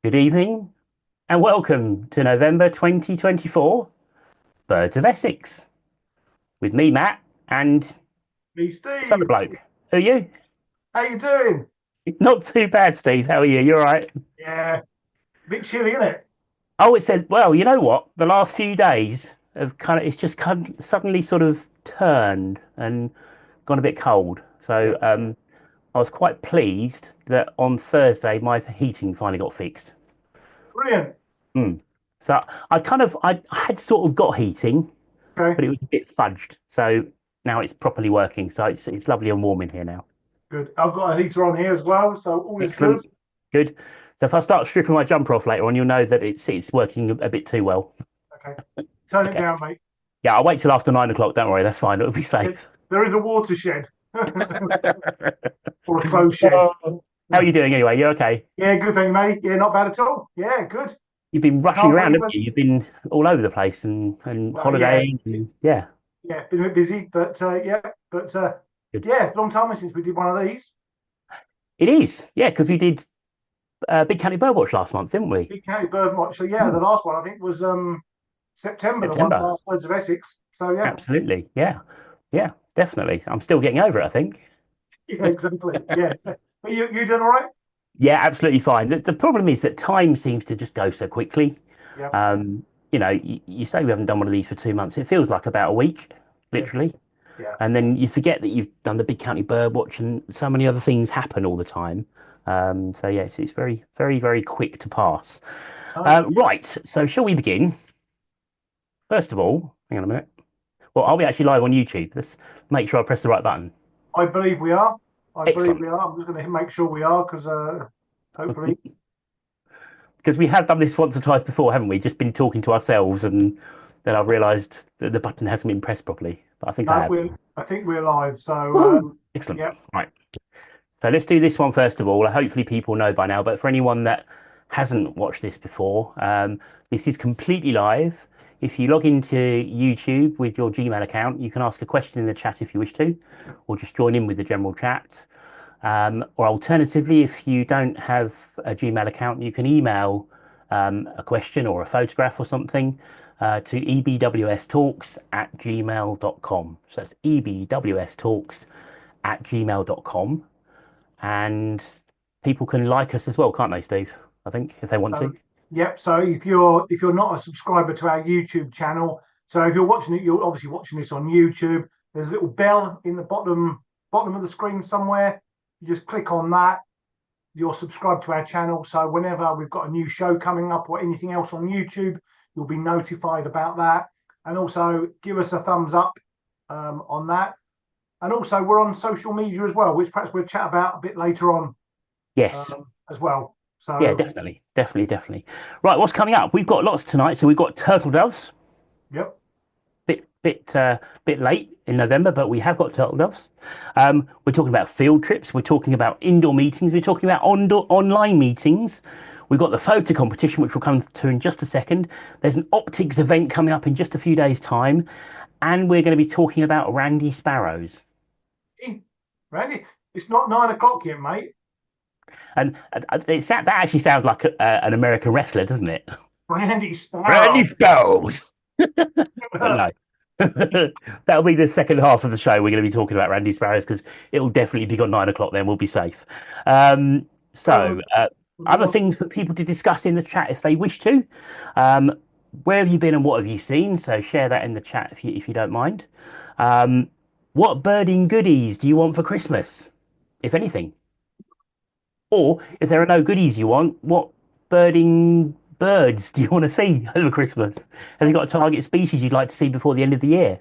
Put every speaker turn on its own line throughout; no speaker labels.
Good evening and welcome to November 2024 Birds of Essex with me, Matt, and
Hey
this other
Steve,
bloke. Who are you?
how you doing?
Not too bad, Steve. How are you? You all right?
Yeah, bit chilly, isn't it?
Oh, it said, well, you know what? The last few days have it's just kind of suddenly sort of turned and gone a bit cold.
Yeah,
I was quite pleased that on Thursday my heating finally got fixed.
brilliant.
Mm. So I had sort of got heating,
Okay,
but it was a bit fudged. So now it's properly working. So it's lovely and warm in here now.
good. I've got a heater on here as well, so all is good.
Excellent. Good. So if I start stripping my jumper off later on, you'll know that it's working a bit too well.
Okay, turn it
Okay.
down, mate.
Yeah, I'll wait till after 9 o'clock. Don't worry, that's fine. It'll be
Yeah,
safe.
there is a watershed or a closed shed.
Oh, how are you doing anyway? You okay?
Yeah, good thing, mate. Yeah, not bad at all. Yeah, good.
You've been rushing
Can't
around, haven't
complain.
you? You've been all over the place and
Yeah,
holidaying and yeah.
yeah, been a bit busy, but but
Good.
yeah, long time since we did one of these.
It is, yeah, because we did Big County Birdwatch last month, didn't we?
Big County Birdwatch. So yeah,
Hmm.
the last one I think was September, the one
September.
last Birds of Essex. So yeah.
Absolutely. Yeah. Yeah, definitely. I'm still getting over it, I think.
Yeah, exactly. Yes. But you doing all right?
Yeah, absolutely fine. The problem is that time seems to just go so quickly.
Yeah.
You say we haven't done one of these for 2 months. It feels like about a week,
Yeah.
literally.
Yeah.
And then you forget that you've done the Big County Birdwatch and so many other things happen all the time. So yes, it's very, very, very quick to pass.
Oh,
Right. So shall we begin? First of all, hang on a minute. Well, are we actually live on YouTube? Let's make sure I press the right button.
I believe we are. I believe
Excellent.
we are. I'm just going to make sure we are because hopefully.
Because we have done this once or twice before, haven't we? Just been talking to ourselves, and then I've realised that the button hasn't been pressed properly. But I think I
No,
have.
we're. I think we're live. So
Woohoo! Excellent.
yeah.
Right. So let's do this one first of all. Hopefully, people know by now. But for anyone that hasn't watched this before, this is completely live. If you log into YouTube with your Gmail account, you can ask a question in the chat if you wish to, or just join in with the general chat. Or alternatively, if you don't have a Gmail account, you can email a question or a photograph or something to ebwstalks@gmail.com. So that's ebwstalks@gmail.com. And people can like us as well, can't they, Steve? I think if they want to.
So yep. So if you're not a subscriber to our YouTube channel, so if you're watching it, you're obviously watching this on YouTube. There's a little bell in the bottom of the screen somewhere. You just click on that. You're subscribed to our channel. So whenever we've got a new show coming up or anything else on YouTube, you'll be notified about that. And also give us a thumbs up on that. And also we're on social media as well, which perhaps we'll chat about a bit later on
Yes.
as well.
Yeah,
So
definitely. Definitely, definitely. Right, what's coming up? We've got lots tonight. So we've got turtle doves.
yep.
Bit late in November, but we have got turtle doves. We're talking about field trips. We're talking about indoor meetings. We're talking about online meetings. We've got the photo competition, which we'll come to in just a second. There's an optics event coming up in just a few days' time, and we're going to be talking about Randy Sparrows.
Hey, Randy, it's not 9 o'clock yet, mate.
And that actually sounds like an American wrestler, doesn't it?
Randy
Randy
Sparrow.
Sparrows. But no. That'll be the second half of the show. We're going to be talking about Randy Sparrows because it'll definitely be on 9 o'clock. Then we'll be safe. Um, so,
um,
uh, Other things for people to discuss in the chat if they wish to. Um, where have you been and what have you seen? So share that in the chat if you don't mind. Um, what birding goodies do you want for Christmas, if anything? Or if there are no goodies you want, what birding birds do you want to see over Christmas? Have you got a target species you'd like to see before the end of the year?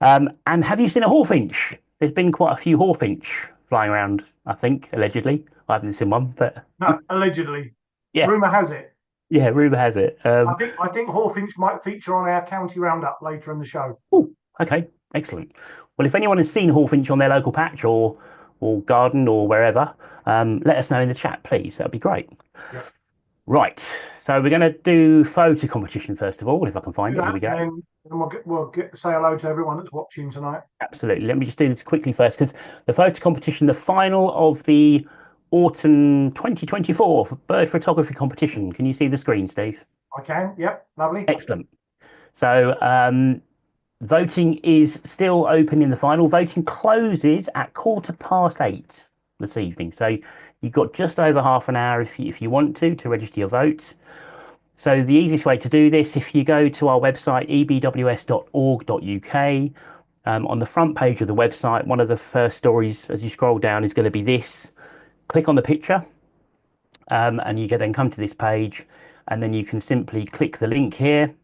And have you seen a hawfinch? There's been quite a few hawfinch flying around, I think, allegedly. I haven't seen one, but
no, allegedly.
yeah,
Rumor has it.
yeah, rumor has it.
I think Hawfinch might feature on our county roundup later in the show.
Oh, okay, excellent. Well, if anyone has seen hawfinch on their local patch or garden or wherever, let us know in the chat, please. That'd be great.
Yep.
Right, so we're going to do photo competition first of all, if I can
Do
find it. Here
that,
we
and
go.
then we'll say hello to everyone that's watching tonight.
Absolutely. Let me just do this quickly first because the photo competition, the final of the Autumn 2024 for bird photography competition. Can you see the screen, Steve?
I can. Yep. Lovely.
Excellent. So, voting is still open in the final. Voting closes at 8:15 this evening. So you've got just over half an hour if you want to register your vote. So the easiest way to do this, if you go to our website, ebws.org.uk, on the front page of the website, one of the first stories as you scroll down is going to be this. Click on the picture, and you can then come to this page, and then you can simply click the link here.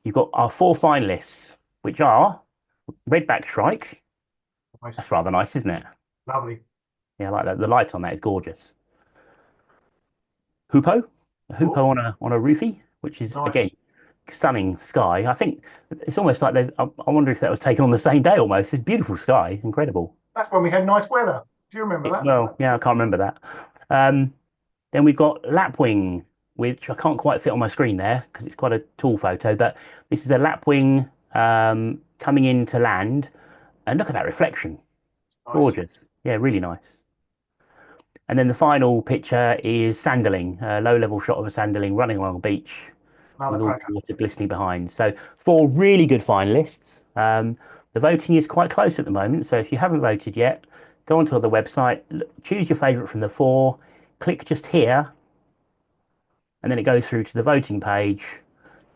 You've got our four finalists, which are Redback Shrike.
Nice.
That's rather nice, isn't it?
Lovely.
Yeah, I like that. The light on that is gorgeous. Hoopoe, a hoopoe
Oh,
on a roofie, which is again
nice.
stunning sky. I think it's almost like they. I wonder if that was taken on the same day almost. It's beautiful sky, incredible.
That's when we had nice weather. Do you remember that?
Well, yeah, I can't remember that. Um, then we've got Lapwing, which I can't quite fit on my screen there because it's quite a tall photo. But this is a Lapwing coming into land, and look at that reflection.
Nice.
Gorgeous. Yeah, really nice. And then the final picture is sanderling, a low-level shot of a sanderling running along a beach
Another
with all the
cracker.
water glistening behind. So four really good finalists. The voting is quite close at the moment. So if you haven't voted yet, go onto the website, choose your favourite from the four, click just here, and then it goes through to the voting page.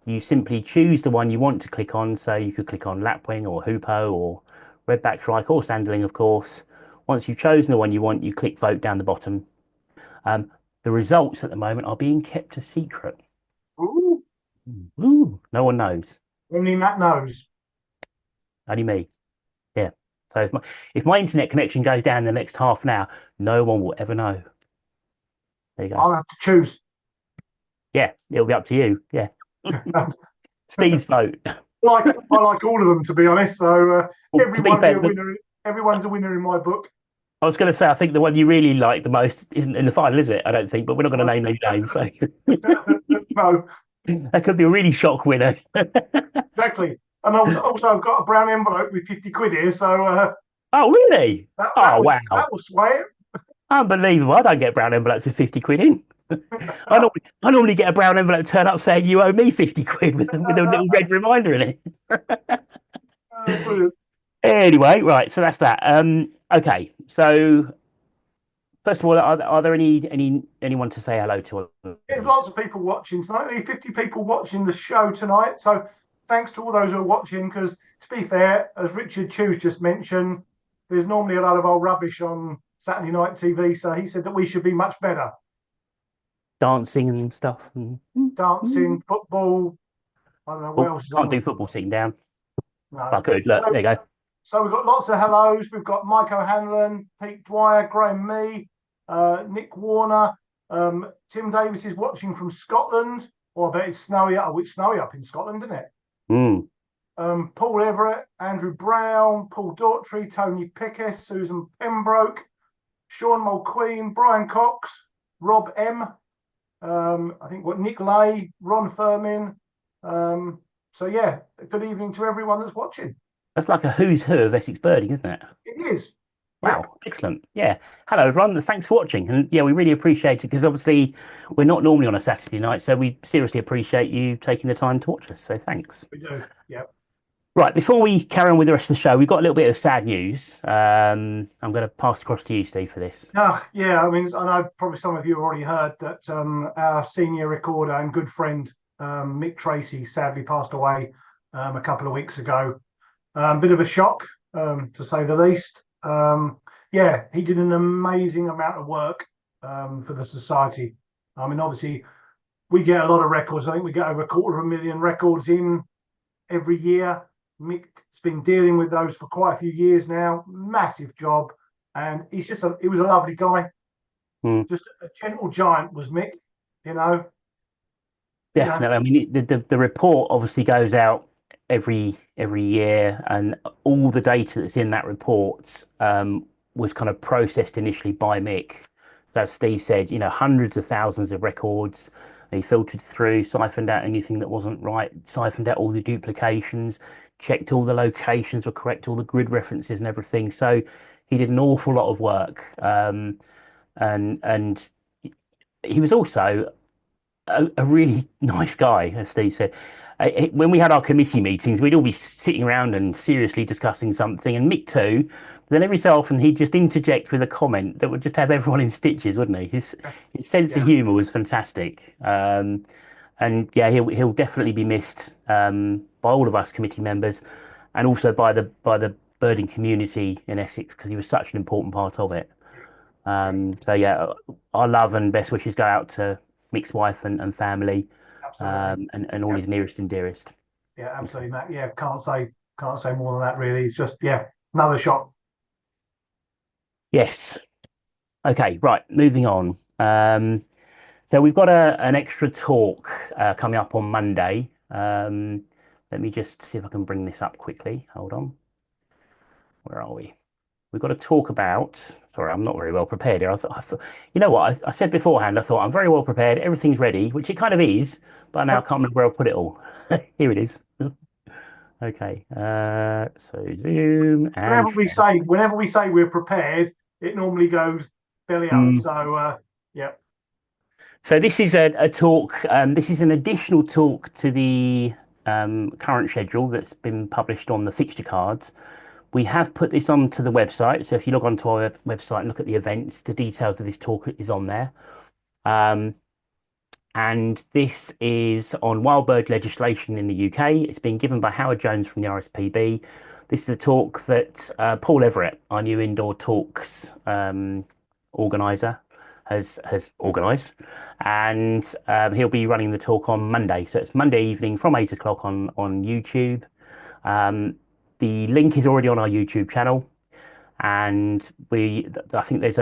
You simply choose the one you want to click on. So you could click on Lapwing or Hoopoe or Redback Shrike or Sanderling, of course. Once you've chosen the one you want, you click vote down the bottom. Um, the results at the moment are being kept a secret.
Ooh,
Ooh, no one knows.
only Matt knows.
Only me. Yeah. So if my internet connection goes down in the next half an hour, no one will ever know. There you go.
I'll have to choose.
Yeah, it'll be up to you. Yeah. Steve's vote.
I like all of them, to be honest. So
Well, to be
everyone be
fair,
a winner. Everyone's a winner in my book.
I was going to say I think the one you really like the most isn't in the final, is it? I don't think, but we're not going to name any names. So
No,
that could be a really shock winner.
exactly. And also, I've got a brown envelope with 50 quid here, so
Oh, really?
that
Oh,
that
wow.
will sway
Unbelievable. I don't get brown envelopes with 50 quid in.
it.
I normally get a brown envelope turn up saying you owe me 50 quid with a little red reminder in it.
Brilliant.
Anyway, right, so that's that. Okay, so first of all, are there anyone to say hello to?
There's lots of people watching tonight. Nearly 50 people watching the show tonight. So thanks to all those who are watching. Because to be fair, as Richard Chews just mentioned, there's normally a lot of old rubbish on Saturday night TV. So he said that we should be much better.
Dancing and stuff.
Dancing, football. I don't know what
Oh,
else is
can't
on.
do football sitting down.
No.
But good. Look,
So,
there you go.
so we've got lots of hellos. We've got Mike O'Hanlon, Pete Dwyer, Graham Me, Nick Warner. Tim Davis is watching from Scotland. Or I bet it's snowy. Oh, it's snowy up in Scotland, isn't it?
Mm.
Paul Everett, Andrew Brown, Paul Daughtry, Tony Pickett, Susan Pembroke, Sean Mulqueen, Brian Cox, Rob M. I think what Nick Lay, Ron Furman. So yeah, good evening to everyone that's watching.
That's like a who's who of Essex birding, isn't it?
It is. Yep.
Wow, excellent. Yeah. Hello, everyone. Thanks for watching. And yeah, we really appreciate it because obviously we're not normally on a Saturday night, so we seriously appreciate you taking the time to watch us. So thanks.
We do. Yep.
Right, before we carry on with the rest of the show, we've got a little bit of sad news. I'm going to pass across to you, Steve, for this.
Yeah. I mean, I know probably some of you have already heard that our senior recorder and good friend Mick Tracy sadly passed away a couple of weeks ago. Bit of a shock, to say the least. Yeah, he did an amazing amount of work for the society. I mean, obviously, we get a lot of records. I think we get over 250,000 records in every year. Mick's been dealing with those for quite a few years now. Massive job, and he was a lovely guy.
Hmm.
Just a gentle giant was Mick. You know.
Definitely. I mean, the report obviously goes out every year, and all the data that's in that report was kind of processed initially by Mick. So as Steve said, hundreds of thousands of records. And he filtered through, siphoned out anything that wasn't right, siphoned out all the duplications, checked all the locations were correct, all the grid references and everything. So He did an awful lot of work, and he was also a really nice guy, as Steve said. When we had our committee meetings, we'd all be sitting around and seriously discussing something, and Mick too. Then every so often he'd just interject with a comment that would just have everyone in stitches, wouldn't he? His sense of
Yeah,
humour was fantastic. And yeah, he'll definitely be missed by all of us committee members, and also by the birding community in Essex because he was such an important part of it.
yeah,
So yeah, our love and best wishes go out to Mick's wife and family,
absolutely.
and all
Yeah,
his nearest and dearest.
yeah, absolutely, Matt. Yeah, can't say more than that. Really, it's just another shock.
Yes. Okay, right, moving on. So we've got an extra talk coming up on Monday. Let me just see if I can bring this up quickly. Hold on. Where are we? We've got to talk about. Sorry, I'm not very well prepared here. I thought, you know what? I said beforehand, I thought I'm very well prepared. Everything's ready, which it kind of is, but now I
Yep.
can't remember where I put it all. Here it is. Okay. So Zoom and share.
Whenever we say we're prepared, it normally goes belly up.
Mm.
So, yeah,
So this is a talk. This is an additional talk to the current schedule that's been published on the fixture cards. We have put this onto the website. So if you log onto our website and look at the events, the details of this talk is on there. Um, and this is on wild bird legislation in the UK. It's been given by Howard Jones from the RSPB. This is a talk that Paul Everett, our new indoor talks organizer, has organised, and he'll be running the talk on Monday. So it's Monday evening from 8 o'clock on YouTube. Um, the link is already on our YouTube channel. And I think there's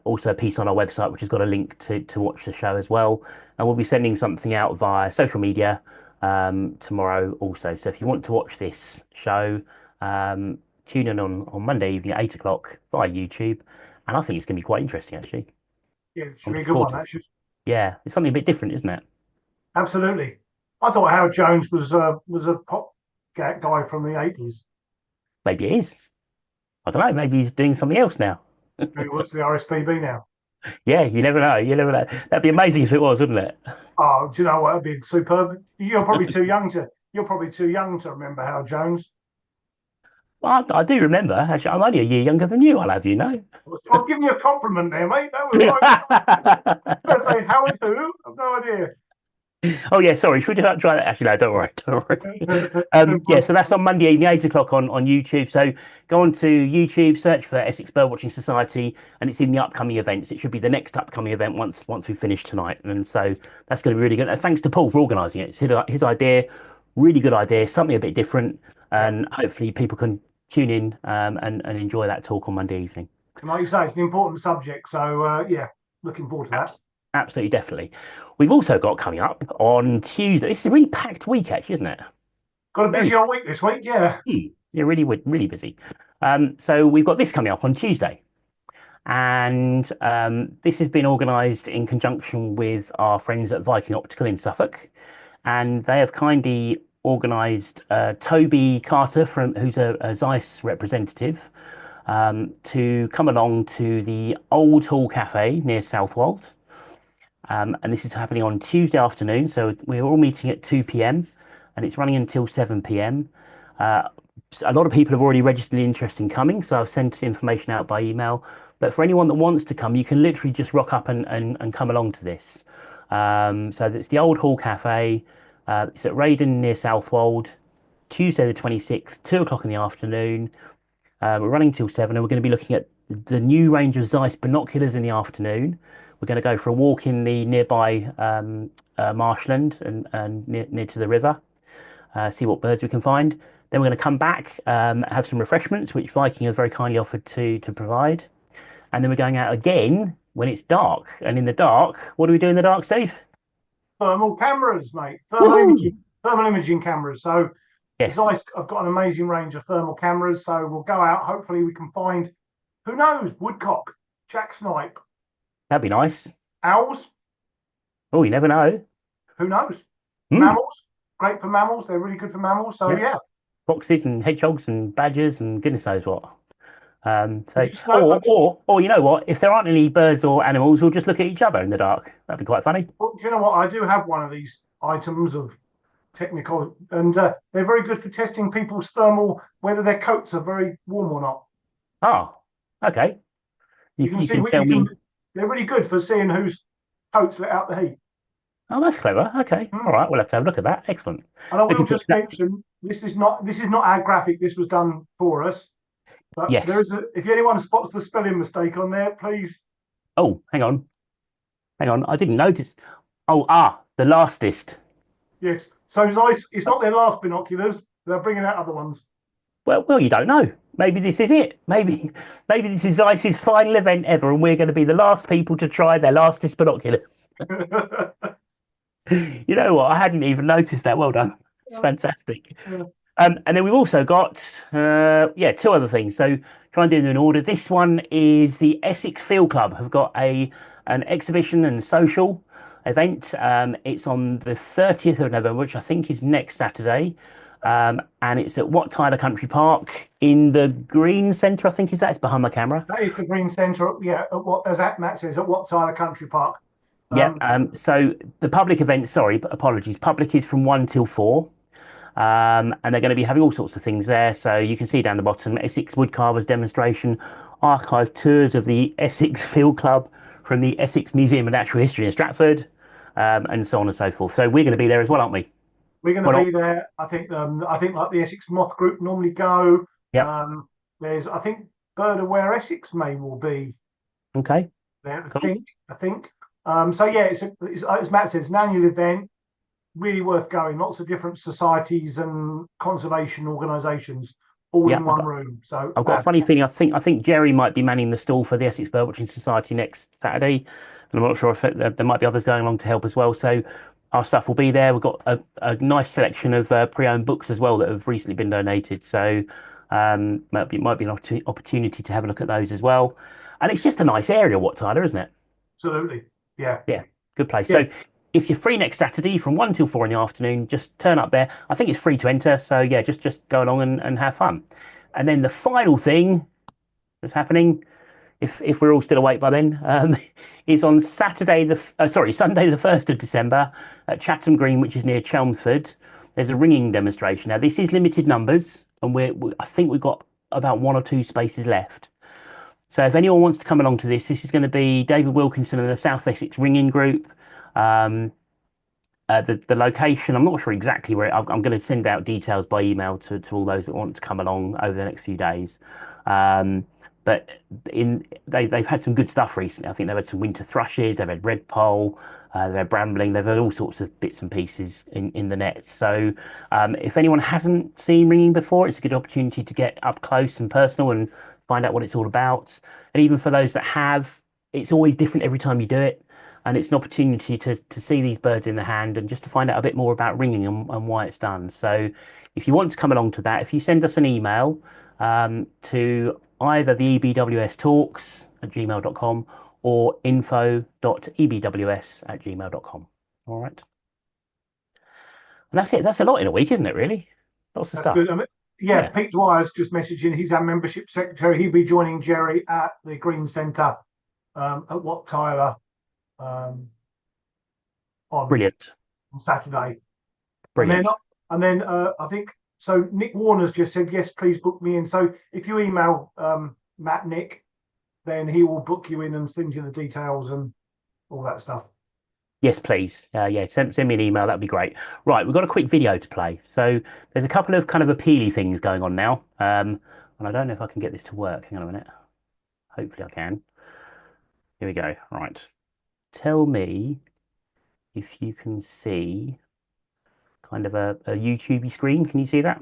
also a piece on our website which has got a link to watch the show as well. And we'll be sending something out via social media tomorrow also. So if you want to watch this show, tune in on Monday evening at 8 o'clock via YouTube. And I think it's going to be quite interesting actually.
yeah, it should
I'm
be a
looking
good
forward
one.
to it.
That should
Yeah, it's something a bit different, isn't it?
absolutely. I thought Howard Jones was a pop guy from the 80s
Maybe it is. I don't know. Maybe he's doing something else now.
who works for the RSPB now.
Yeah, you never know. You never know. That'd be amazing if it was, wouldn't it?
Oh, do you know what? It'd be superb. You're probably too young to remember Howard Jones.
Well, I do remember. Actually, I'm only a year younger than you, I'll have you know.
I'm giving you a compliment there, mate. That was like I say Howard who? I've no idea.
Oh yeah, sorry. Should we try that? Actually, no, don't worry, don't worry. Yeah, so that's on Monday evening, 8 o'clock on YouTube. So go on to YouTube, search for Essex Birdwatching Society, and it's in the upcoming events. It should be the next upcoming event once we finish tonight. And so that's going to be really good. And thanks to Paul for organising it. It's his idea, really good idea, something a bit different,
Yeah.
and hopefully people can tune in and enjoy that talk on Monday evening.
And like you say, it's an important subject. So looking forward to that.
Absolutely, definitely. We've also got coming up on Tuesday. This is a really packed week, actually, isn't it?
Got a
Very,
busy old week this week, yeah.
yeah, really busy. So we've got this coming up on Tuesday, and this has been organised in conjunction with our friends at Viking Optical in Suffolk, and they have kindly organised Toby Carter, who's a Zeiss representative, to come along to the Old Hall Cafe near Southwold. And this is happening on Tuesday afternoon. So we're all meeting at 2 p.m. and it's running until 7 p.m. Uh, a lot of people have already registered an interest in coming, so I've sent information out by email. But for anyone that wants to come, you can literally just rock up and come along to this. So it's the Old Hall Cafe. It's at Raydon near Southwold, Tuesday the 26th, 2 o'clock in the afternoon. We're running till 7, and we're going to be looking at the new range of Zeiss binoculars in the afternoon. We're going to go for a walk in the nearby marshland and near to the river, see what birds we can find. Then we're going to come back, have some refreshments, which Viking have very kindly offered to provide. And then we're going out again when it's dark. And in the dark, what do we do in the dark, Steve?
Thermal cameras, mate.
Woohoo!
Thermal imaging cameras. So
Yes,
Zeiss, I've got an amazing range of thermal cameras. So we'll go out. Hopefully we can find, who knows, woodcock, jack snipe,
that'd be nice.
owls,
Oh, you never know.
who knows?
Hmm.
Mammals, great for mammals. They're really good for mammals. So
Yeah,
yeah,
foxes and hedgehogs and badgers and goodness knows what. So,
It's just no,
or you know what? If there aren't any birds or animals, we'll just look at each other in the dark. That'd be quite funny.
do you know what? I do have one of these items of technical, and they're very good for testing people's thermal, whether their coats are very warm or not.
Oh, okay.
You can
You
see
can
what
tell
you can.
me.
They're really good for seeing whose coats let out the heat.
Oh, that's clever. Okay. All
Mm.
right. We'll have to have a look at that. Excellent.
And I will
Looking forward
just
to that.
mention this is not our graphic. This was done for us, but there
Yes.
is a. If anyone spots the spelling mistake on there, please.
Oh, hang on. Hang on. I didn't notice. Oh, the lastest.
Yes. So it's not their last binoculars. They're bringing out other ones.
Well, you don't know. Maybe this is it. Maybe this is Ice's final event ever, and we're going to be the last people to try their lastest binoculars. You know what? I hadn't even noticed that. Well done. It's fantastic. And then we've also got, two other things. So try and do them in order. This one is the Essex Field Club have got an exhibition and social event. It's on the 30th of November, which I think is next Saturday. And it's at Wat Tyler Country Park in the Green Centre, I think is that. It's behind my camera.
That is the Green Centre. Yeah, at what as Matt says, at Wat Tyler Country Park.
Yep.
Um,
So the public event, sorry, but apologies. Public is from 1 till 4. And they're going to be having all sorts of things there. So you can see down the bottom, Essex Woodcarvers demonstration, archive tours of the Essex Field Club from the Essex Museum of Natural History in Stratford, and so on and so forth. So we're going to be there as well, aren't we?
we're going to
Well, not.
be there. I think like the Essex Moth Group normally go.
Yep.
Um, there's I think Bird Aware Essex may will be
Okay.
there.
Cool.
I think. So yeah, it's as Matt said, it's an annual event. Really worth going. Lots of different societies and conservation organisations all
Yeah.
in one room. So
I've got a funny feeling. I think Jerry might be manning the stall for the Essex Birdwatching Society next Saturday, and I'm not sure if there might be others going along to help as well. So our stuff will be there. We've got a nice selection of pre-owned books as well that have recently been donated. So might be an opportunity to have a look at those as well. And it's just a nice area, Wat Tyler, isn't it?
absolutely, yeah,
Yeah, good place.
yeah.
So if you're free next Saturday from 1 till 4 in the afternoon, just turn up there. I think it's free to enter. So yeah, just go along and have fun. And then the final thing that's happening, if we're all still awake by then, is on Sunday the 1st of December at Chatham Green, which is near Chelmsford. There's a ringing demonstration. Now this is limited numbers, and I think we've got about one or two spaces left. So if anyone wants to come along to this is going to be David Wilkinson and the South Essex Ringing Group. Um, the location, I'm not sure exactly where. I'm going to send out details by email to all those that want to come along over the next few days. Um, but they've had some good stuff recently. I think they've had some winter thrushes, they've had redpoll, they've had brambling, they've had all sorts of bits and pieces in the net. So if anyone hasn't seen ringing before, it's a good opportunity to get up close and personal and find out what it's all about. And even for those that have, it's always different every time you do it, and it's an opportunity to see these birds in the hand and just to find out a bit more about ringing and why it's done. So if you want to come along to that, if you send us an email to either the ebwstalks at gmail.com or info.ebws@gmail.com. All right. And that's it. That's a lot in a week, isn't it, really? Lots of
That's
stuff.
good. Yeah,
Yeah.
Pete Dwyer's just messaging. He's our membership secretary. He'll be joining Jerry at the Green Centre at Wat Tyler um, on
Brilliant.
Saturday. And then,
Brilliant.
I think so. Nick Warner's just said yes, please book me in. So if you email Matt Nick, then he will book you in and send you the details and all that stuff.
Yes, please. Yeah, send me an email. That'd be great. Right, we've got a quick video to play. So there's a couple of kind of appealy things going on now. And I don't know if I can get this to work. Hang on a minute. Hopefully I can. Here we go. Right. Tell me if you can see kind of a YouTubey screen. Can you see that?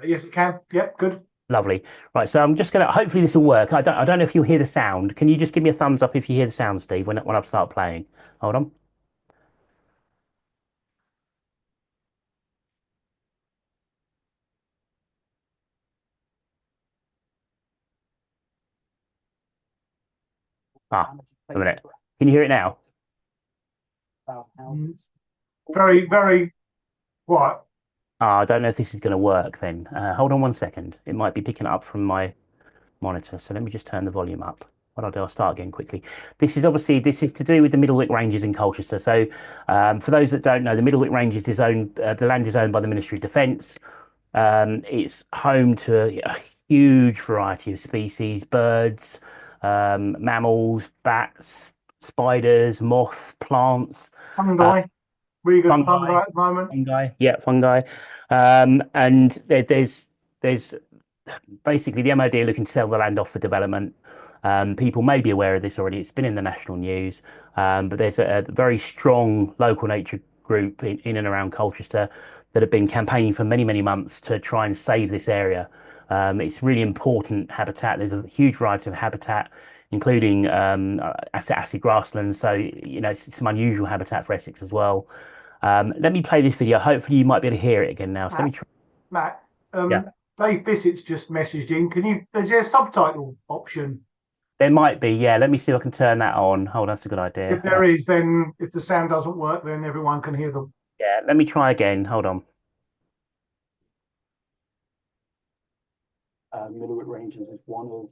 Yes, it can. Yep, good.
Lovely. Right, so I'm just gonna hopefully this will work. I don't know if you'll hear the sound. Can you just give me a thumbs up if you hear the sound, Steve, when I start playing? Hold on. A minute. Can you hear it now?
Mm, very, very quiet.
I don't know if this is going to work then. Hold on one second. It might be picking it up from my. monitor. So let me just turn the volume up. What I'll do, I'll start again quickly. This is to do with the Middlewick Ranges in Colchester. So for those that don't know, the Middlewick Ranges is owned, the land is owned by the Ministry of Defence. It's home to a huge variety of species, birds, mammals, bats, spiders, moths, plants, uh,
Fungi, really good
fungi,
fungi at the moment.
fungi. And there's basically the MOD are looking to sell the land off for development. People may be aware of this already. It's been in the national news, but there's a very strong local nature group in and around Colchester that have been campaigning for many, many months to try and save this area. It's really important habitat. There's a huge variety of habitat, including acid grasslands. So, it's some unusual habitat for Essex as well. Let me play this video. Hopefully, you might be able to hear it again now. So let me
Matt,
try.
Matt,
Yeah.
Dave Bissett's just messaged in. Is there a subtitle option?
There might be, yeah. Let me see if I can turn that on. Hold on, that's a good idea.
If there is, then if the sound doesn't work, then everyone can hear them.
Yeah, let me try again. Hold on.
Middlewick Ranges is one of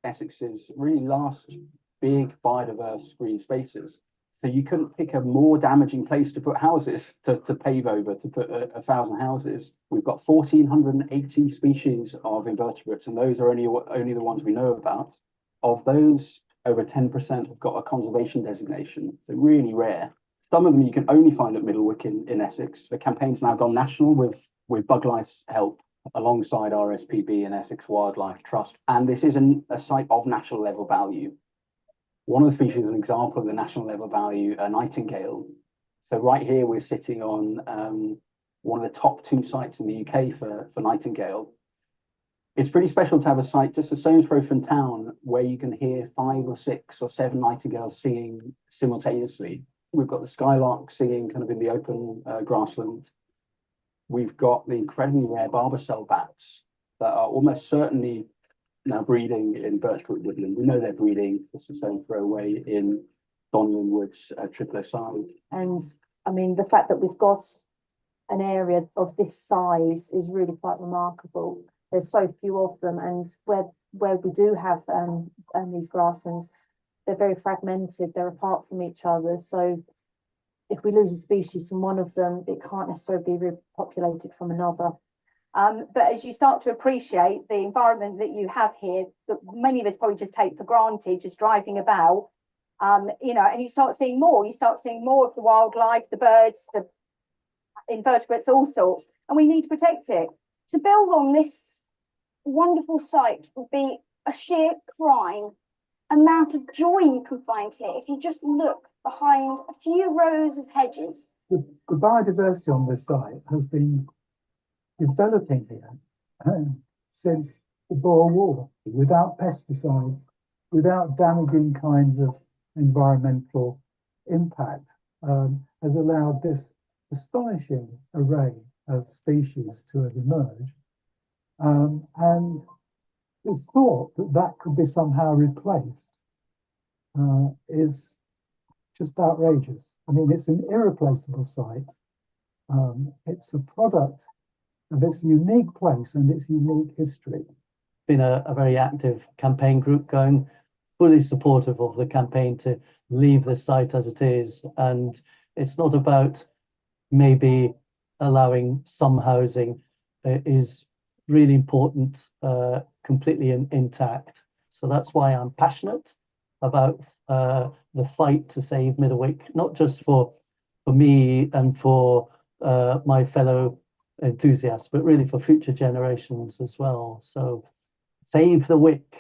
Essex's really last big biodiverse green spaces. So you couldn't pick a more damaging place to put houses, to pave over, to put 1,000 houses. We've got 1,480 species of invertebrates, and those are only the ones we know about. Of those, over 10% have got a conservation designation. So really rare. Some of them you can only find at Middlewick in Essex. The campaign's now gone national with Bug Life's help, alongside RSPB and Essex Wildlife Trust. And this is a site of national level value. One of the species is an example of the national level value, a nightingale. So right here, we're sitting on one of the top 2 sites in the UK for nightingale. It's pretty special to have a site just a stone's throw from town where you can hear 5 or 6 or 7 nightingales singing simultaneously. We've got the skylark singing kind of in the open grassland. We've got the incredibly rare barbicel bats that are almost certainly now breeding in Birchbrook woodland. We know they're breeding just a stone throw away in Donlan Woods, Triplo-side.
And I mean, the fact that we've got an area of this size is really quite remarkable. There's so few of them, and where we do have these grasslands, they're very fragmented. They're apart from each other. So if we lose a species from one of them, it can't necessarily be repopulated from another.
But as you start to appreciate the environment that you have here, that many of us probably just take for granted, just driving about, and you start seeing more. You start seeing more of the wildlife, the birds, the invertebrates, all sorts, and we need to protect it. To build on this wonderful site would be a sheer crime. Amount of joy you can find here if you just look behind a few rows of hedges.
The biodiversity on this site has been developing here since the Boer War, without pesticides, without damaging kinds of environmental impact, has allowed this astonishing array of species to have emerged. And the thought that that could be somehow replaced is just outrageous. I mean, it's an irreplaceable site. It's a product of its unique place and its unique history.
Been a very active campaign group going, fully supportive of the campaign to leave the site as it is. And it's not about maybe allowing some housing. It is really important, completely intact. So that's why I'm passionate about the fight to save Middlewick, not just for me and for my fellow enthusiasts, but really for future generations as well. So save the wick.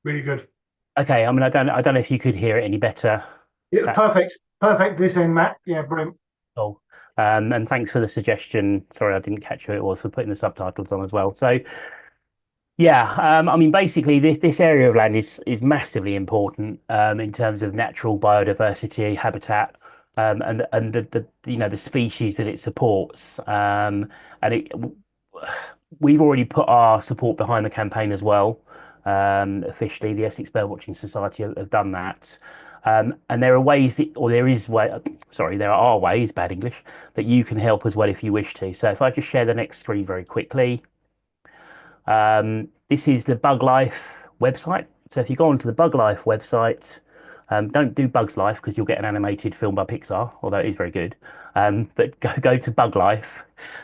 Really good.
Okay, I mean, I don't know if you could hear it any better.
Yeah, perfect this end, Matt. Yeah, brilliant.
Oh, and thanks for the suggestion. Sorry, I didn't catch who it was for putting the subtitles on as well. So, yeah, I mean, basically, this area of land is massively important in terms of natural biodiversity, habitat. and the the species that it supports. And we've already put our support behind the campaign as well. Officially, the Essex Birdwatching Society have done that. And there are ways that, or there is way, sorry, there are ways, bad English, that you can help as well if you wish to. So if I just share the next screen very quickly, this is the Bug Life website. So if you go onto the Bug Life website, don't do Bugs Life because you'll get an animated film by Pixar, although it is very good. But go to Bug Life,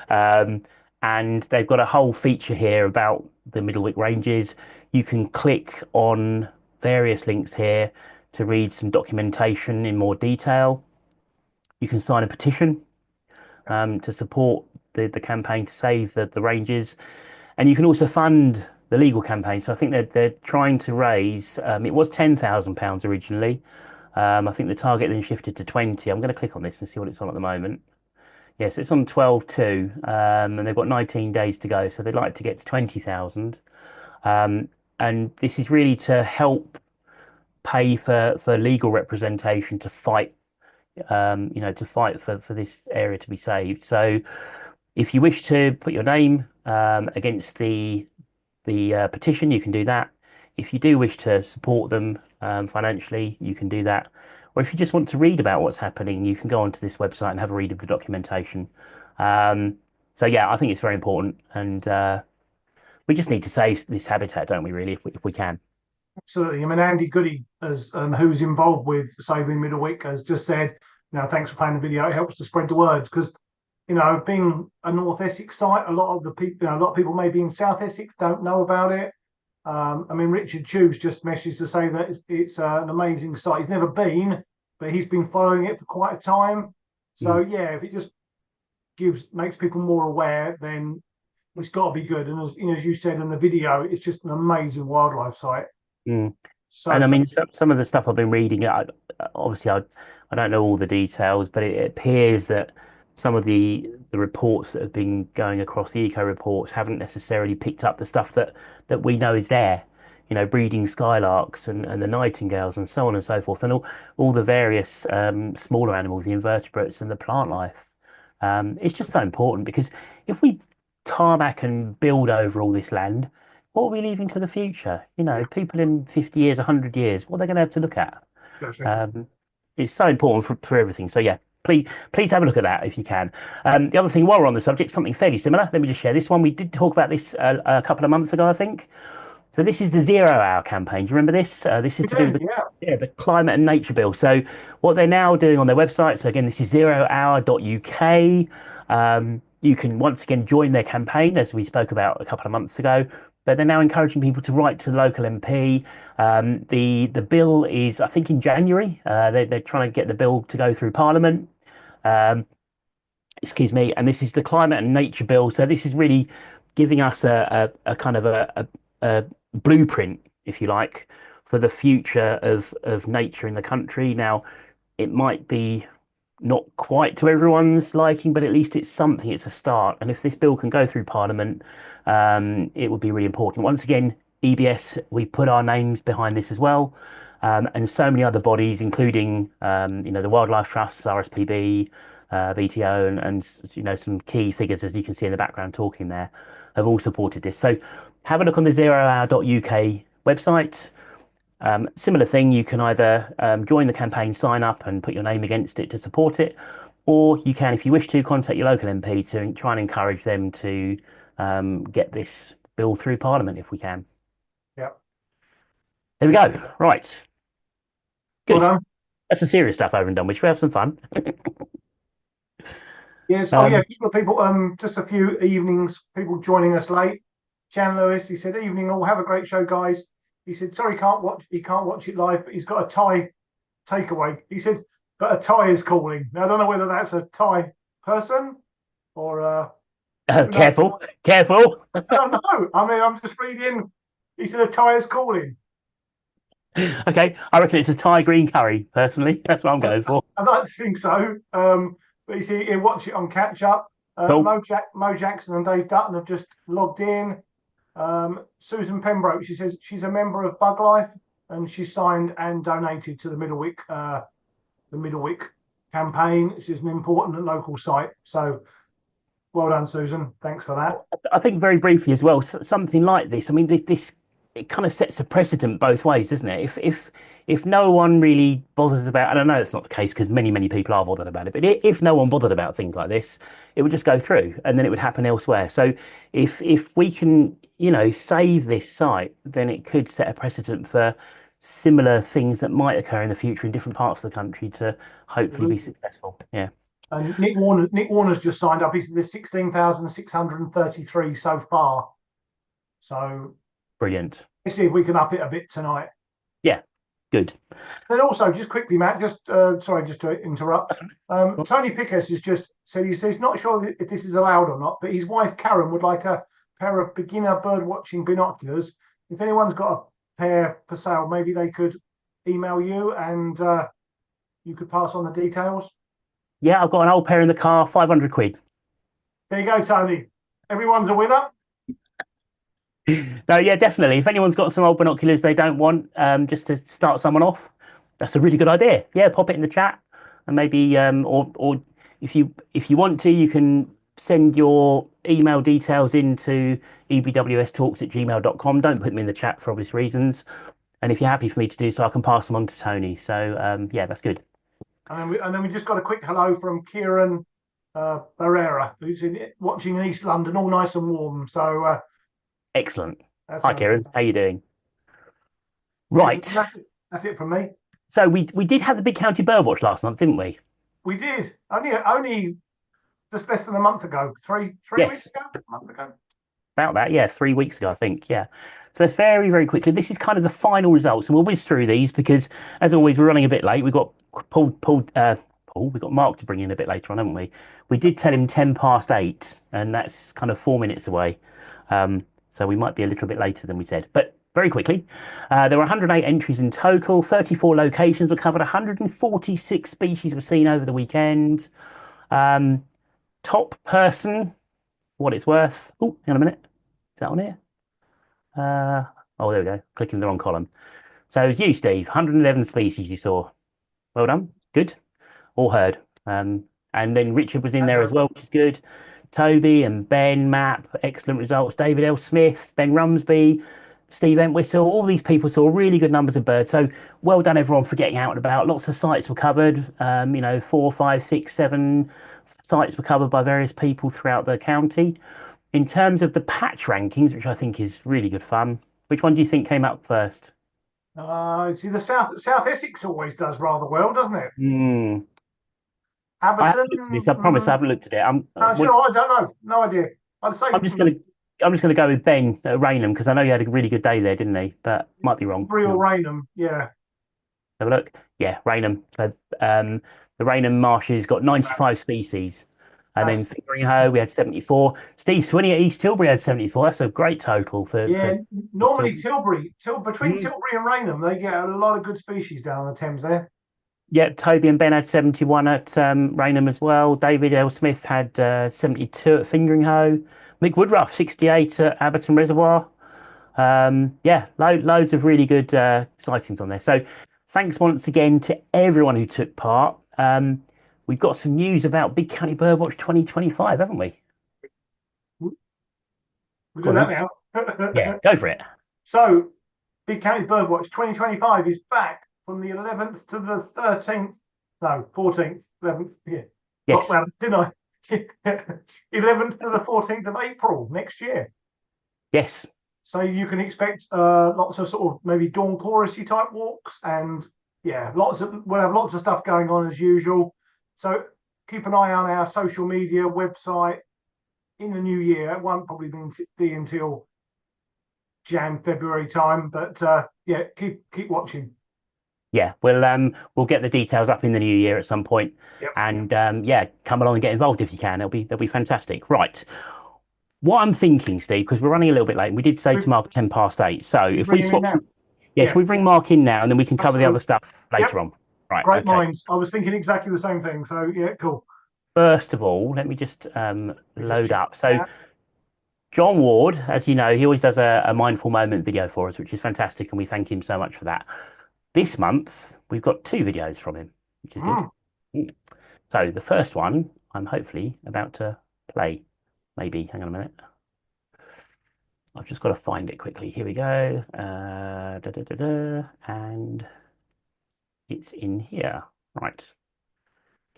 and they've got a whole feature here about the Middlewick Ranges. You can click on various links here to read some documentation in more detail. You can sign a petition to support the campaign to save the ranges, and you can also fund the legal campaign. So I think they're trying to raise. It was £10,000 originally. I think the target then shifted to 20. I'm going to click on this and see what it's on at the moment. Yes, it's on 12/2, and they've got 19 days to go. So they'd like to get to 20,000. And this is really to help pay for legal representation to fight, to fight for this area to be saved. So if you wish to put your name against the petition, you can do that. If you do wish to support them financially, you can do that. Or if you just want to read about what's happening, you can go onto this website and have a read of the documentation. So yeah, I think it's very important, and we just need to save this habitat, don't we? Really, if we can.
Absolutely. I mean, Andy Goody, who's involved with Saving Middlewick, has just said, thanks for playing the video. It helps to spread the word because, being a North Essex site, a lot of people maybe in South Essex don't know about it. I mean, Richard Tubes just messaged to say that it's an amazing site. He's never been, but he's been following it for quite a time. So yeah, if it just makes people more aware, then it's got to be good. And as you said in the video, it's just an amazing wildlife site. So,
and I mean, some of the stuff I've been reading, obviously I don't know all the details, but it appears that some of the reports that have been going across, the eco reports, haven't necessarily picked up the stuff that we know is there. Breeding skylarks and the nightingales and so on and so forth, and all the various smaller animals, the invertebrates and the plant life. It's just so important because if we tarmac and build over all this land, what are we leaving to the future? People in 50 years, 100 years, what are they going to have to look at? It's so important for everything. So yeah, please have a look at that if you can. The other thing, while we're on the subject, something fairly similar. Let me just share this one. We did talk about this a couple of months ago, I think. So this is the 0 Hour campaign. Do you remember this? This is to do with the climate and nature bill. So what they're now doing on their website. So again, this is 0hour.uk. You can once again join their campaign, as we spoke about a couple of months ago. But they're now encouraging people to write to the local MP. The bill is, I think, in January. They're trying to get the bill to go through Parliament. Excuse me. And this is the climate and nature bill. So this is really giving us a kind of a blueprint, if you like, for the future of nature in the country. Now, it might be not quite to everyone's liking, but at least it's something. It's a start. And if this bill can go through Parliament, it would be really important. Once again, EBS, we put our names behind this as well, and so many other bodies, including the Wildlife Trusts, RSPB, BTO, and some key figures, as you can see in the background talking there, have all supported this. So have a look on the 0hour.uk website. Similar thing, you can either join the campaign, sign up and put your name against it to support it, or you can, if you wish to, contact your local MP to try and encourage them to get this bill through Parliament if we can.
Yeah.
There we go. Right. Good.
Well done.
That's the serious stuff over and done with. Should we have some fun?
Yes. Oh yeah, a couple of people, just a few evenings, people joining us late. Chan Lewis, he said, evening all, have a great show, guys. He said, sorry, he can't watch it live, but he's got a Thai takeaway. He said, but a Thai is calling. Now, I don't know whether that's a Thai person or
careful.
I don't know. I mean, I'm just reading. He said a Thai is calling.
Okay, I reckon it's a Thai green curry, personally. That's what I'm going for.
I don't think so. But you see, he'll watch it on catch up.
Cool.
Mo Jackson and Dave Dutton have just logged in. Susan Pembroke, she says she's a member of Bug Life and she signed and donated to the Middlewick campaign. It's just an important and local site. So well done, Susan. Thanks for that.
I think very briefly as well, something like this. I mean, this it kind of sets a precedent both ways, doesn't it? If no one really bothers about, and I know it's not the case because many people are bothered about it, but if no one bothered about things like this, it would just go through, and then it would happen elsewhere. So if we can, save this site, then it could set a precedent for similar things that might occur in the future in different parts of the country to hopefully be successful. Yeah.
And Nick Warner's just signed up. There's 16,633 so far. So
Brilliant.
let's see if we can up it a bit tonight.
Yeah, good.
Then also, just quickly, Matt, sorry, just to interrupt. Tony Pickers has just said he's not sure if this is allowed or not, but his wife Karen would like a pair of beginner bird watching binoculars. If anyone's got a pair for sale, maybe they could email you and you could pass on the details.
Yeah, I've got an old pair in the car, 500 quid.
There you go, Tony. Everyone's a winner.
No, yeah, definitely. If anyone's got some old binoculars they don't want, just to start someone off, that's a really good idea. Yeah, pop it in the chat, and maybe, or if you want to, you can send your email details into ebwstalks@gmail.com. Don't put them in the chat for obvious reasons. And if you're happy for me to do so, I can pass them on to Tony. So yeah, that's good.
And then we just got a quick hello from Kieran Barrera, who's watching in East London, all nice and warm. So
excellent. Hi, Kieran. How you doing? Right.
That's it from me.
So we did have the Big County Birdwatch last month, didn't we?
We did. Only just less than a month ago. Three weeks ago? A month ago.
About that, yeah. 3 weeks ago, I think. Yeah. So it's very, very quickly. This is kind of the final results, and we'll whiz through these because, as always, we're running a bit late. We've got Paul. We've got Mark to bring in a bit later on, haven't we? We did tell him 8:10, and that's kind of 4 minutes away. So we might be a little bit later than we said. But very quickly, there were 108 entries in total. 34 locations were covered. 146 species were seen over the weekend. Top person, what it's worth. Oh, hang on a minute. Is that on here? Oh, there we go. Clicking the wrong column. So it was you, Steve. 111 species you saw. Well done. Good. All heard. And then Richard was in there as well, which is good. Toby and Ben Mapp, excellent results. David L. Smith, Ben Rumsby, Steve Entwistle, all these people saw really good numbers of birds. So well done, everyone, for getting out and about. Lots of sites were covered. 4, 5, 6, 7 sites were covered by various people throughout the county. In terms of the patch rankings, which I think is really good fun, which one do you think came up first?
See, the South Essex always does rather well, doesn't it?
I haven't looked at this. I promise I haven't looked at it.
No, I don't know. No idea. I'd say
I'm just gonna go with Ben at Raynham because I know he had a really good day there, didn't he? But might be wrong.
Real Raynham, yeah.
Have a look. Yeah, Raynham. So the Raynham marshes got 95 species. And then Fingering we had 74. Steve Swinney at East Tilbury had 74. That's a great total for.
Yeah, normally between Tilbury and Raynham, they get a lot of good species down on the Thames there.
Yeah, Toby and Ben had 71 at Raynham as well. David L. Smith had 72 at Fingering Mick Woodruff, 68 at Abberton Reservoir. Yeah, loads of really good sightings on there. So thanks once again to everyone who took part. We've got some news about Big County Birdwatch 2025, haven't we?
We'll do that now.
Yeah, go for it.
So, Big County Birdwatch 2025 is back from the 11th to the 13th. No, 14th, 11th. Yeah.
Yes.
Well, didn't I? 11th to the 14th of April next year.
Yes.
So you can expect lots of sort of maybe dawn chorusy type walks, and yeah, we'll have lots of stuff going on as usual. So keep an eye on our social media website in the new year. It won't probably be until February time, but yeah, keep watching.
Yeah, we'll get the details up in the new year at some point.
Yep.
And yeah, come along and get involved if you can. That'll be fantastic. Right. What I'm thinking, Steve, because we're running a little bit late, and we did say to Mark 8:10. So if we swap, should we bring Mark in now, and then we can cover the other stuff later on. Right.
Great minds. I was thinking exactly the same thing. So yeah, cool.
First of all, let me just load up. So John Ward, as you know, he always does a mindful moment video for us, which is fantastic, and we thank him so much for that. This month we've got 2 videos from him, which is good. So the first one, I'm hopefully about to play. Maybe, hang on a minute. I've just got to find it quickly. Here we go. And it's in here. Right.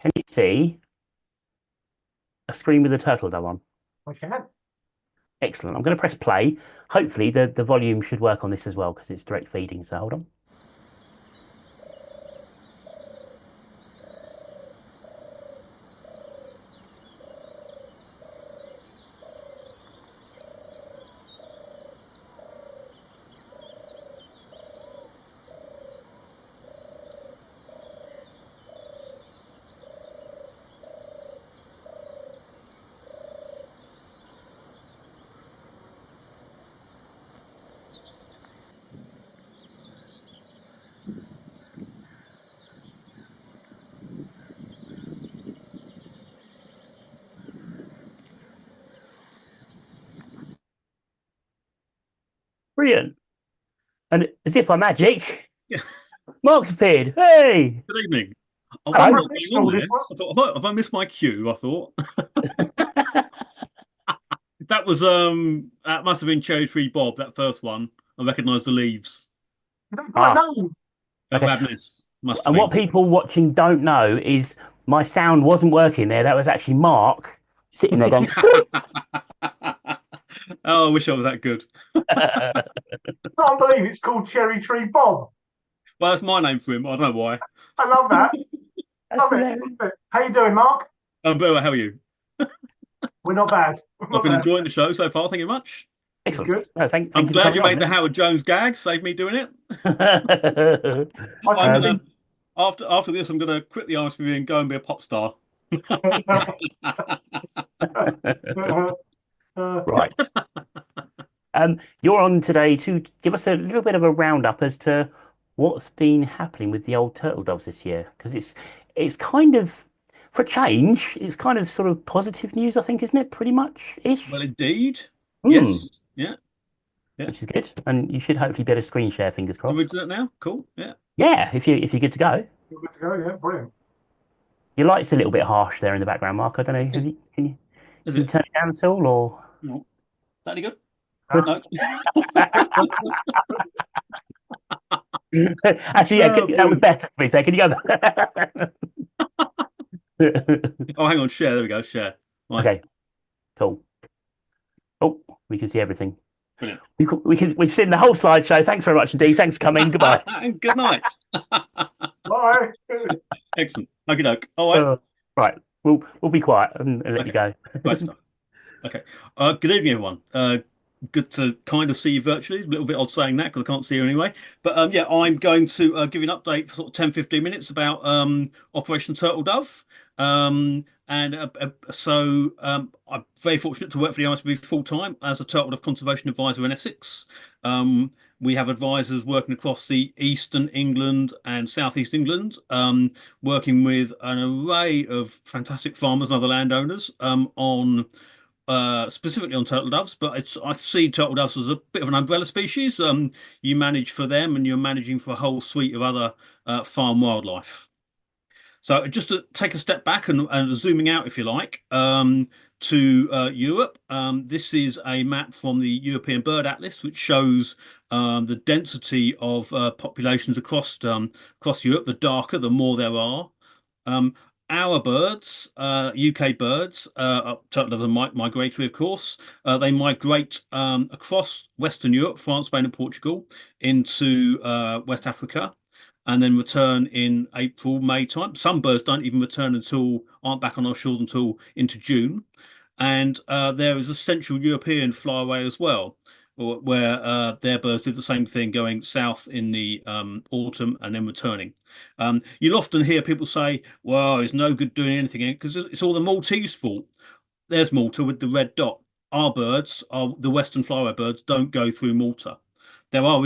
Can you see a screen with a turtle dove on?
I can.
Excellent. I'm going to press play. Hopefully the volume should work on this as well because it's direct feeding. So hold on. Brilliant. And as if by magic,
Yeah.
Mark's appeared. Hey!
Good evening. I
Hello.
wonder what's going on there. I thought, have I missed my cue? I thought that was that must have been Cherry Tree Bob, that first one. I recognise the leaves.
No.
That
Okay.
Radness must have
And what
been.
people watching don't know is my sound wasn't working there. That was actually Mark sitting there going,
Oh, I wish I was that good.
I can't believe it's called Cherry Tree Bob.
Well, that's my name for him. I don't know why.
I love that.
That's
Love
hilarious.
it. How you doing, Mark?
I'm very well. How are you?
We're not bad. We're
I've
not
been
bad.
enjoying the show so far. Thank you much.
Excellent.
Good.
No, thank
I'm
you for
glad you
coming
made the Howard Jones gag. Saved me doing it.
on.
I'm
I
gonna, after this, I'm going to quit the RSPB and go and be a pop star.
Right. You're on today to give us a little bit of a roundup as to what's been happening with the old turtle doves this year, because it's kind of, for a change, it's kind of sort of positive news, I think, isn't it? Pretty much ish.
Well, indeed.
Hmm.
Yes. Yeah.
Which is good, and you should hopefully be able to screen share. Fingers
Do we
crossed.
do that now? Cool. Yeah.
Yeah, if you're good to go.
You're good to go, yeah, brilliant.
Your light's a little bit harsh there in the background, Mark. I don't know. Can you
Is
can you
it?
turn it down at all, or?
No. Is that any good?
No.
No.
Actually, yeah,
Oh,
that was
brilliant.
better. To be fair, can you go?
Oh, hang on. Share. There we go. Share. Right.
Okay, cool. Oh, we can see everything.
Brilliant.
We've seen the whole slideshow. Thanks very much indeed. Thanks for coming. Goodbye.
And good night.
Bye.
Excellent. Okie doke. All right.
Right, we'll be quiet and let you go.
Great stuff. Okay. Good evening, everyone. Good to kind of see you virtually. A little bit odd saying that because I can't see you anyway. But yeah, I'm going to give you an update for sort of 10, 15 minutes about Operation Turtle Dove. I'm very fortunate to work for the RSPB full time as a turtle dove conservation advisor in Essex. We have advisors working across the Eastern England and Southeast England, working with an array of fantastic farmers and other landowners on specifically on turtle doves, but I see turtle doves as a bit of an umbrella species. You manage for them, and you're managing for a whole suite of other farm wildlife. So just to take a step back and zooming out, if you like, to Europe. This is a map from the European Bird Atlas, which shows the density of populations across Europe. The darker, the more there are. Our birds, UK birds, turtle doves are migratory, of course. They migrate across Western Europe, France, Spain, and Portugal, into West Africa, and then return in April, May time. Some birds don't even return aren't back on our shores until into June. And there is a Central European flyaway as well, where their birds do the same thing, going south in the autumn and then returning. You'll often hear people say, well, it's no good doing anything because it's all the Maltese fault. There's Malta with the red dot. Our birds, the Western flyaway birds, don't go through Malta. There are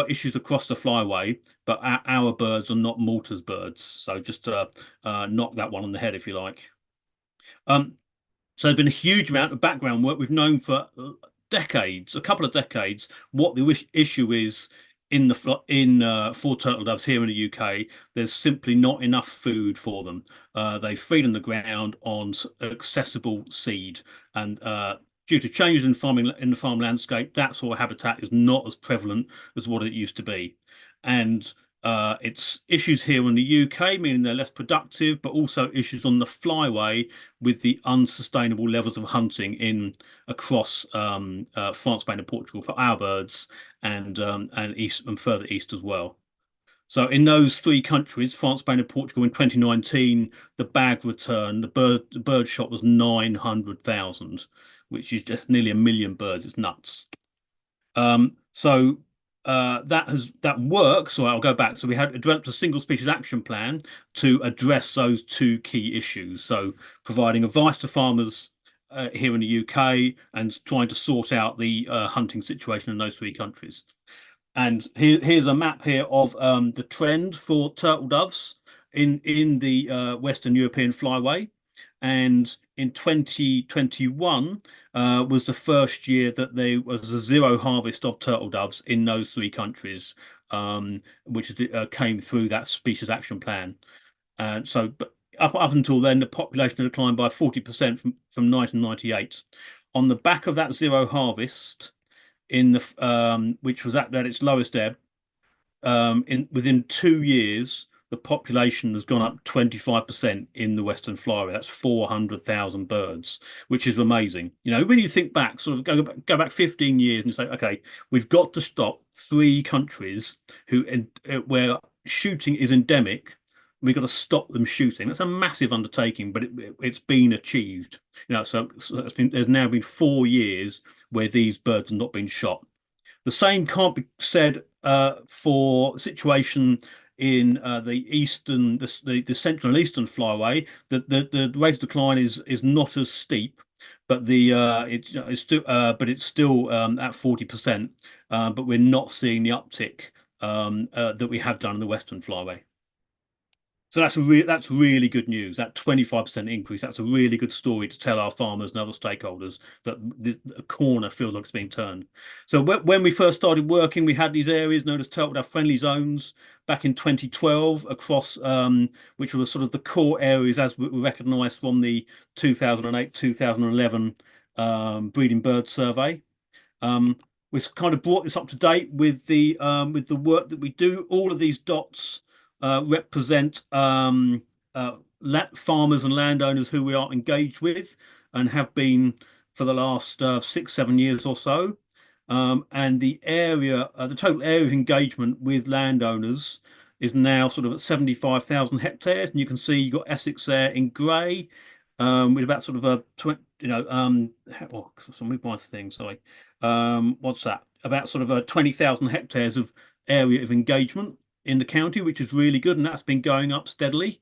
issues across the flyway, but our birds are not Malta's birds. So just knock that one on the head, if you like. So there's been a huge amount of background work. We've known for decades, a couple of decades, what the issue is for turtle doves here in the UK, there's simply not enough food for them. They feed on the ground on accessible seed, and due to changes in the farm landscape, that sort of habitat is not as prevalent as what it used to be, and it's issues here in the UK, meaning they're less productive, but also issues on the flyway with the unsustainable levels of hunting across France, Spain, and Portugal for our birds, and east and further east as well. So in those three countries, France, Spain, and Portugal, in 2019, the bag return, the bird shot was 900,000, which is just nearly 1 million birds. It's nuts. So that works. So I'll go back. So we had developed a single species action plan to address those two key issues. So providing advice to farmers here in the UK and trying to sort out the hunting situation in those three countries. And here's a map here of the trend for turtle doves in the Western European flyway. And in 2021 was the first year that there was a zero harvest of turtle doves in those three countries, which came through that species action plan. And so up until then, the population had declined by 40% from 1998. On the back of that zero harvest, which was at its lowest ebb, within 2 years, the population has gone up 25% in the Western Flyway. That's 400,000 birds, which is amazing. You know, when you think back, sort of go back 15 years and say, okay, we've got to stop 3 countries where shooting is endemic. We've got to stop them shooting. That's a massive undertaking, but it's been achieved. You know, so there's now been 4 years where these birds have not been shot. The same can't be said for situation in the central and eastern flyway. The rate of decline is not as steep, but it's still at 40%. But we're not seeing the uptick that we have done in the western flyway. So that's really good news. That 25% increase. That's a really good story to tell our farmers and other stakeholders that the corner feels like it's being turned. So when we first started working, we had these areas known as turtle dove friendly zones back in 2012 across, which were sort of the core areas as we recognised from the 2008-2011 breeding bird survey. We've kind of brought this up to date with the work that we do. All of these dots represent farmers and landowners who we are engaged with and have been for the last 6-7 years or so. And the total area of engagement with landowners is now sort of at 75,000 hectares. And you can see you've got Essex there in grey, with about sort of a what's that? About sort of 20,000 hectares of area of engagement in the county, which is really good, and that's been going up steadily.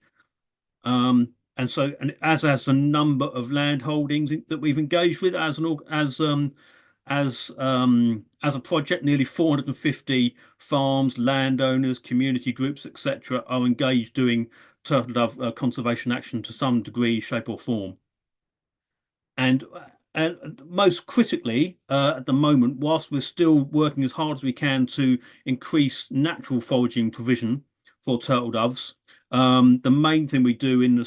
And as the number of land holdings that we've engaged with as a project, nearly 450 farms, landowners, community groups, etc., are engaged doing turtle dove conservation action to some degree, shape, or form. And most critically, at the moment, whilst we're still working as hard as we can to increase natural foraging provision for turtle doves, the main thing we do in the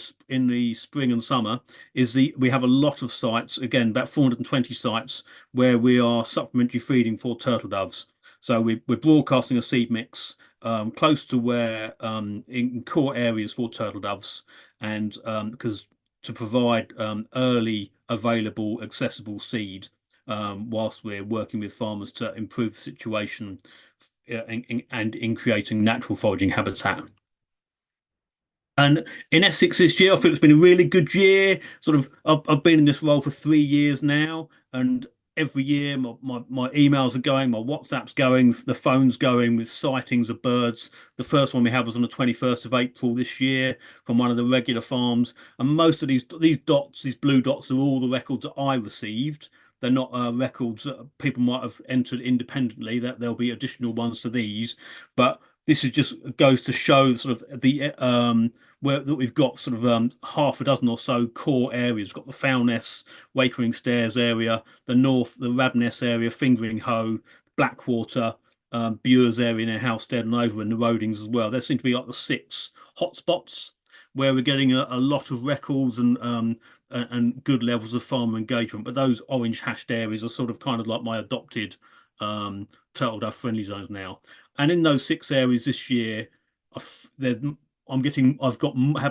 spring and summer is we have a lot of sites, again, about 420 sites, where we are supplementary feeding for turtle doves. So we're broadcasting a seed mix close to where in core areas for turtle doves, and because to provide early available accessible seed whilst we're working with farmers to improve the situation and in creating natural foraging habitat. And in Essex this year, I feel it's been a really good year. Sort of, I've been in this role for 3 years now, and every year my emails are going, my WhatsApp's going, the phone's going with sightings of birds. The first one we had was on the 21st of April this year from one of the regular farms. And most of these dots, these blue dots, are all the records that I received. They're not records that people might have entered independently, that there'll be additional ones to these. But this is just goes to show sort of the that we've got sort of half a dozen or so core areas. We've got the Foulness, Wakering Stairs area, the Radness area, Fingering Hoe, Blackwater, Bures area near Halstead and over in the Rodings as well. There seem to be like the 6 hotspots where we're getting a lot of records and good levels of farmer engagement. But those orange hashed areas are sort of kind of like my adopted turtle dove friendly zones now. And in those 6 areas this year, had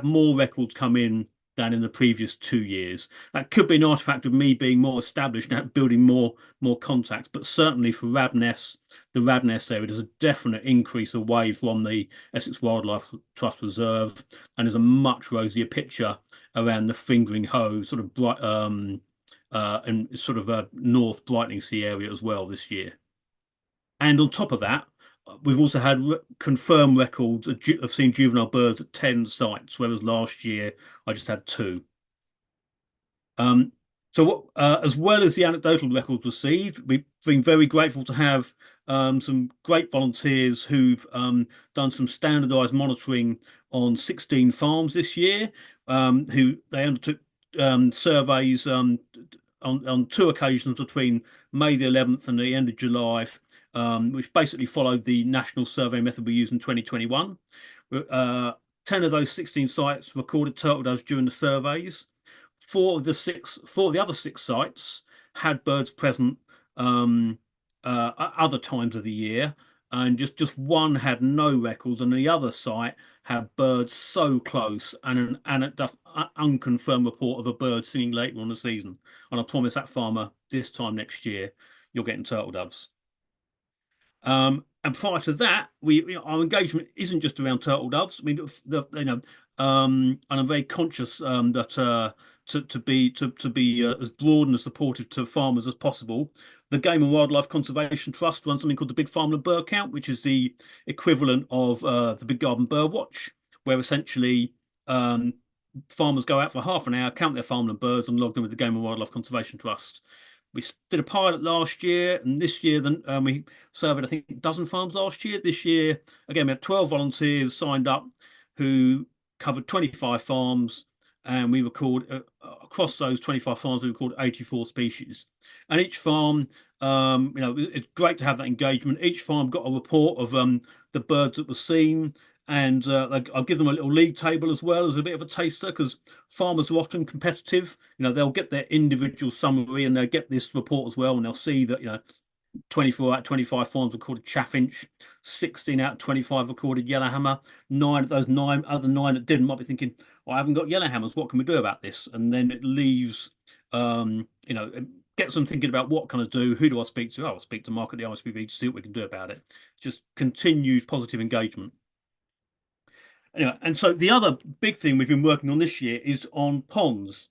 more records come in than in the previous 2 years. That could be an artifact of me being more established and building more contacts, but certainly for the Radness area, there's a definite increase away from the Essex Wildlife Trust Reserve, and there's a much rosier picture around the Fingering Hoe, sort of bright, and sort of a North Brightlingsea area as well this year. And on top of that, we've also had confirmed records of seeing juvenile birds at 10 sites, whereas last year I just had 2. So as well as the anecdotal records received, we've been very grateful to have some great volunteers who've done some standardized monitoring on 16 farms this year, who they undertook surveys on 2 occasions between May the 11th and the end of July, which basically followed the national survey method we used in 2021. 10 of those 16 sites recorded turtle doves during the surveys. 4 of the other 6 sites had birds present other times of the year, and just 1 had no records, and the other site had birds so close and an unconfirmed report of a bird singing later on the season. And I promise that farmer this time next year you're getting turtle doves. And prior to that, our engagement isn't just around turtle doves. I mean, and I'm very conscious that to be as broad and as supportive to farmers as possible, the Game and Wildlife Conservation Trust runs something called the Big Farmland Bird Count, which is the equivalent of the Big Garden Birdwatch, where essentially farmers go out for half an hour, count their farmland birds, and log them with the Game and Wildlife Conservation Trust. We did a pilot last year, and this year we surveyed, I think, a dozen farms last year. This year, again, we had 12 volunteers signed up who covered 25 farms, and we record across those 25 farms, we record 84 species. And each farm, it's great to have that engagement. Each farm got a report of the birds that were seen, and I'll give them a little league table as well as a bit of a taster, because farmers are often competitive. They'll get their individual summary and they'll get this report as well, and they'll see that 24 out of 25 farms recorded chaffinch, 16 out of 25 recorded yellowhammer. 9 of those 9 that didn't might be thinking, well, I haven't got yellowhammers, what can we do about this? And then it leaves it gets them thinking about what can I do, who do I speak to? I'll speak to Mark at the RSPB to see what we can do about it. Just continued positive engagement. Anyway, and so the other big thing we've been working on this year is on ponds.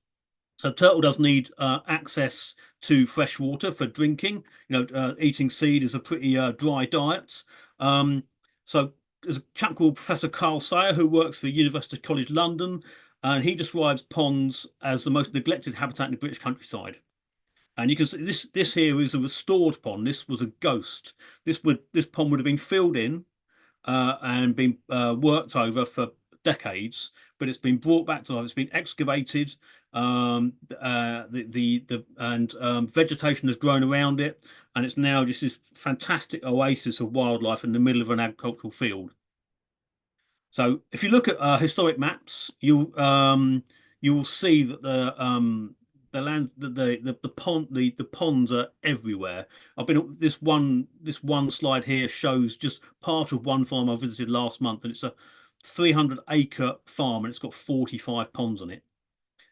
So turtle does need access to fresh water for drinking. Eating seed is a pretty dry diet. So there's a chap called Professor Carl Sayer who works for University College London, and he describes ponds as the most neglected habitat in the British countryside. And you can see this here is a restored pond. This was a ghost. This pond would have been filled in and been worked over for decades, but it's been brought back to life. It's been excavated, vegetation has grown around it, and it's now just this fantastic oasis of wildlife in the middle of an agricultural field. So if you look at historic maps, you will see that the land, the ponds are everywhere. This one slide here shows just part of one farm I visited last month, and it's a 300-acre farm, and it's got 45 ponds on it.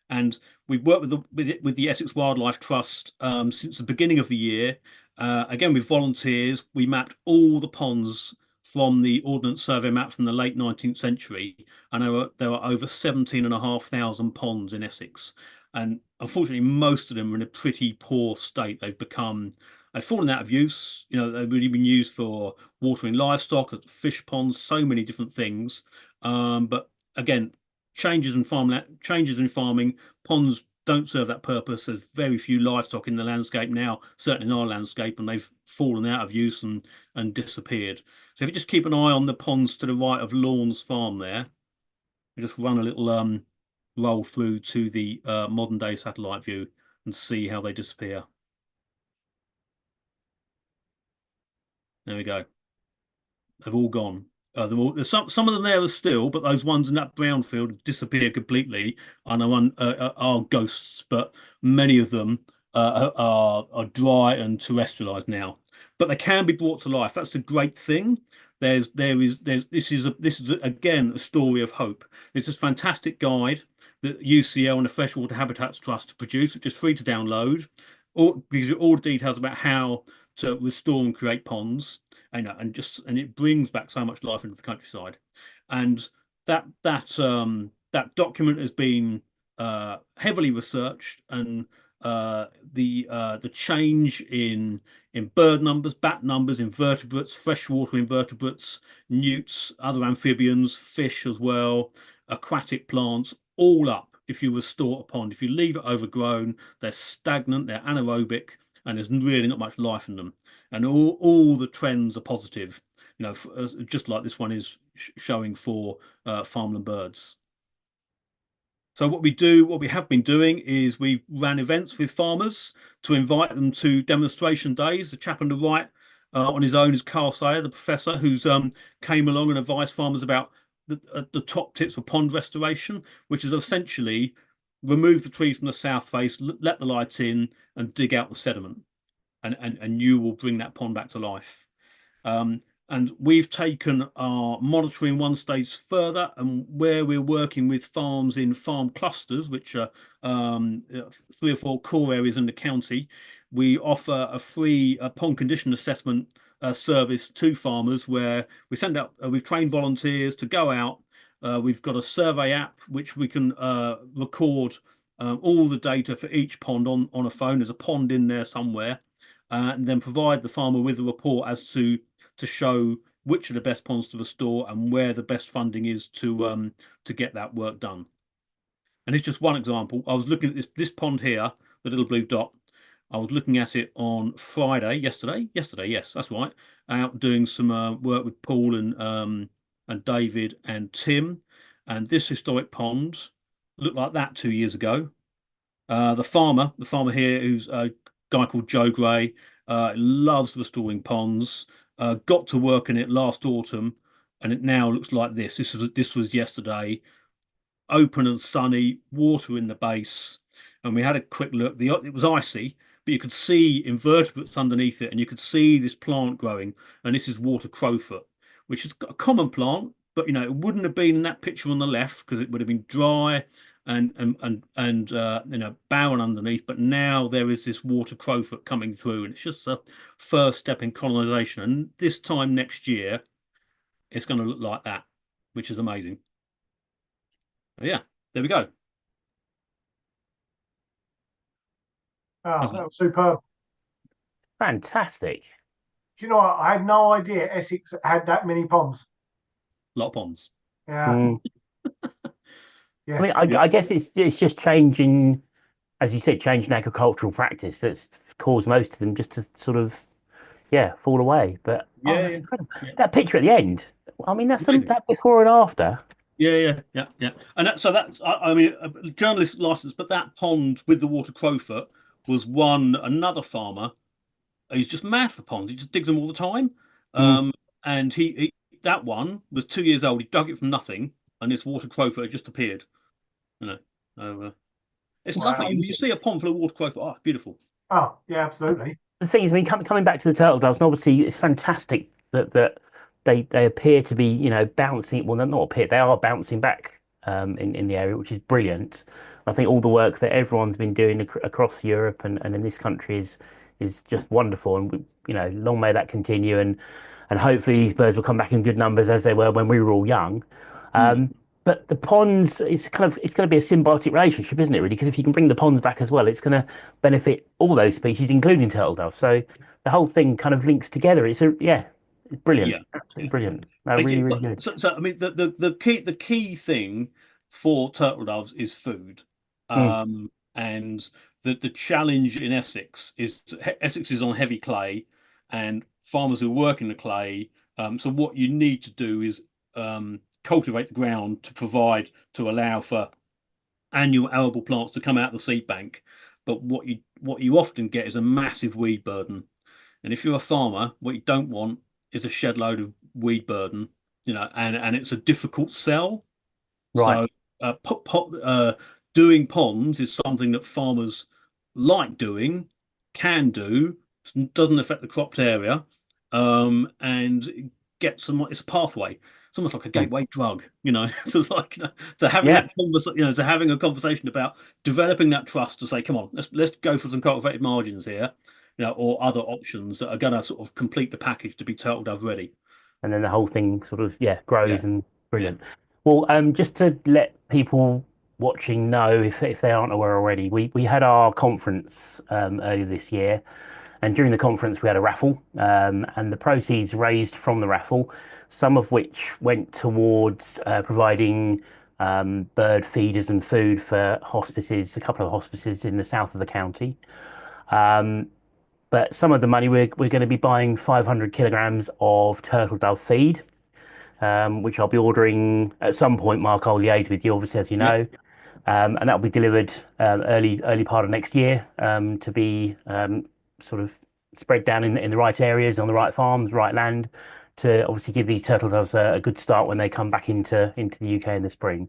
And we've worked with the Essex Wildlife Trust since the beginning of the year. Again, with volunteers, we mapped all the ponds from the Ordnance Survey map from the late 19th century, and there are over 17,500 ponds in Essex. And unfortunately, most of them are in a pretty poor state. They've fallen out of use. They've really been used for watering livestock, fish ponds, so many different things. But again, changes in farming, ponds don't serve that purpose. There's very few livestock in the landscape now, certainly in our landscape, and they've fallen out of use and disappeared. So if you just keep an eye on the ponds to the right of Lawns Farm there, we just run a little roll through to the modern day satellite view and see how they disappear. There we go. They've all gone. There's some of them there are still, but those ones in that brown field have disappeared completely and are ghosts. But many of them are dry and terrestrialized now. But they can be brought to life. That's the great thing. This is again a story of hope. There's this fantastic guide that UCL and the Freshwater Habitats Trust produced, which is free to download. Gives you all the details about how to restore and create ponds, and it brings back so much life into the countryside. And that document has been heavily researched, and the change in bird numbers, bat numbers, invertebrates, freshwater invertebrates, newts, other amphibians, fish as well, aquatic plants, all up if you restore a pond. If you leave it overgrown, they're stagnant, they're anaerobic, and there's really not much life in them. And all the trends are positive, just like this one is showing for farmland birds. So what we have been doing is we've ran events with farmers to invite them to demonstration days. The chap on the right on his own is Carl Sayer, the professor, who's came along and advised farmers about the top tips for pond restoration, which is essentially remove the trees from the south face, let the light in, and dig out the sediment, and you will bring that pond back to life. And we've taken our monitoring one stage further, and where we're working with farms in farm clusters, which are 3 or 4 core areas in the county, we offer a free pond condition assessment service to farmers, where we send out, we've trained volunteers to go out. We've got a survey app which we can record all the data for each pond on a phone. There's a pond in there somewhere, and then provide the farmer with a report as to show which are the best ponds to restore and where the best funding is to get that work done. And it's just one example. I was looking at this pond here, the little blue dot. I was looking at it on Friday, yesterday, yes, that's right. Out doing some work with Paul and David and Tim, and this historic pond looked like that 2 years ago. The farmer here, who's a guy called Joe Gray, loves restoring ponds. Got to work in it last autumn, and it now looks like this. This was yesterday, open and sunny, water in the base, and we had a quick look. It was icy, but you could see invertebrates underneath it, and you could see this plant growing. And this is water crowfoot, which is a common plant, but it wouldn't have been in that picture on the left because it would have been dry and barren underneath. But now there is this water crowfoot coming through, and it's just a first step in colonization. And this time next year, it's going to look like that, which is amazing. Yeah, there we go.
Oh, that was superb.
Fantastic.
Do you know what? I had no idea Essex had that many ponds.
A lot of ponds.
Yeah.
I mean, I guess it's just changing, as you said, changing agricultural practice that's caused most of them just to sort of, fall away. But that's incredible. That picture at the end, I mean, that's that before and after.
Yeah. And that's I mean, a journalist license, but that pond with the water crowfoot was another farmer. He's just mad for ponds. He just digs them all the time. And that one was 2 years old. He dug it from nothing, and this water crowfoot had just appeared. It's lovely. You see a pond full of water crowfoot. Oh, beautiful.
Oh, yeah, absolutely.
The thing is, I mean, coming back to the turtle doves, and obviously it's fantastic that they appear to be, bouncing. Well, they're not appear; they are bouncing back in the area, which is brilliant. I think all the work that everyone's been doing across Europe and in this country is just wonderful, and long may that continue, and hopefully these birds will come back in good numbers as they were when we were all young. But the ponds, it's going to be a symbiotic relationship, isn't it, really? Because if you can bring the ponds back as well, it's going to benefit all those species, including turtle doves. So the whole thing kind of links together. It's brilliant, absolutely brilliant. No, really, really good.
So I mean, the key thing for turtle doves is food, and the challenge in Essex is on heavy clay, and farmers who work in the clay. So what you need to do is cultivate the ground to allow for annual arable plants to come out of the seed bank. But what you often get is a massive weed burden. And if you're a farmer, what you don't want is a shed load of weed burden, and it's a difficult sell.
Right.
So doing ponds is something that farmers like doing, can do, doesn't affect the cropped area, and it's a pathway. It's almost like a
Mm.
gateway drug, So it's like, so having
Yeah.
that conversation, so having a conversation about developing that trust to say, come on, let's go for some cultivated margins here, or other options that are going to sort of complete the package to be turtle dove ready.
And then the whole thing sort of
Yeah,
grows and
yeah,
brilliant. Well, just to let people watching know if they aren't aware already, we had our conference earlier this year, and during the conference we had a raffle, and the proceeds raised from the raffle, some of which went towards providing bird feeders and food for hospices, a couple of hospices in the south of the county. Um, but some of the money we're going to be buying 500 kilograms of turtle dove feed, which I'll be ordering at some point. Mark, I'll liaise with you, obviously, as you
yeah,
know, and that'll be delivered early part of next year, to be sort of spread down in the right areas, on the right farms, right land, to obviously give these turtle doves a good start when they come back into the UK in the spring.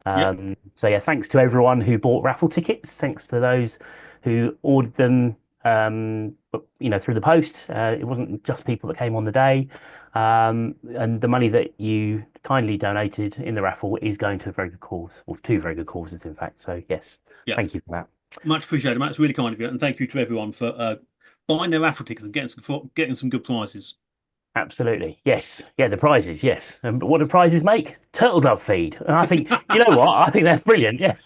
yeah.
So yeah, thanks to everyone who bought raffle tickets. Thanks to those who ordered them, through the post. It wasn't just people that came on the day. And the money that you kindly donated in the raffle is going to a very good cause, or two very good causes, in fact. So yes,
Yeah.
thank you for that.
Much appreciated, Matt. It's really kind of you, and thank you to everyone for buying their raffle tickets and getting some good prizes.
Absolutely. Yes. Yeah, the prizes, yes. But what do prizes make? Turtle dove feed. And I think, you know what? I think that's brilliant. Yeah.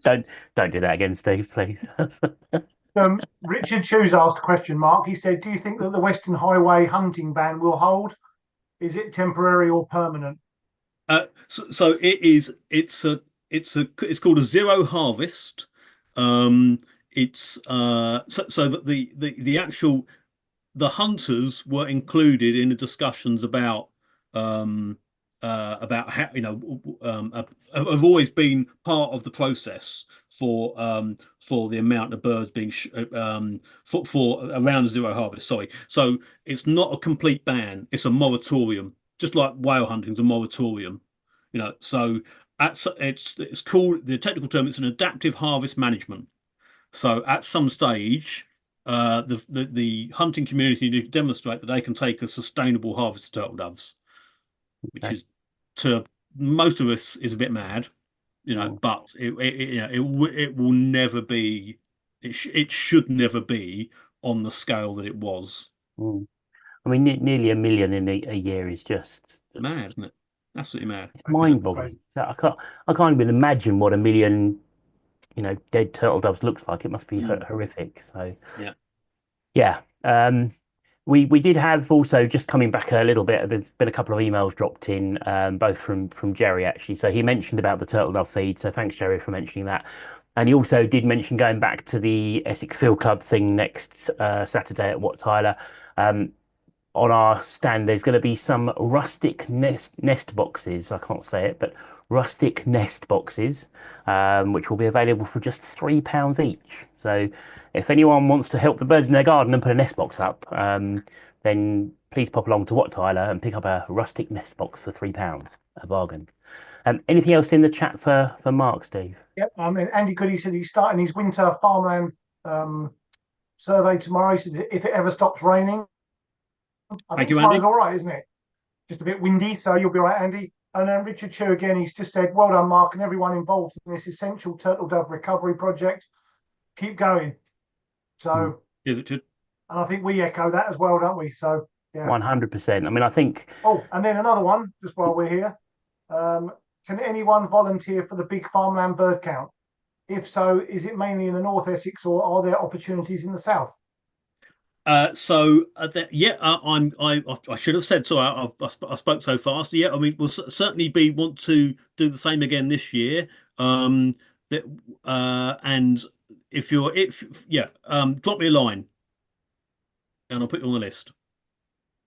Don't do that again, Steve, please.
Richard Shoes asked a question, Mark. He said, do you think that the Western Highway hunting ban will hold? Is it temporary or permanent?
So it is. It's called a zero harvest. It's so that the actual hunters were included in the discussions about how have always been part of the process for the amount of birds being for around zero harvest. Sorry, so it's not a complete ban; it's a moratorium, just like whale hunting's a moratorium. So it's called, the technical term, it's an adaptive harvest management. So at some stage, the hunting community need to demonstrate that they can take a sustainable harvest of turtle doves, which
Okay.
is, to most of us, is a bit mad,
Mm.
but it will never be, it should never be on the scale that it was.
Mm. I mean, nearly a million in a year is just
Mad, isn't it? Absolutely mad.
mind-boggling. So I can't even imagine what a million, dead turtle doves looks like. It must be horrific. So
Yeah.
yeah. We did have, also, just coming back a little bit, there's been a couple of emails dropped in, both from Jerry, actually. So he mentioned about the turtle dove feed. So thanks, Jerry, for mentioning that. And he also did mention going back to the Essex Field Club thing next Saturday at Wat Tyler. On our stand, there's going to be some rustic nest boxes. I can't say it, but rustic nest boxes, which will be available for just £3 each. So if anyone wants to help the birds in their garden and put a nest box up, then please pop along to Wat Tyler and pick up a rustic nest box for £3. A bargain. Anything else in the chat for Mark, Steve?
Yep. Andy Goody said he's starting his winter farmland survey tomorrow. He said if it ever stops raining. I
Thank
think
you,
tomorrow's
Andy.
all right, isn't it? Just a bit windy, so you'll be all right, Andy. And then Richard Chu again, he's just said, well done, Mark, and everyone involved in this essential turtle dove recovery project. Keep going. So,
Is it?
and I think we echo that as well, don't we? So, yeah.
100%. I mean, I think.
Oh, and then another one, just while we're here. Can anyone volunteer for the big farmland bird count? If so, is it mainly in the North Essex, or are there opportunities in the south?
I should have said so. I spoke so fast. Yeah, I mean, we'll certainly want to do the same again this year. That and drop me a line, and I'll put you on the list.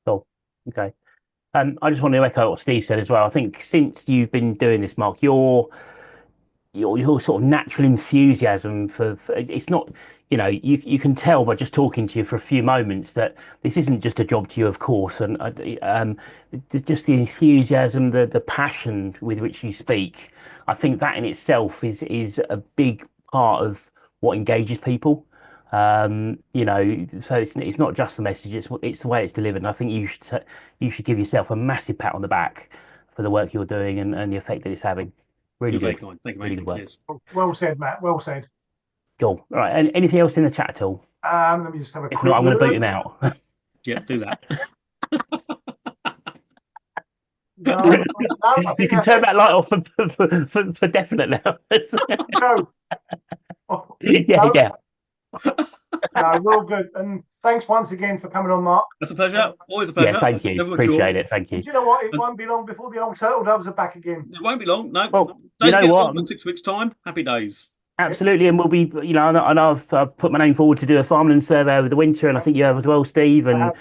Cool. Okay. I just want to echo what Steve said as well. I think since you've been doing this, Mark, your your sort of natural enthusiasm for it's not, you can tell by just talking to you for a few moments that this isn't just a job to you, of course, and just the enthusiasm, the passion with which you speak. I think that in itself is a big part of what engages people. So it's not just the message, it's the way it's delivered. And I think you should give yourself a massive pat on the back for the work you're doing and the effect that it's having. Really
You're very
good.
kind. Thank you,
Really
mate.
good work.
Cheers.
Well said, Matt. Well said.
Cool. All right. And anything else in the chat at all?
Let me just have a
If
quick
not, I'm going to boot
look.
him out.
Yeah, do that.
No, no, I
You
think
can
that's
turn
it.
that light off for definite now.
No,
Yeah, yeah.
no, we're all good. And thanks once again for coming on, Mark.
That's a pleasure. Always a
Yeah,
pleasure.
thank you.
Never a
Appreciate
chore.
it. Thank you.
And do you know what? It won't be long before the old turtle doves are back again.
It won't be long. No.
Well, you
Days
know
get
what?
long in 6 weeks' time. Happy days.
Absolutely, and we'll be, I know I've put my name forward to do a farmland survey over the winter, and I think you have as well, Steve.
Yep.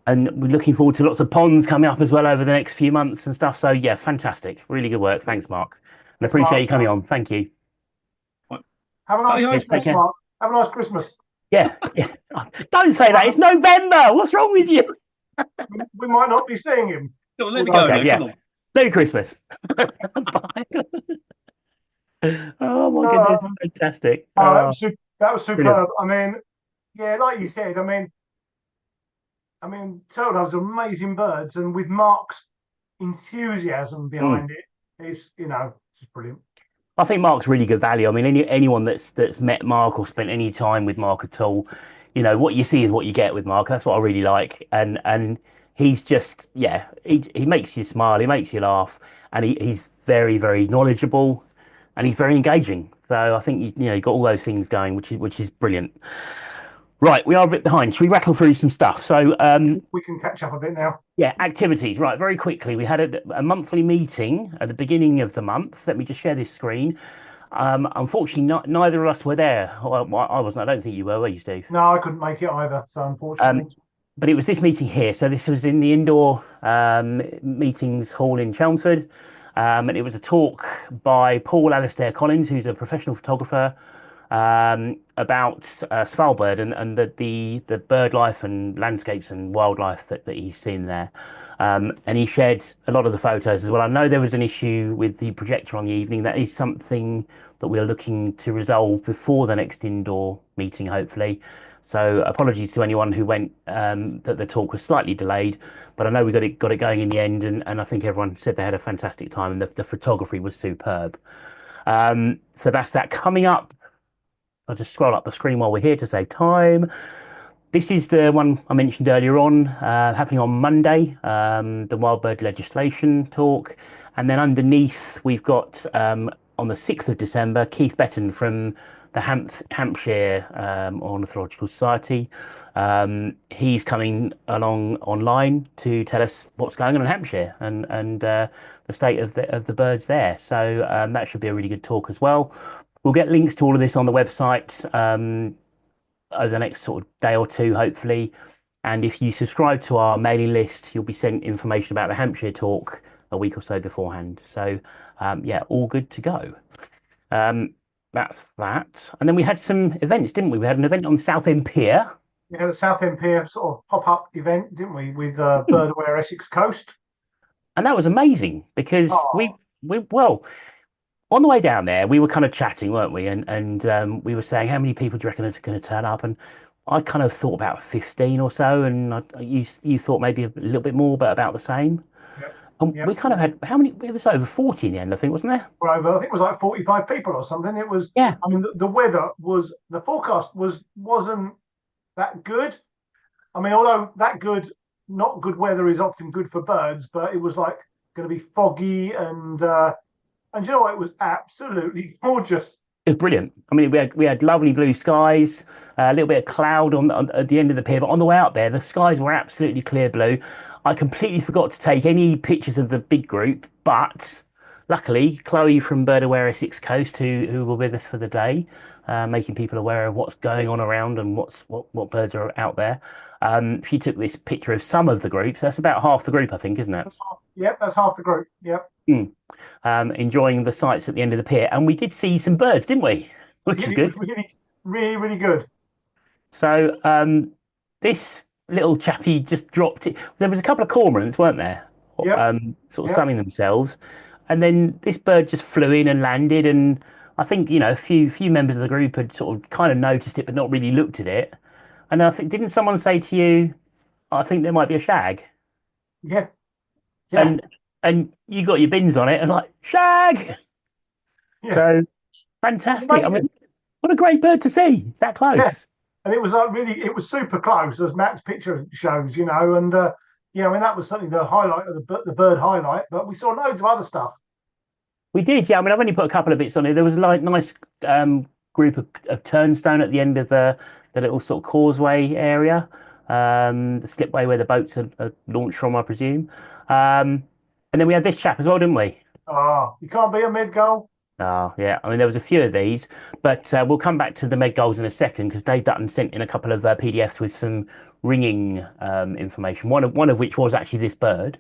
And we're looking forward to lots of ponds coming up as well over the next few months and stuff. So yeah, fantastic, really good work. Thanks, Mark, and
Thanks,
appreciate
Mark.
you coming on. Thank you.
Have a nice
Bye,
Christmas,
take care.
Mark. Have a nice Christmas.
Yeah, yeah. Don't say that. It's November. What's wrong with you?
We might not be seeing him.
Come on, let me go
Okay,
now.
yeah.
Come on.
Merry Christmas. Bye. Oh my goodness, fantastic.
That was superb.
Brilliant.
I mean, yeah, like you said, I mean, turtle doves are amazing birds, and with Mark's enthusiasm behind it, it's it's brilliant.
I think Mark's really good value. I mean, anyone that's met Mark or spent any time with Mark at all, what you see is what you get with Mark. That's what I really like. And he's just, yeah, he makes you smile, he makes you laugh, and he's very, very knowledgeable, and he's very engaging. So I think you got all those things going, which is brilliant. Right, we are a bit behind. Should we rattle through some stuff? So
We can catch up a bit now.
yeah, activities. Right, very quickly. We had a monthly meeting at the beginning of the month. Let me just share this screen. Unfortunately, neither of us were there. Well, I wasn't. I don't think you were you, Steve?
No, I couldn't make it either. So unfortunately,
But it was this meeting here. So this was in the indoor meetings hall in Chelmsford. And it was a talk by Paul Alistair Collins, who's a professional photographer, about Svalbard and the bird life and landscapes and wildlife that he's seen there. And he shared a lot of the photos as well. I know there was an issue with the projector on the evening. That is something that we're looking to resolve before the next indoor meeting, hopefully. So apologies to anyone who went, that the talk was slightly delayed, but I know we got it going in the end, and I think everyone said they had a fantastic time, and the photography was superb. So that's that coming up. I'll just scroll up the screen while we're here to save time. This is the one I mentioned earlier on, happening on Monday, the wild bird legislation talk. And then underneath, we've got on the 6th of December, Keith Betton from the Hampshire Ornithological Society. He's coming along online to tell us what's going on in Hampshire and the state of the birds there. So that should be a really good talk as well. We'll get links to all of this on the website over the next sort of day or two, hopefully. And if you subscribe to our mailing list, you'll be sent information about the Hampshire talk a week or so beforehand. So yeah, all good to go. That's that. And then we had some events, didn't we? We had an event on Southend Pier.
we had a Southend Pier sort of pop-up event, didn't we, with Birdware Essex Coast.
And that was amazing because we well, on the way down there, we were kind of chatting, weren't we? And we were saying, how many people do you reckon are going to turn up? And I kind of thought about 15 or so, and you thought maybe a little bit more, but about the same.
Yep.
And
Yep.
we kind of had how many? It was over 40 in the end, I think, wasn't there?
We're over, I think it was like 45 people or something. It was,
Yeah.
I mean, the weather was, the forecast wasn't that good. I mean, although that good, not good weather is often good for birds, but it was like going to be foggy and you know what? It was absolutely gorgeous.
It was brilliant. I mean, we had lovely blue skies, a little bit of cloud on at the end of the pier, but on the way out there, the skies were absolutely clear blue. I completely forgot to take any pictures of the big group, but luckily, Chloe from Birdware Essex Coast, who were with us for the day, making people aware of what's going on around and what birds are out there. She took this picture of some of the groups. That's about half the group, I think, isn't it?
Yep, that's half the group. Yep.
Mm. Enjoying the sights at the end of the pier, and we did see some birds, didn't we? Which is
It was
good.
really, really, really good.
So this little chappie just dropped it. There was a couple of cormorants, weren't there?
Yep,
Sort of
yep.
sunning themselves, and then this bird just flew in and landed. And I think a few members of the group had sort of kind of noticed it, but not really looked at it. And I think didn't someone say to you, "I think there might be a shag,"
Yeah, yeah,
and you got your bins on it, and like shag.
yeah.
So
It's
fantastic. I
amazing.
mean, what a great bird to see that
Yeah.
close.
And it was like really, it was super close, as Matt's picture shows, and yeah, I mean that was certainly the highlight of the bird highlight. But we saw loads of other stuff.
We did, yeah. I mean, I've only put a couple of bits on it. There was a like nice group of turnstone at the end of the little sort of causeway area, the slipway where the boats are launched from, I presume. And then we had this chap as well, didn't we?
Oh, you can't be a mid goal.
Oh, yeah. I mean, there was a few of these, but we'll come back to the Med goals in a second because Dave Dutton sent in a couple of PDFs with some ringing information. One of which was actually this bird.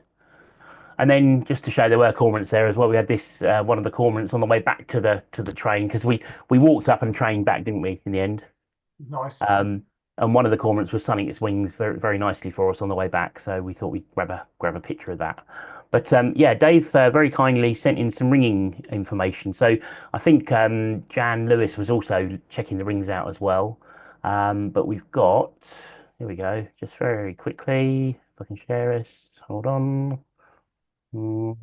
And then just to show there were cormorants there as well, we had this one of the cormorants on the way back to the train because we walked up and trained back, didn't we, in the end?
Nice.
And one of the cormorants was sunning its wings very very nicely for us on the way back, so we thought we'd grab a picture of that. But yeah, Dave very kindly sent in some ringing information. So I think Jan Lewis was also checking the rings out as well. But we've got here we go, just very quickly, if I can share this. Hold on. Mm,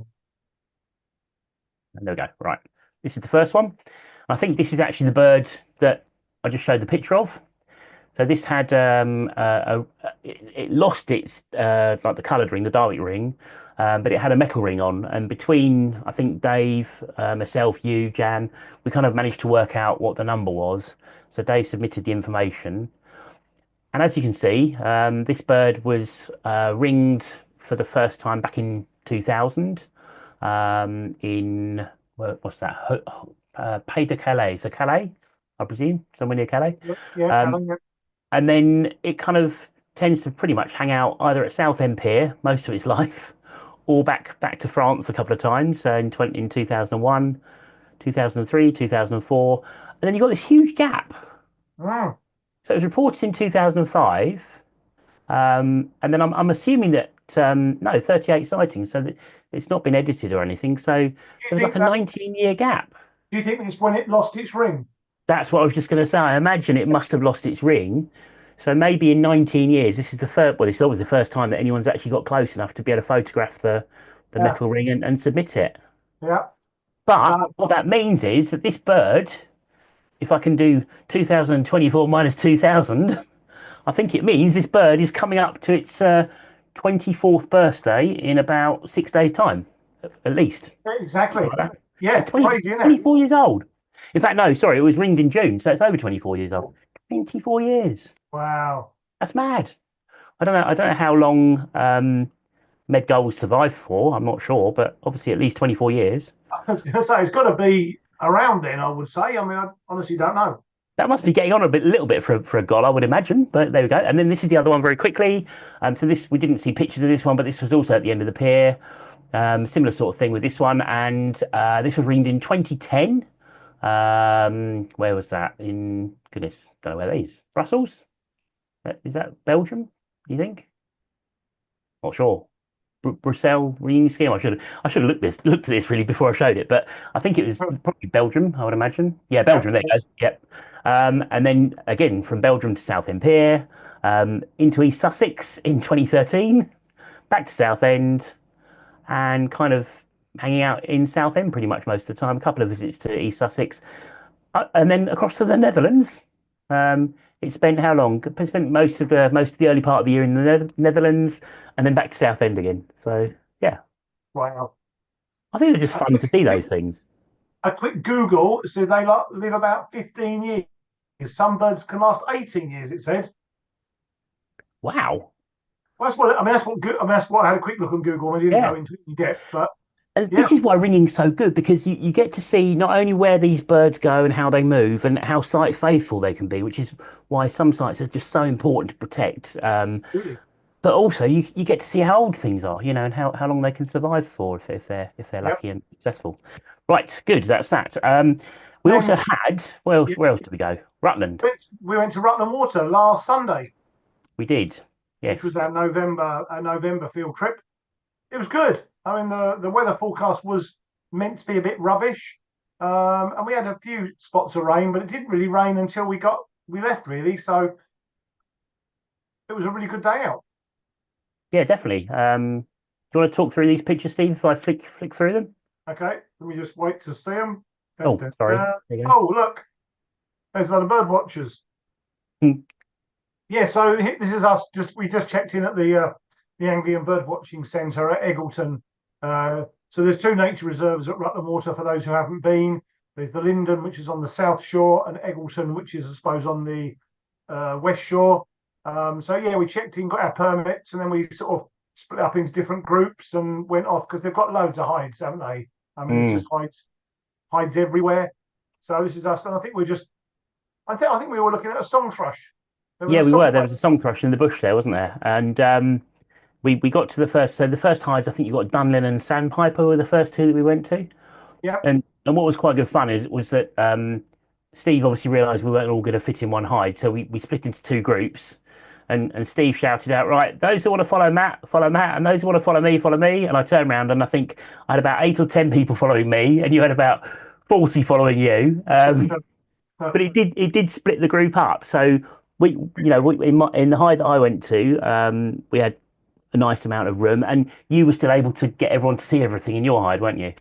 and there we go. Right. This is the first one. I think this is actually the bird that I just showed the picture of. So this had it lost its like the coloured ring, the Dalek ring, but it had a metal ring on. And between I think Dave, myself, you, Jan, we kind of managed to work out what the number was. So Dave submitted the information, and as you can see, this bird was ringed for the first time back in 2000 in what's that? Pays de Calais, so Calais, I presume, somewhere near Calais.
Yeah,
Um,
Callum, yeah.
and then it kind of tends to pretty much hang out either at Southend Pier most of its life, or back to France a couple of times. So in 2001, 2003, 2004, and then you've got this huge gap.
Mm.
So it was reported in 2005, and then I'm assuming that no 38 sightings, so that it's not been edited or anything. So
Do you
there's like
think
a
that's?
19-year gap.
Do you think it's when it lost its ring?
That's what I was just going to say. I imagine it must have lost its ring. So maybe in 19 years, this is the first, well, this is always the first time that anyone's actually got close enough to be able to photograph the
Yeah,
metal ring and submit it.
yeah.
But
No,
what that means is that this bird, if I can do 2024 minus 2000, I think it means this bird is coming up to its 24th birthday in about 6 days' time, at least.
exactly.
Something like that.
Yeah,
20,
crazy, isn't it?
24 years old. In fact, no, sorry, it was ringed in June, so it's over 24 years old. 24 years.
Wow.
That's mad. I don't know how long Med Goal will survive for. I'm not sure, but obviously at least 24 years.
I was going to say it's got to be around then. I would say. I mean, I honestly don't know.
That must be getting on a little bit for a goal, I would imagine. But there we go. And then this is the other one very quickly. So this we didn't see pictures of this one, but this was also at the end of the pier. Similar sort of thing with this one, and this was ringed in 2010. Where was that? In goodness, don't know where that is. Brussels? Is that Belgium? Do you think? Not sure. Brussels ringing scheme. I should have looked at this really before I showed it, but I think it was probably Belgium. I would imagine. Yeah,
Yeah,
Belgium. There you go. Yep. And then again from Belgium to Southend Pier, into East Sussex in 2013, back to Southend, and kind of hanging out in Southend pretty much most of the time. A couple of visits to East Sussex, and then across to the Netherlands. It spent how long? It spent most of the early part of the year in the Netherlands, and then back to Southend again. So yeah,
wow.
I think they're just
A
fun to see
quick,
those things.
a quick Google says they live about 15 years. Some birds can last 18 years. It said.
Wow.
Well, that's what I mean. That's what I had a quick look on Google. I didn't
Yeah.
go into it in depth, but
And
yeah,
this is why ringing's so good because you get to see not only where these birds go and how they move and how site faithful they can be, which is why some sites are just so important to protect.
really.
but also you get to see how old things are, and how long they can survive for if they're
Yep.
lucky and successful. Right, good. That's that. We
Then
also had
yeah,
where else did we go? Rutland.
we went to Rutland Water last Sunday,
We did.
which was
Yes.
our November field trip. It was good. I mean, the weather forecast was meant to be a bit rubbish, and we had a few spots of rain, but it didn't really rain until we left really. So it was a really good day out.
Yeah, definitely. Do you want to talk through these pictures, Steve, if I flick through them?
Okay, let me just wait to see them.
Oh, sorry. There you go.
Oh, look, there's a lot of bird watchers.
Hmm.
Yeah, so this is us. We just checked in at the Anglian Birdwatching Centre at Eggleton. So there's two nature reserves at Rutland Water for those who haven't been. There's the Linden, which is on the south shore, and Eggleton, which is, I suppose, on the west shore. So yeah, we checked in, got our permits, and then we sort of split up into different groups and went off because they've got loads of hides, haven't they? I mean, it's just hides everywhere. So this is us, and I think I think we were looking at a song thrush.
Yeah, we were. There was a song thrush in the bush there, wasn't there? And we got to the first. So the first hides, I think you got Dunlin and Sandpiper were the first two that we went to.
Yeah.
And what was quite good fun was that Steve obviously realised we weren't all going to fit in one hide, so we split into two groups. And Steve shouted out, right, those who want to follow Matt, and those who want to follow me. And I turned around and I think I had about 8 or 10 people following me, and you had about 40 following you. But it did split the group up. So in the hide that I went to, we had a nice amount of room, and you were still able to get everyone to see everything in your hide, weren't you?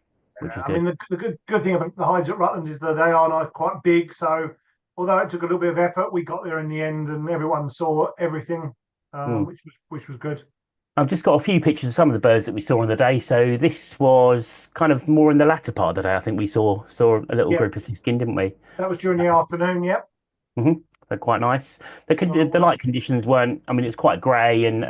Which was
I
good.
mean, the good thing about the hides at Rutland is that they are nice, quite big. So although it took a little bit of effort, we got there in the end, and everyone saw everything,
Mm.
which was good.
I've just got a few pictures of some of the birds that we saw on the day. So this was kind of more in the latter part of the day. I think we saw a little
Yeah,
group of skin, didn't we?
that was during the afternoon. Yep.
hmm They're quite nice. The light conditions weren't. I mean, it's quite grey and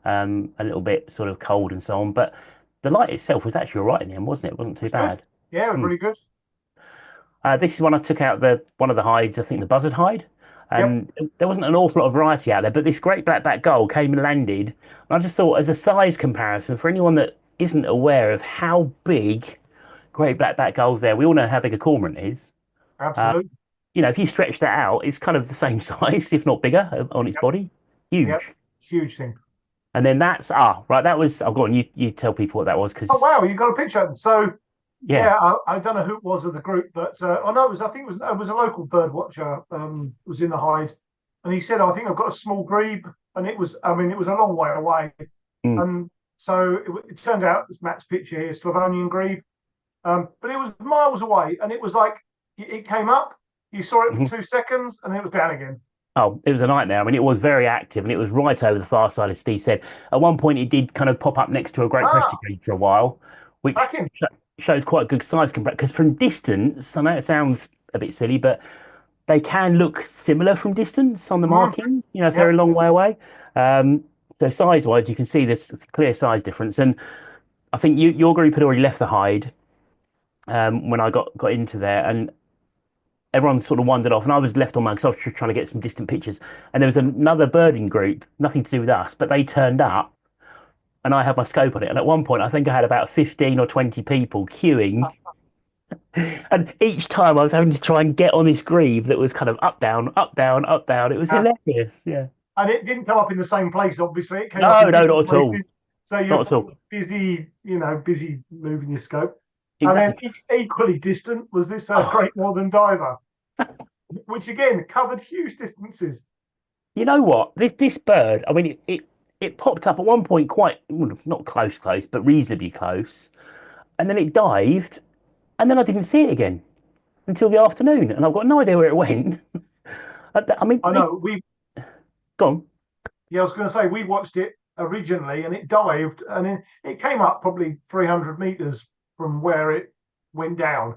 a little bit sort of cold and so on. But the light itself was actually all right in the end, wasn't it? It wasn't too
It's good.
bad.
Yeah, it was
Mm.
really good.
This is when I took out one of the hides. I think the buzzard hide.
Yep.
And there wasn't an awful lot of variety out there, but this great black gull came and landed. And I just thought, as a size comparison, for anyone that isn't aware of how big great black gulls there, we all know how big a cormorant is. Uh,
Absolutely.
if you stretch that out, it's kind of the same size, if not bigger, on its
Yep.
body.
Yep.
Huge.
Huge thing.
And then right. That was. Oh, go on. You tell people what that was because
Oh wow, you got a picture. So
yeah.
yeah, I don't know who it was of the group, but I know I think it was a local bird watcher was in the hide, and he said, "I think I've got a small grebe," and it was a long way away,
Mm.
and so it turned out, as Matt's picture here, Slavonian grebe, but it was miles away, and it was like it came up, you saw it for 2 seconds, and then it was down again.
Oh, it was a nightmare. I mean, it was very active and it was right over the far side, as Steve said. At one point, it did kind of pop up next to a great crested grebe for a while, which
Cracking.
shows quite good size comparison. Because from distance, I know it sounds a bit silly, but they can look similar from distance on the marking, if they're a long way away. So size-wise, you can see this clear size difference. And I think your group had already left the hide when I got into there, and everyone sort of wandered off, and I was left on my because I was trying to get some distant pictures. And there was another birding group, nothing to do with us, but they turned up, and I had my scope on it. And at one point, I think I had about 15 or 20 people queuing, and each time I was having to try and get on this grebe that was kind of up, down, up, down, up, down. It was hilarious. Yeah.
And it didn't come up in the same place, obviously. It came
No,
up in
no,
different
not at all.
places. So
Not at
you're
all.
busy moving your scope.
Exactly.
And then equally distant was this great northern diver, which again covered huge distances.
You know what? This bird, I mean, it popped up at one point quite, well, not close, but reasonably close. And then it dived, and then I didn't see it again until the afternoon. And I've got no idea where it went. I mean,
I know
gone.
Yeah, I was going to say we watched it originally, and it dived, and it came up probably 300 meters from where it went down.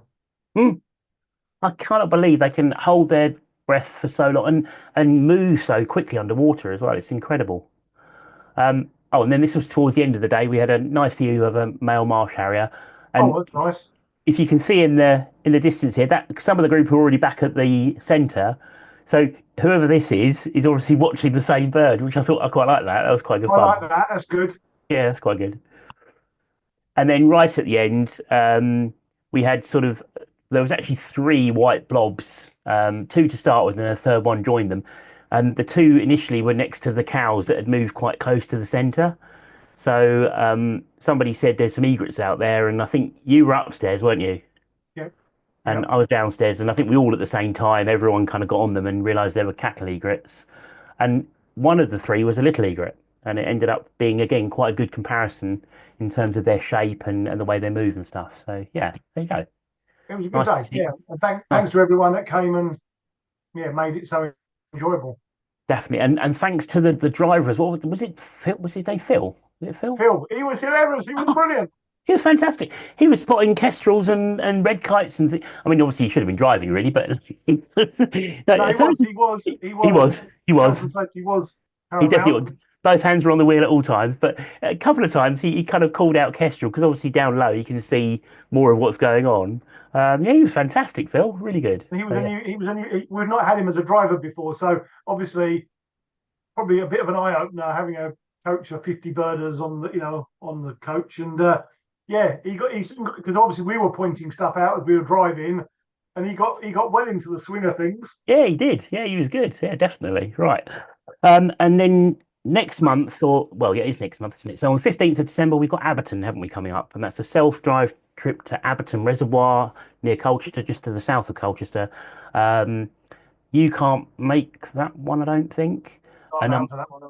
I cannot believe they can hold their breath for so long and move so quickly underwater as well. It's incredible. Oh, and then this was towards the end of the day. We had a nice view of a male marsh harrier, and
Oh, that's nice.
if you can see in the distance here, that some of the group who are already back at the centre, So whoever this is obviously watching the same bird, which I quite like that. That was quite good
I like
fun.
that. That's good.
Yeah, that's quite good. And then right at the end, we had sort of there was actually three white blobs, two to start with, and a third one joined them. And the two initially were next to the cows that had moved quite close to the centre. So somebody said there's some egrets out there, and I think you were upstairs, weren't you?
Yeah.
And
Yep.
I was downstairs, and I think we all at the same time, everyone kind of got on them and realised they were cattle egrets. And one of the three was a little egret, and it ended up being again quite a good comparison in terms of their shape and the way they move and stuff. So yeah, there you go.
It was a good
Nice to
day.
see.
Yeah. And thanks
Nice,
to everyone that came and made it so enjoyable.
definitely. And thanks to the driver as well. Was it Phil? Was his name Phil? Was it Phil?
Phil, he was hilarious. He was
Oh,
brilliant.
he was fantastic. He was spotting kestrels and red kites and I mean, obviously, he should have been driving really, but
No,
no, so he was, he
Health
was.
and safety was
He
paramount.
definitely both hands were on the wheel at all times, but a couple of times he kind of called out Kestrel because obviously down low you can see more of what's going on. Yeah, he was fantastic, Phil. Really good.
He was
So,
a
yeah,
new. He was a new. We've not had him as a driver before, so obviously probably a bit of an eye opener having a coach of 50 birders on the on the coach, and yeah, he's because obviously we were pointing stuff out as we were driving, and he got well into the swing of things.
yeah, he did. Yeah, he was good. Yeah, definitely. Right. And then next month, or well, yeah, it's next month, isn't it? So on 15th of December, we've got Abberton, haven't we, coming up? And that's a self-drive trip to Abberton Reservoir near Colchester, just to the south of Colchester. Um, you can't make that one, I don't think.
Not
And
around for that one.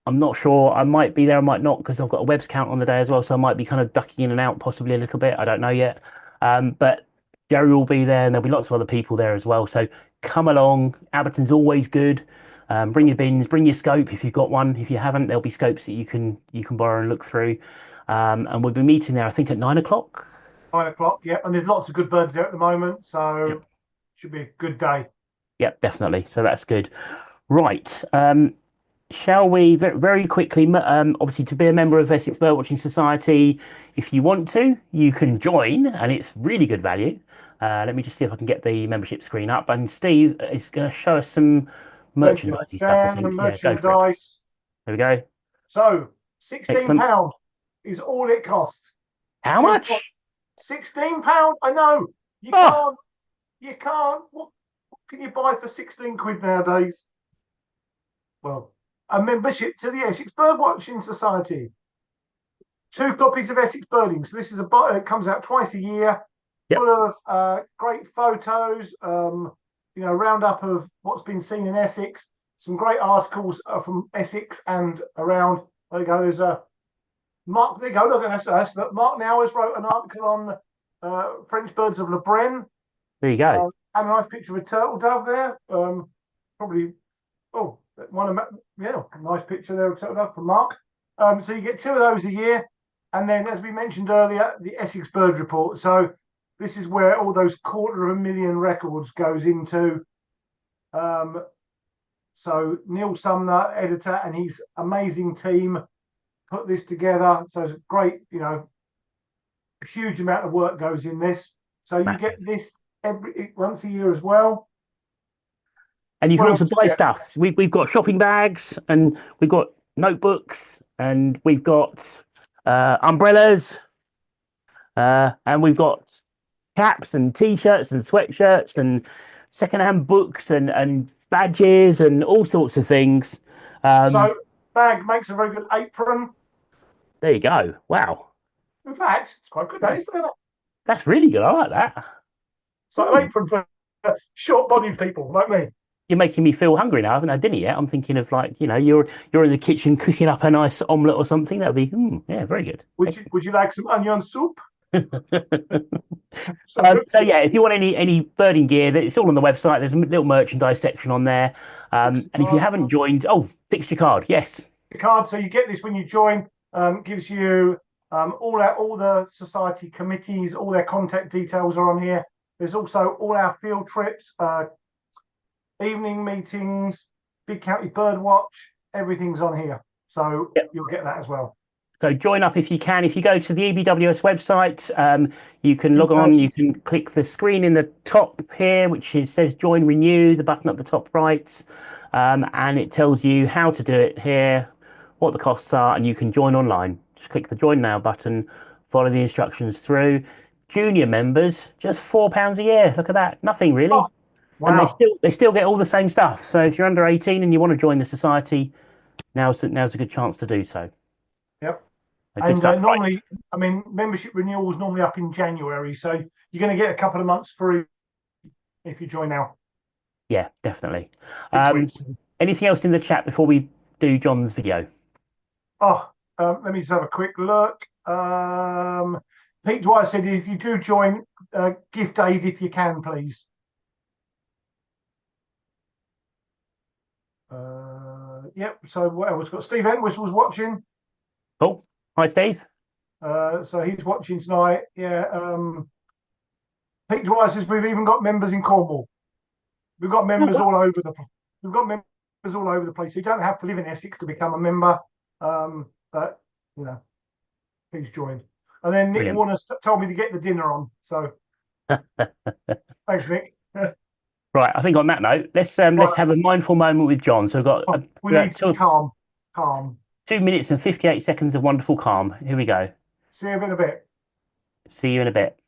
I'm not sure. I might be there, I might not, because I've got a webs count on the day as well. So I might be kind of ducking in and out possibly a little bit. I don't know yet. But Jerry will be there and there'll be lots of other people there as well. So come along. Abberton's always good. Bring your bins, bring your scope if you've got one. If you haven't, there'll be scopes that you can borrow and look through. And we'll be meeting there, I think, at 9 o'clock.
9 o'clock. Yeah, and there's lots of good birds there at the moment,
Yep.
so should be a good day.
Yep, definitely. So that's good. Right. Shall we very quickly, obviously, to be a member of Essex Birdwatching Society, if you want to, you can join, and it's really good value. Let me just see if I can get the membership screen up. And Steve is going to show us some
Thank you,
merchandising stuff, I
Dan. The
think. Yeah, go for it.
merchandise.
There we go.
So £16
Excellent.
is all it costs.
How
Two
much?
£16. I know you
Oh,
can't. You can't. What can you buy for 16 quid nowadays? Well, a membership to the Essex Birdwatching Society. 2 copies of Essex Birding. So this is it comes out twice a year,
yep.
full of great photos. Roundup of what's been seen in Essex. Some great articles from Essex and around. There you go. There's a Mark. There you go. Look at that. But Mark Nowers wrote an article on French birds of Le Brun.
There you go.
And a nice picture of a turtle dove there. Probably. Oh, nice picture there of a turtle dove from Mark. So you get 2 of those a year, and then, as we mentioned earlier, the Essex Bird Report. So this is where all those 250,000 records goes into. So Neil Sumner, editor, and his amazing team put this together. So it's a great, a huge amount of work goes in this. So you
Massive.
get this once a year as well.
And you can
What
also
else do
buy
you get?
stuff. We've got shopping bags and we've got notebooks and we've got umbrellas and we've got caps and t-shirts and sweatshirts and secondhand books and badges and all sorts of things.
So bag makes a very good apron.
There you go. Wow.
In fact, it's quite good, isn't it?
That's really good. I like that.
It's like an apron for short-bodied people like me.
You're making me feel hungry now. I haven't had dinner yet. I'm thinking of you're in the kitchen cooking up a nice omelette or something. That'd be yeah, very good.
Would you like some onion soup?
So yeah, if you want any birding gear, it's all on the website. There's a little merchandise section on there. And if you haven't joined, fixed your card. Yes,
the card. So you get this when you join. Gives you all the society committees, all their contact details are on here. There's also all our field trips, evening meetings, Big County Birdwatch. Everything's on here, so
Yep.
you'll get that as well.
So join up if you can. If you go to the EBWS website, you can log on. You can click the screen in the top here, says Join Renew, the button at the top right, and it tells you how to do it here, what the costs are, and you can join online. Just click the Join Now button, follow the instructions through. Junior members, just £4 a year. Look at that, nothing really,
Oh,
and
wow.
they still get all the same stuff. So if you're under 18 and you want to join the society, now's a good chance to do so.
Yep.
Good
And
stuff, right?
normally, I mean, membership renewal is normally up in January, so you're going to get a couple of months free if you join now.
Yeah, definitely.
6 weeks.
Anything else in the chat before we do John's video?
Oh, let me just have a quick look. Pete Dwight said, if you do join, gift aid if you can, please. Yep. So what else? Got Steve Entwistle's watching.
Oh, hi, Steve.
So he's watching tonight. Yeah. Pete Dwight says we've even got members in Cornwall. We've got members all over the. We've got members all over the place. You don't have to live in Essex to become a member. But you know, he's joined. And then Nick
Brilliant.
Warner told me to get the dinner on. So thanks, Nick.
Right, I think on that note, let's have a mindful moment with John. So we've got
we need to be calm.
2 minutes and 58 seconds of wonderful calm. Here we go.
See you in a bit.
See you in a bit.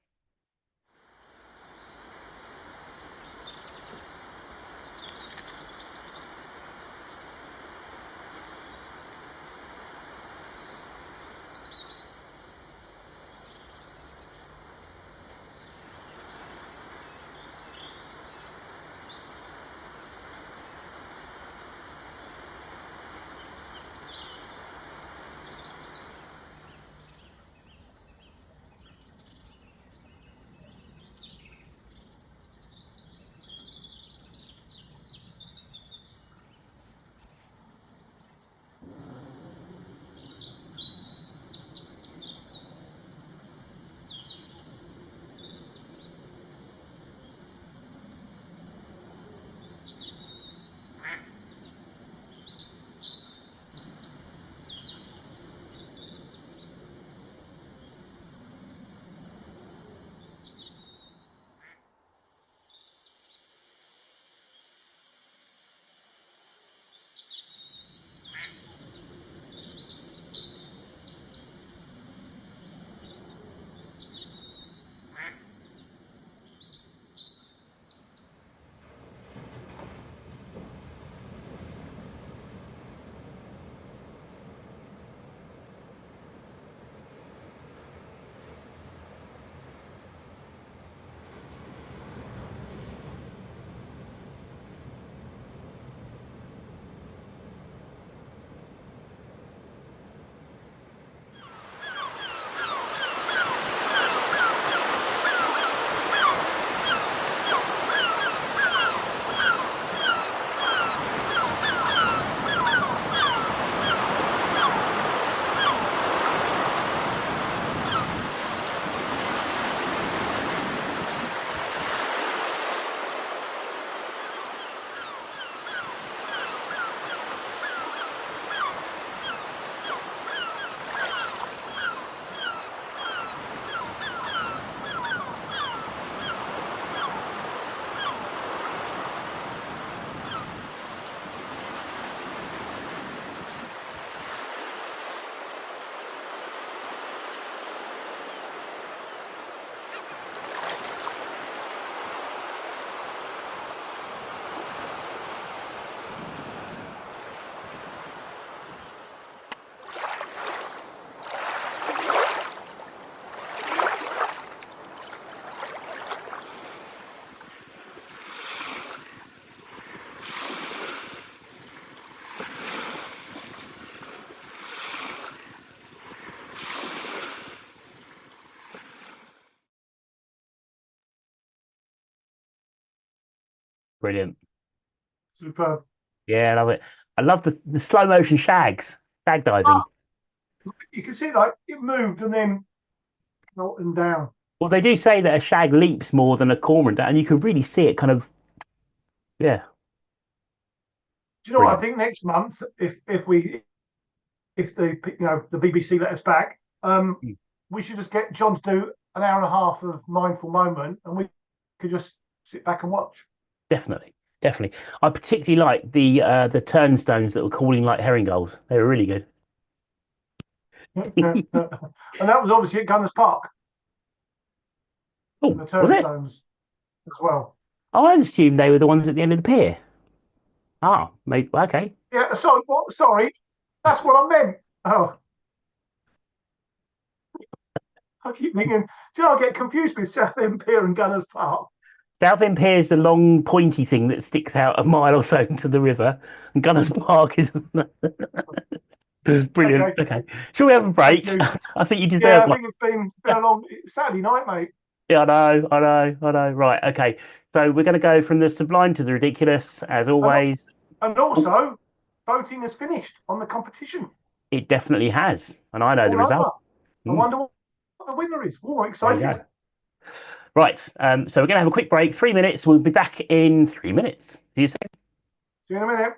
Brilliant.
Superb.
Yeah, I love it. I love the slow motion shag diving.
You can see like it moved and then up and down.
Well, they do say that a shag leaps more than a cormorant, and you can really see it kind of, yeah.
Do you know what I
Brilliant.
think next month, if we if the BBC let us back, we should just get John to do an hour and a half of mindful moment, and we could just sit back and watch.
Definitely, definitely. I particularly like the turnstones that were calling like herring gulls. They were really good.
And that was obviously at Gunners Park,
Oh,
the
was it?
turnstones as well.
Oh, I assumed they were the ones at the end of the pier. Ah, maybe okay.
Yeah, sorry, sorry, that's what I meant. Oh, I keep thinking, do you know, I get confused with Southend Pier and Gunners Park.
Southend Pier is the long pointy thing that sticks out a mile or so into the river, and Gunners Park is brilliant. Okay, shall we have a break? I think you deserve
Yeah, I
one.
think it's been a long Saturday night, mate.
Yeah, I know. Right, okay. So we're going to go from the sublime to the ridiculous, as always.
And also, voting is finished on the competition.
It definitely has, and I know the
All
result.
over. I wonder what the winner is. Oh, I'm
There you
excited.
go. Right, so we're going to have a quick break, 3 minutes. We'll be back in 3 minutes. See you soon.
See you in a minute.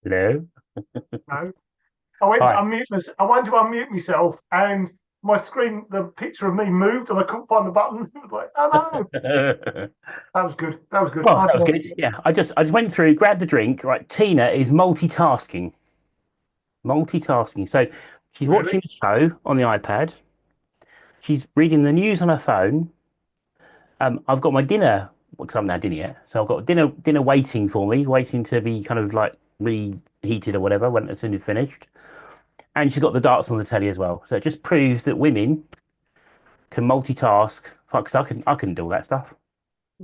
Hello.
No. I went
Hi.
to I went to unmute myself, and my screen, the picture of me moved, and I couldn't find the button. It was like, oh no, that was good. That was good.
Well, that was good. Yeah, I just went through, grabbed the drink. Right, Tina is multitasking. Multitasking. So she's
Really?
watching a show on the iPad. She's reading the news on her phone. I've got my dinner because I haven't had dinner yet. So I've got dinner waiting for me, waiting to be kind of like reheated or whatever when as soon as finished. And she's got the darts on the telly as well. So it just proves that women can multitask Fuck, 'cause I couldn't do all that stuff.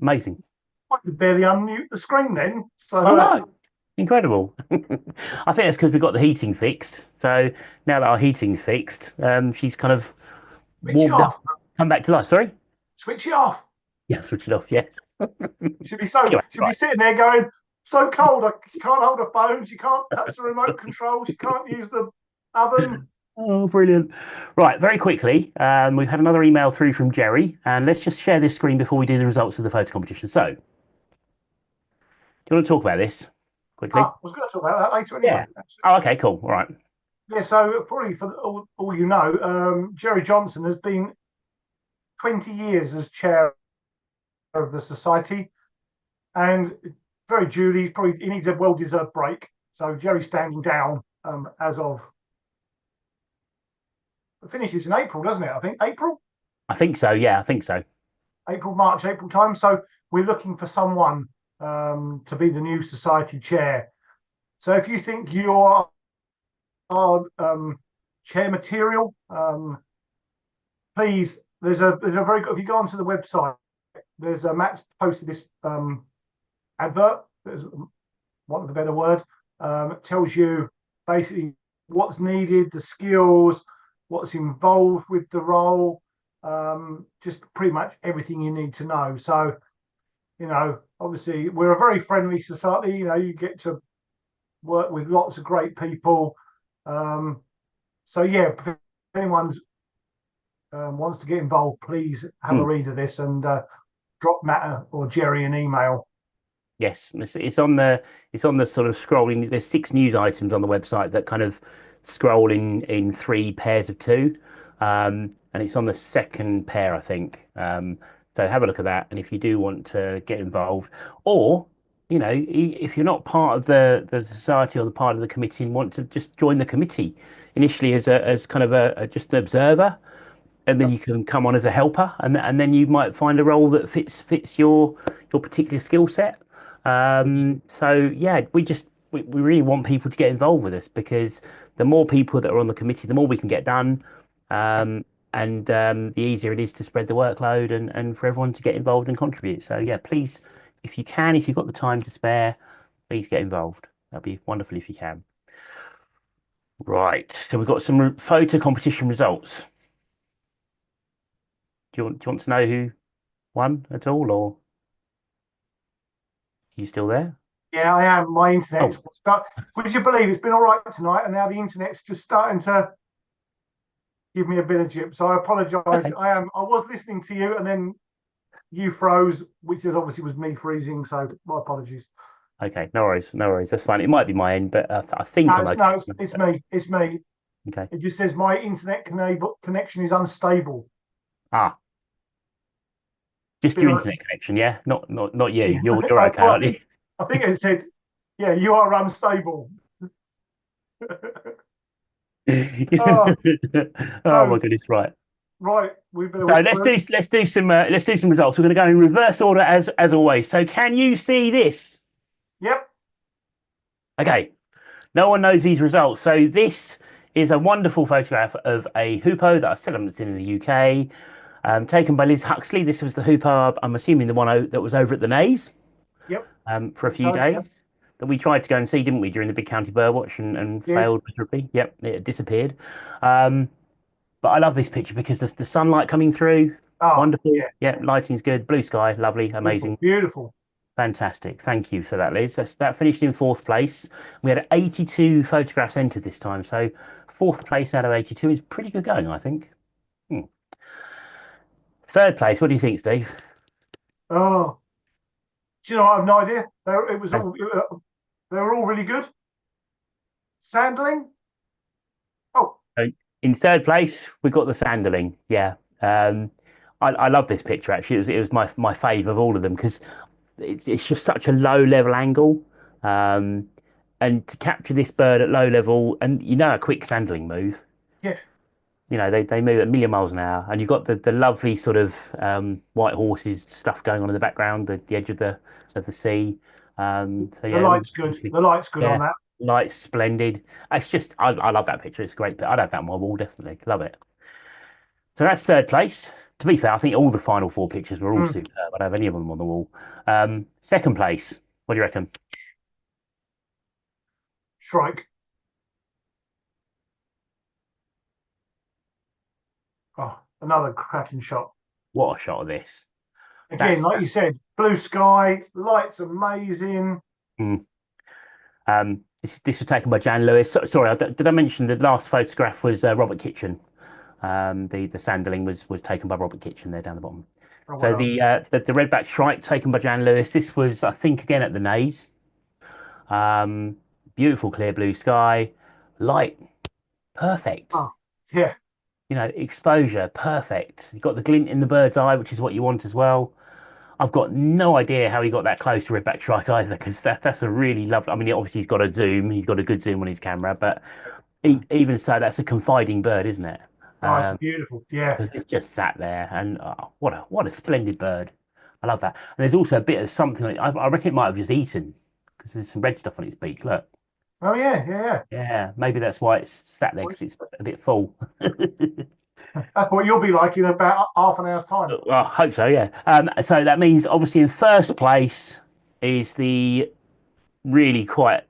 Amazing.
I could barely unmute the screen then. So
I know. Incredible. I think that's because we've got the heating fixed. So now that our heating's fixed, she's kind of
switch it
warmed up,
off.
come back to life. Sorry?
Switch it off.
Yeah, switch it off. Yeah.
Should be so.
Anyway,
Should be
right.
sitting there going, so cold. She can't hold her phone. She can't touch the remote control. She can't use the oven.
Oh, brilliant. Right, very quickly, we've had another email through from Jerry, and let's just share this screen before we do the results of the photo competition. So, do you want to talk about this quickly?
I was going to talk about that later anyway.
Yeah. Oh, okay, cool. All right.
Yeah, so probably for all you know, Jerry Johnson has been 20 years as chair of the society, and very duly, probably he needs a well-deserved break. So Jerry's standing down as of it finishes in April, doesn't it? I think April.
I think so. Yeah, I think so.
April time. So we're looking for someone to be the new society chair. So if you think you are chair material, please. There's a very good. If you go onto the website, there's a Matt's posted this advert. There's want of a better word. It tells you basically what's needed, the skills, what's involved with the role, just pretty much everything you need to know. So, you know, obviously we're a very friendly society. You know, you get to work with lots of great people. So yeah, if anyone's wants to get involved, please have a read of this and drop Matt or Jerry an email.
Yes, it's on the sort of scrolling. There's 6 news items on the website that kind of scroll in 3 pairs of 2, and it's on the second pair, I think. So have a look at that, and if you do want to get involved, or you know, if you're not part of the society or the part of the committee and want to just join the committee initially as kind of a just an observer, and then you can come on as a helper, and then you might find a role that fits your particular skill set. So yeah, we really want people to get involved with us, because the more people that are on the committee, the more we can get done, and the easier it is to spread the workload and for everyone to get involved and contribute. So yeah, please, if you can, if you've got the time to spare, please get involved. That'd be wonderful if you can. Right, so we've got some photo competition results. Do you want to know who won at all, or are you still there?
Yeah, I am. My internet's would you believe it's been all right tonight, and now the internet's just starting to give me a bit of jip. So I apologise.
Okay.
I was listening to you, and then you froze, which is obviously was me freezing. So my apologies.
Okay, no worries, no worries. That's fine. It might be my end, but I think I'm okay.
No, it's me. It's me.
Okay.
It just says my internet connection is unstable.
Ah, just your internet connection, yeah? Not you.
Yeah.
You're okay, aren't you?
I think it said, yeah, you are unstable.
Oh my goodness, right.
Right,
So let's do some results. We're going to go in reverse order as always. So can you see this?
Yep.
Okay. No one knows these results. So this is a wonderful photograph of a hoopoe that I still haven't seen in the UK, taken by Liz Huxley. This was the hoopoe, I'm assuming the one that was over at the Naze.
Yep.
For a few days. Yep. That we tried to go and see, didn't we, during the Big County Birdwatch and failed miserably. Yep, it disappeared. But I love this picture because the sunlight coming through, wonderful. Yeah, lighting's good, blue sky, lovely, amazing.
Beautiful.
Fantastic. Thank you for that, Liz. That finished in 4th place. We had 82 photographs entered this time, so 4th place out of 82 is pretty good going, I think. 3rd place, what do you think, Steve?
Oh, do you know, I have no idea. They were all really good. Sandling. Oh.
In 3rd place, we got the sandling. Yeah. I love this picture, actually. It was my fave of all of them, because it's just such a low level angle. And to capture this bird at low level, and you know a quick sandling move.
Yeah.
You know, they move at a million miles an hour, and you've got the lovely sort of white horses stuff going on in the background, the edge of the sea. So yeah,
the light's good. The light's good on that.
Light's splendid. It's just I love that picture. It's great. I'd have that on my wall, definitely. Love it. So that's 3rd place. To be fair, I think all the final four pictures were all
Mm.
superb. I don't have any of them on the wall. Second place, what do you reckon?
Shrike. Oh, another cracking shot.
What a shot of this.
Again, like you said, blue sky, lights amazing.
This was taken by Jan Lewis. Sorry, did I mention the last photograph was Robert Kitchen? The sandling was taken by Robert Kitchen there down the bottom.
Oh,
So
well done.
the redback shrike taken by Jan Lewis. This was, I think, again at the Naze. Beautiful clear blue sky, light perfect.
Oh, yeah.
You know, exposure perfect. You've got the glint in the bird's eye, which is what you want as well. I've got no idea how he got that close to redback shrike either, because that's a really lovely. I mean, obviously he's got a zoom. He's got a good zoom on his camera, but even so, that's a confiding bird, isn't it?
Oh, it's beautiful. Yeah.
Because it's just sat there, and what a splendid bird. I love that. And there's also a bit of something. I reckon it might have just eaten because there's some red stuff on its beak. Look.
Oh, yeah, yeah,
Yeah, maybe that's why it's sat there because it's a bit full.
yeah. That's what you'll be like in about half an hour's time.
Well, I hope so, yeah. So that means obviously in first place is the really quite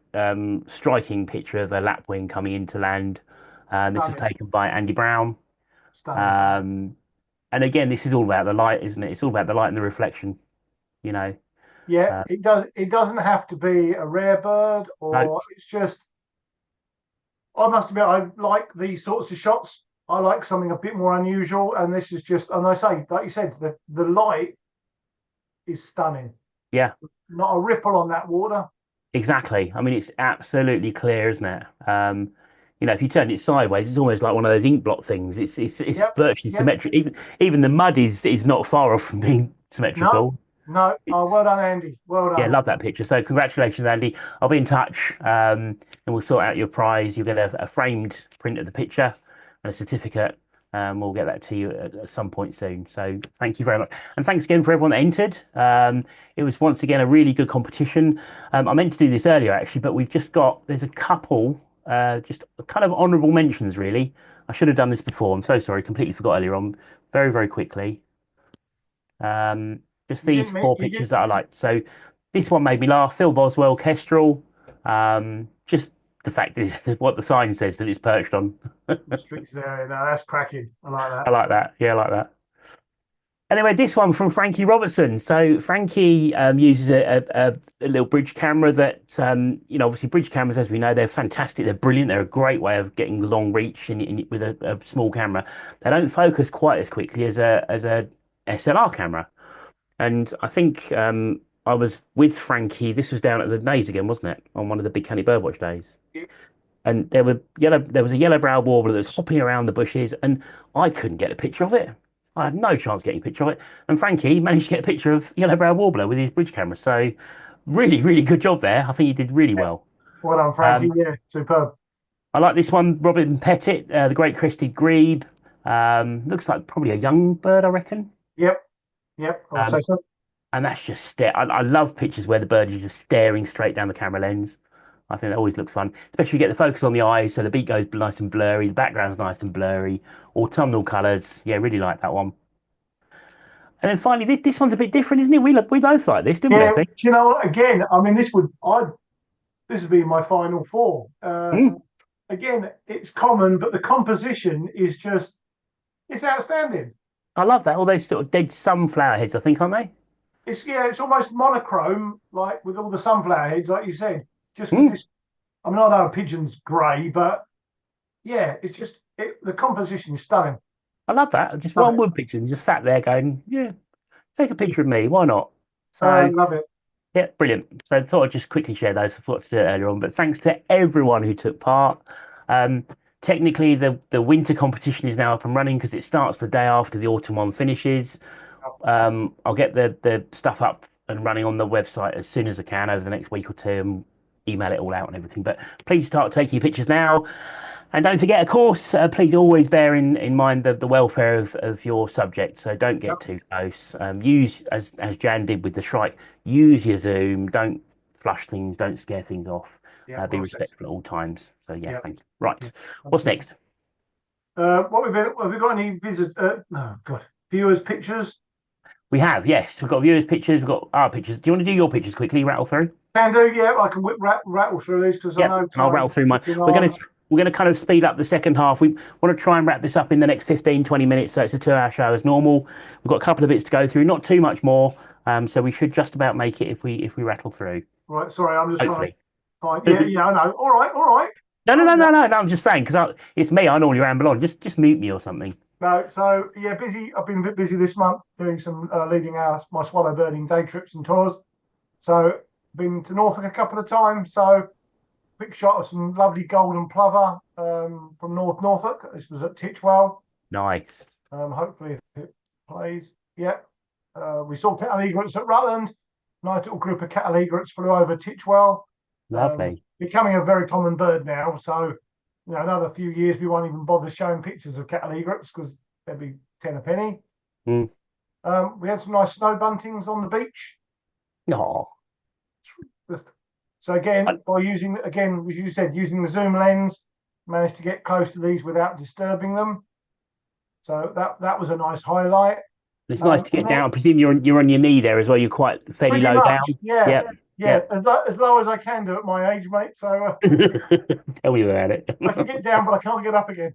striking picture of a lapwing coming into land. This was
Stunning.
taken by Andy Brown.
Stunning.
And again, this is all about the light, isn't it? It's all about the light and the reflection, you know.
Yeah,
Uh,
it does. It doesn't have to be a rare bird,
no,
or it's just. I must admit, I like these sorts of shots. I like something a bit more unusual, and this is just. And I say, like you said, the light is stunning.
yeah,
Not a ripple on that water.
exactly. I mean, it's absolutely clear, isn't it? You know, if you turn it sideways, it's almost like one of those ink blot things. It's
Yep.
virtually
Yep.
symmetric. Even the mud is not far off from being
No.
symmetrical.
No. Oh, well done, Andy. Well
Yeah,
done.
love that picture. So congratulations, Andy. I'll be in touch, and we'll sort out your prize. You'll get a framed print of the picture and a certificate. We'll get that to you at some point soon. So thank you very much, and thanks again for everyone that entered. It was once again a really good competition. I meant to do this earlier actually, but there's a couple just kind of honourable mentions really. I should have done this before. I'm so sorry. Completely forgot earlier on. Very, very quickly. Um, just
You
these
didn't mean
four
you did.
pictures that I liked. So this one made me laugh. Phil Boswell, Kestrel. Just the fact that what the sign says that it's perched on.
Streets there. No, that's cracking. I like
I
that.
like that. Yeah, I like that. Anyway, this one from Frankie Robertson. So Frankie uses a little bridge camera that, obviously bridge cameras, as we know, they're fantastic. They're brilliant. They're a great way of getting long reach with a small camera. They don't focus quite as quickly as a SLR camera. And I think I was with Frankie. This was down at the Naze again, wasn't it? On one of the Big County Birdwatch days. And there was a yellow-browed warbler that was hopping around the bushes, and I couldn't get a picture of it. I had no chance getting a picture of it. And Frankie managed to get a picture of yellow-browed warbler with his bridge camera. So really, really good job there. I think he did really well.
Well done, Frankie.
Um,
Yeah, superb.
I like this one, Robin Pettit, the great crested grebe. Looks like probably a young bird, I reckon.
Yep. Yep. I'll say
Um,
so.
And that's just I love pictures where the bird is just staring straight down the camera lens. I think that always looks fun, especially if you get the focus on the eyes, so the beak goes nice and blurry, the background's nice and blurry, autumnal colours. Yeah, really like that one. And then finally, this one's a bit different, isn't it? We both like this, didn't we? I
Yeah.
think.
Do you know what? Again, I mean, this would be my final four.
Mm,
Again, it's common, but the composition is just, it's outstanding.
I love that. All those sort of dead sunflower heads, I think, aren't they?
It's almost monochrome, like with all the sunflower heads, like you said. Just with
Mm,
this, I mean, I know a pigeon's grey, but yeah, it's just the composition is stunning.
I love that. Just
Love
one
it.
wood pigeon just sat there going, yeah, take a picture of me. Why not? So.
Love it.
Yeah, brilliant. So I thought I'd just quickly share those. I forgot to do it earlier on, but thanks to everyone who took part. Um, Technically, the winter competition is now up and running because it starts the day after the autumn one finishes. I'll get the stuff up and running on the website as soon as I can over the next week or two and email it all out and everything. But please start taking pictures now. And don't forget, of course, please always bear in mind the welfare of your subject. So don't get
Yep.
too close. Use, as Jan did with the shrike, use your zoom. Don't flush things. Don't scare things off.
Yeah,
Be
well said.
respectful at all times. So yeah,
Yeah,
thank you. Right.
yeah.
What's next?
Have we got any visitors? No, God. viewers' pictures?
We have, yes. We've got viewers' pictures. We've got our pictures. Do you want to do your pictures quickly? Rattle through.
Can do, yeah. I can rattle through these because I
Yep,
know
and I'll rattle
time's
through mine.
ticking
We're
on.
gonna kind of speed up the second half. We want to try and wrap this up in the next 15, 20 minutes. So it's a 2-hour show as normal. We've got a couple of bits to go through, not too much more. So we should just about make it if we rattle through.
Right, sorry, I'm just trying to
Hopefully.
find. Yeah, I know. All right, all right.
No, no, no, no, no, no. I'm just saying because it's me. I normally ramble on. Just mute me or something.
No, so yeah, busy. I've been a bit busy this month doing some leading my swallow birding day trips and tours. So been to Norfolk a couple of times. So quick shot of some lovely golden plover from North Norfolk. This was at Titchwell.
Nice.
Hopefully it plays. Yeah. We saw cattle egrets at Rutland. Nice little group of cattle egrets flew over Titchwell.
Lovely.
Becoming a very common bird now. So, another few years we won't even bother showing pictures of cattle egrets because they'll be 10 a penny.
Mm.
We had some nice snow buntings on the beach.
Oh.
So again, by using, again, as you said, using the zoom lens, managed to get close to these without disturbing them. So that was a nice highlight.
It's nice to get down. I presume you're on your knee there as well. You're quite fairly low down.
Yeah.
Yep.
Yeah, as low as I can do at my age, mate. So
tell me about it.
I can get down, but I can't get up again.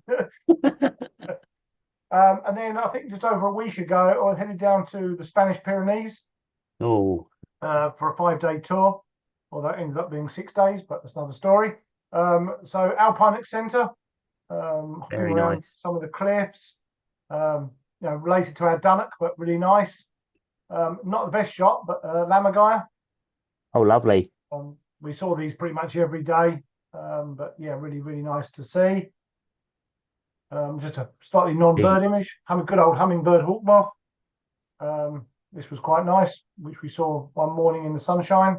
And then I think just over a week ago, I headed down to the Spanish Pyrenees.
Oh.
For a 5-day tour. Well, that ended up being 6 days, but that's another story. So Alpine Centre,
very nice.
Some of the cliffs, related to our Dunnock, but really nice. Not the best shot, but Lammergeier.
Oh, lovely.
We saw these pretty much every day, but yeah, really, really nice to see. Just a slightly non-bird image. A good old hummingbird hawk moth. This was quite nice, which we saw one morning in the sunshine.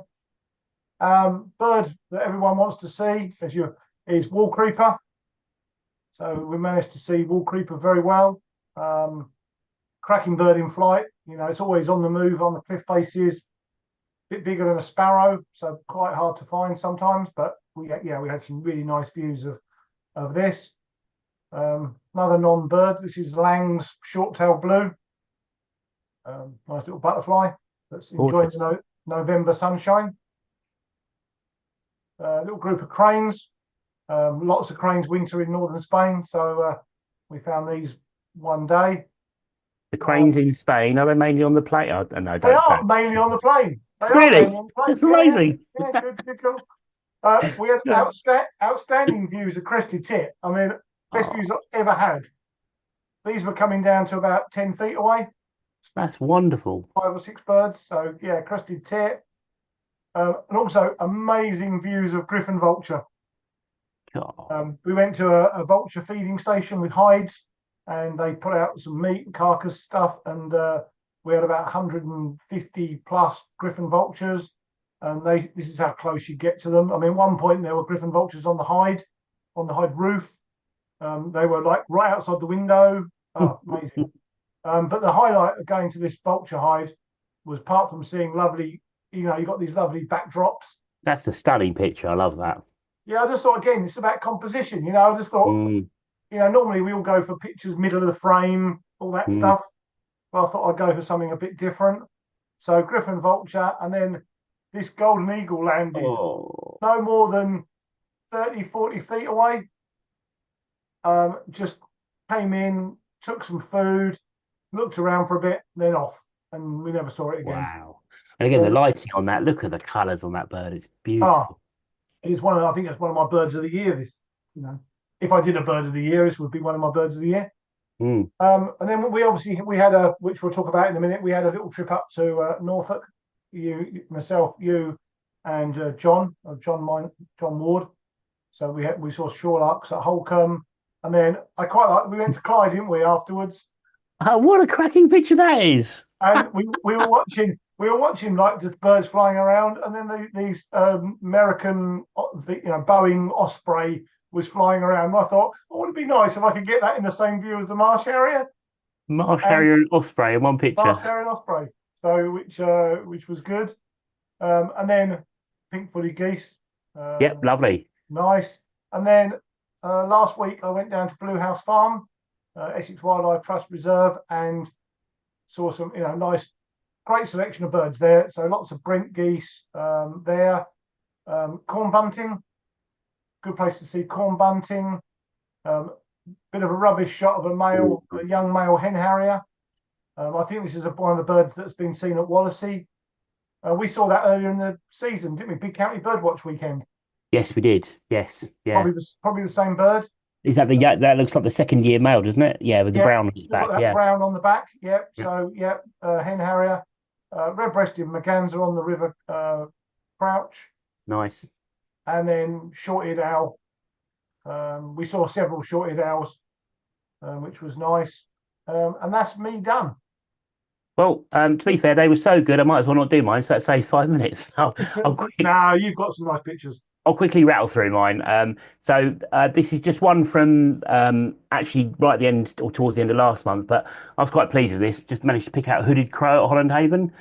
Bird that everyone wants to see is wall creeper. So we managed to see wall creeper very well. Cracking bird in flight. It's always on the move on the cliff faces. Bit bigger than a sparrow, so quite hard to find sometimes. But we had some really nice views of this. Another non-bird. This is Lang's short-tailed blue. Nice little butterfly that's enjoying the November sunshine. Little group of cranes. Lots of cranes winter in northern Spain, so we found these one day.
The cranes in Spain, are they mainly on the plane? No,
they are mainly on the plane.
Really? That's amazing.
Yeah, good. We had outstanding views of crested tit. I mean, best views I've ever had. These were coming down to about 10 feet away.
That's wonderful.
5 or 6 birds. So yeah, crested tit. And also amazing views of griffon vulture. We went to a vulture feeding station with hides, and they put out some meat and carcass stuff, and we had about 150 plus griffon vultures, and this is how close you get to them. I mean, at one point there were griffon vultures on the hide roof. They were like right outside the window. Oh, amazing. But the highlight of going to this vulture hide was, apart from seeing lovely, you got these lovely backdrops.
That's a stunning picture. I love that.
Yeah, I just thought, again, it's about composition. I just thought, normally we all go for pictures, middle of the frame, all that stuff. Well, I thought I'd go for something a bit different. So griffon vulture, and then this golden eagle landed no more than 30, 40 feet away. Just came in, took some food, looked around for a bit, then off. And we never saw it again.
Wow. And again, the lighting on that, look at the colours on that bird. It's beautiful.
It's I think it's one of my birds of the year. If I did a bird of the year, this would be one of my birds of the year. And then we had which we'll talk about in a minute. We had a little trip up to Norfolk. Myself, you, and John Ward. So we saw shorelarks at Holcombe, and then we went to Clyde, didn't we? Afterwards.
What a cracking picture that is!
And we were watching like just birds flying around, and then these American, Boeing Osprey was flying around. And I thought, would it be nice if I could get that in the same view as the marsh harrier?
Marsh harrier and osprey in one picture.
Marsh harrier and osprey. So which was good. And then pink-footed geese.
Yep, lovely.
Nice. And then last week I went down to Blue House Farm, Essex Wildlife Trust Reserve, and saw some, nice, great selection of birds there. So lots of brink geese there. Corn bunting, good place to see corn bunting. Bit of a rubbish shot of a young male hen harrier. I think this is one of the birds that's been seen at Wallasey. We saw that earlier in the season, didn't we? Big County Birdwatch weekend.
Yes, we did. Yes, yeah.
Probably the same bird.
Is that yeah? That looks like the second year male, doesn't it? Yeah, with the brown on its
Got
back.
that
Yeah,
brown on the back. Yep. So hen harrier, red-breasted merganser on the river crouch,
nice.
and then short-eared owl. We saw several short-eared owls, which was nice. And that's me done.
Well, to be fair, they were so good, I might as well not do mine. So that saves 5 minutes.
Nah, you've got some nice pictures.
I'll quickly rattle through mine. So this is just one from actually right at the end or towards the end of last month, but I was quite pleased with this. Just managed to pick out a hooded crow at Holland Haven,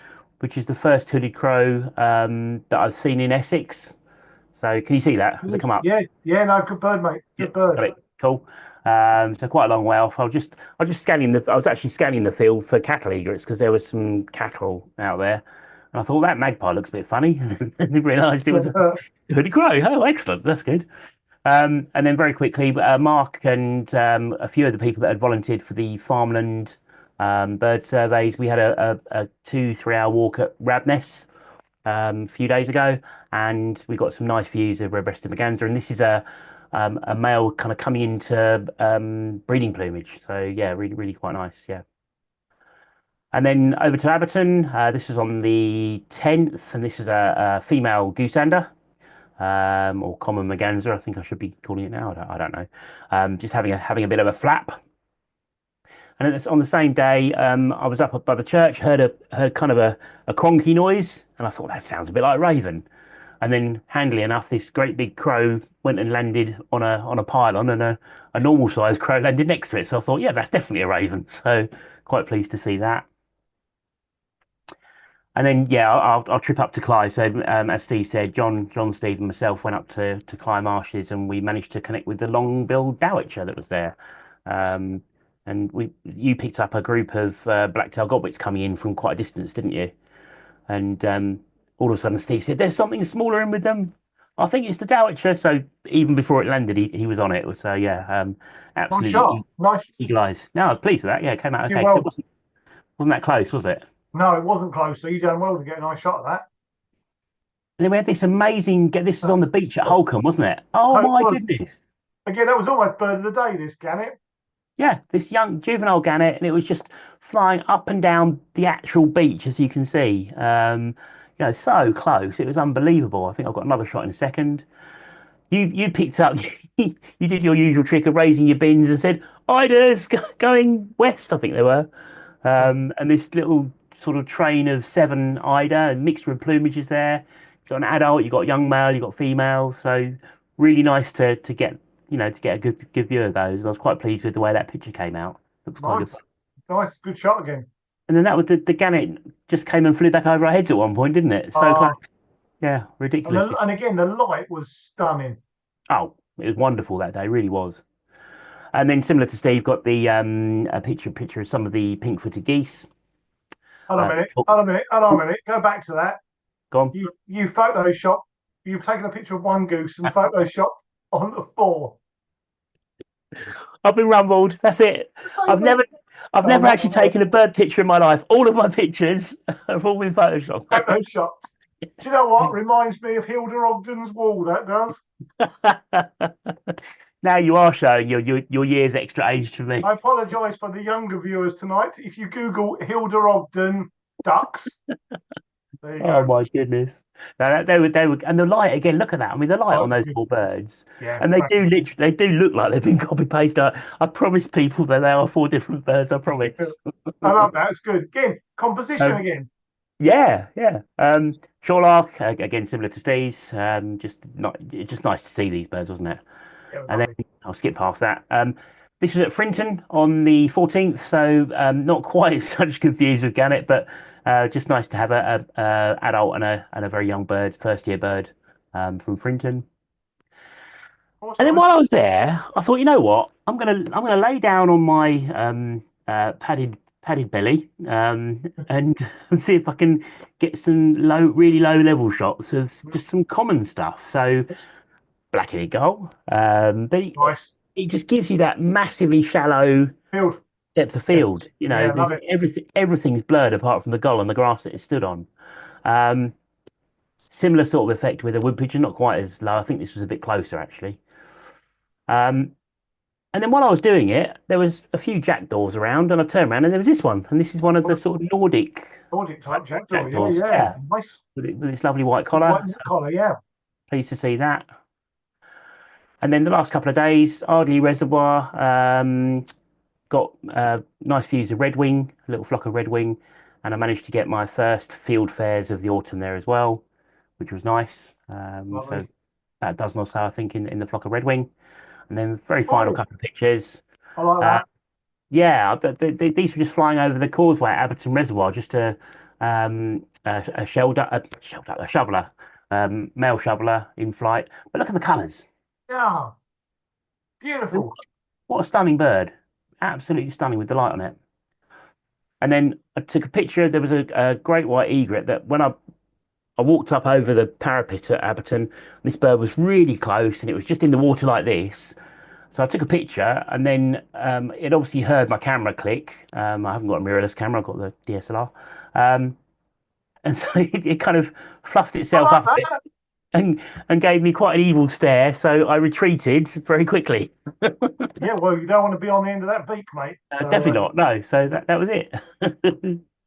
which is the first hooded crow that I've seen in Essex. So can you see that? Has it come up?
Yeah, no, good bird, mate. Good bird.
Got it. Cool. So quite a long way off. I was actually scanning the field for cattle egrets because there was some cattle out there. And I thought that magpie looks a bit funny. And then realised it was a hooded crow. Oh, excellent. That's good. And then very quickly, Mark and a few of the people that had volunteered for the farmland bird surveys, we had a 2-3 hour walk at Rabness a few days ago, and we got some nice views of red-breasted merganser. And this is a male kind of coming into breeding plumage. So yeah, really, really quite nice. Yeah. And then over to Abberton. This is on the 10th, and this is a female goosander, or common merganser. I think I should be calling it now. I don't know. Just having a bit of a flap. And then it's on the same day, I was up by the church, heard kind of a cronky noise, and I thought that sounds a bit like raven. And then, handily enough, this great big crow went and landed on a pylon, and a normal sized crow landed next to it. So I thought, yeah, that's definitely a raven. So quite pleased to see that. And then, yeah, I'll trip up to Cly. So as Steve said, John, Steve, and myself went up to Cly Marshes, and we managed to connect with the long-billed dowitcher that was there. And you picked up a group of black-tailed godwits coming in from quite a distance, didn't you? And all of a sudden, Steve said, "There's something smaller in with them. I think it's the dowitcher." So even before it landed, he was on it. So yeah, absolutely
nice
eagle eyes. No, I was pleased with that. Yeah, it came out okay.
Well,
it wasn't that close, was it?
No, it wasn't close. So you done well to get a nice shot of that.
And then we had this amazing. This was on the beach at Holcombe, wasn't it? Oh my goodness!
Again, that was almost bird of the day. This gannet.
Yeah, this young juvenile gannet, and it was just flying up and down the actual beach, as you can see. So close. It was unbelievable. I think I've got another shot in a second. You picked up, you did your usual trick of raising your bins and said, "Iders going west," I think they were. And this little sort of train of 7 eider and mixture of plumages there. You've got an adult, you've got young male, you've got female. So really nice to get a good view of those. And I was quite pleased with the way that picture came out. Looks quite good.
Nice, good shot again.
And then that was the gannet just came and flew back over our heads at one point, didn't it? So close. Yeah, ridiculous.
And again, the light was stunning.
Oh, it was wonderful that day, really was. And then similar to Steve, got the a picture of some of the pink-footed geese.
Hold on a minute. Go back to that.
Go on.
You photoshopped. You've taken a picture of one goose and photoshopped on the 4.
I've been rumbled. That's it. I've never actually taken a bird picture in my life. All of my pictures have all been photoshopped.
Do you know what? Reminds me of Hilda Ogden's wall. That
does. Now you are showing your year's extra age to me.
I apologise for the younger viewers tonight. If you Google Hilda Ogden ducks, there you go.
Oh my goodness! No, they were, and the light again. Look at that. I mean, the light on those poor birds, and they do look like they've been copy pasted. I promise people that they are 4 different birds. I promise.
I love that. It's good. Again, composition again.
Yeah. Shorelark again, similar to Steve's. Just nice to see these birds, wasn't it?
Yeah,
and then I'll skip past that. This was at Frinton on the 14th, so not quite such good views of gannet, but just nice to have a adult and a very young bird, first year bird from Frinton.
Awesome.
And then while I was there, I thought, you know what, I'm gonna lay down on my padded padded belly, and see if I can get some really low level shots of just some common stuff. So black-headed gull, but
Nice.
it just gives you that massively shallow
Field.
depth of
Yes.
field. You know,
Yeah,
there's
love it.
everything's blurred apart from the gull and the grass that it stood on. Um, Similar sort of effect with a wood pigeon, not quite as low. I think this was a bit closer actually. Um, and then while I was doing it, there was a few jackdaws around, and I turned around and there was this one, and this is one of the sort of Nordic
Audit type jackdaw. Yeah,
jackdaws.
yeah.
Yeah,
Nice.
with its lovely white
White
collar.
collar, yeah.
Pleased to see that. And then the last couple of days, Ardley Reservoir, got nice views of redwing, a little flock of redwing, and I managed to get my first field fares of the autumn there as well, which was nice. So
Lovely.
about a dozen or so, I think, in the flock of redwing. And then very final
Oh,
couple of pictures.
I like
Uh,
that.
yeah, these were just flying over the causeway at Abberton Reservoir, just a shoveler, male shoveler in flight. But look at the colours.
Yeah,
I mean,
beautiful.
what a stunning bird. Absolutely stunning with the light on it. And then I took a picture. There was a great white egret that when I walked up over the parapet at Abberton, this bird was really close and it was just in the water like this. So I took a picture and then it obviously heard my camera click. I haven't got a mirrorless camera, I've got the DSLR. Um, and so it kind of fluffed
I
itself
like
up a bit
that.
and gave me quite an evil stare. So I retreated very quickly.
Yeah, well, you don't want to be on the end of that beak, mate. So,
Definitely not. No. So that was it. There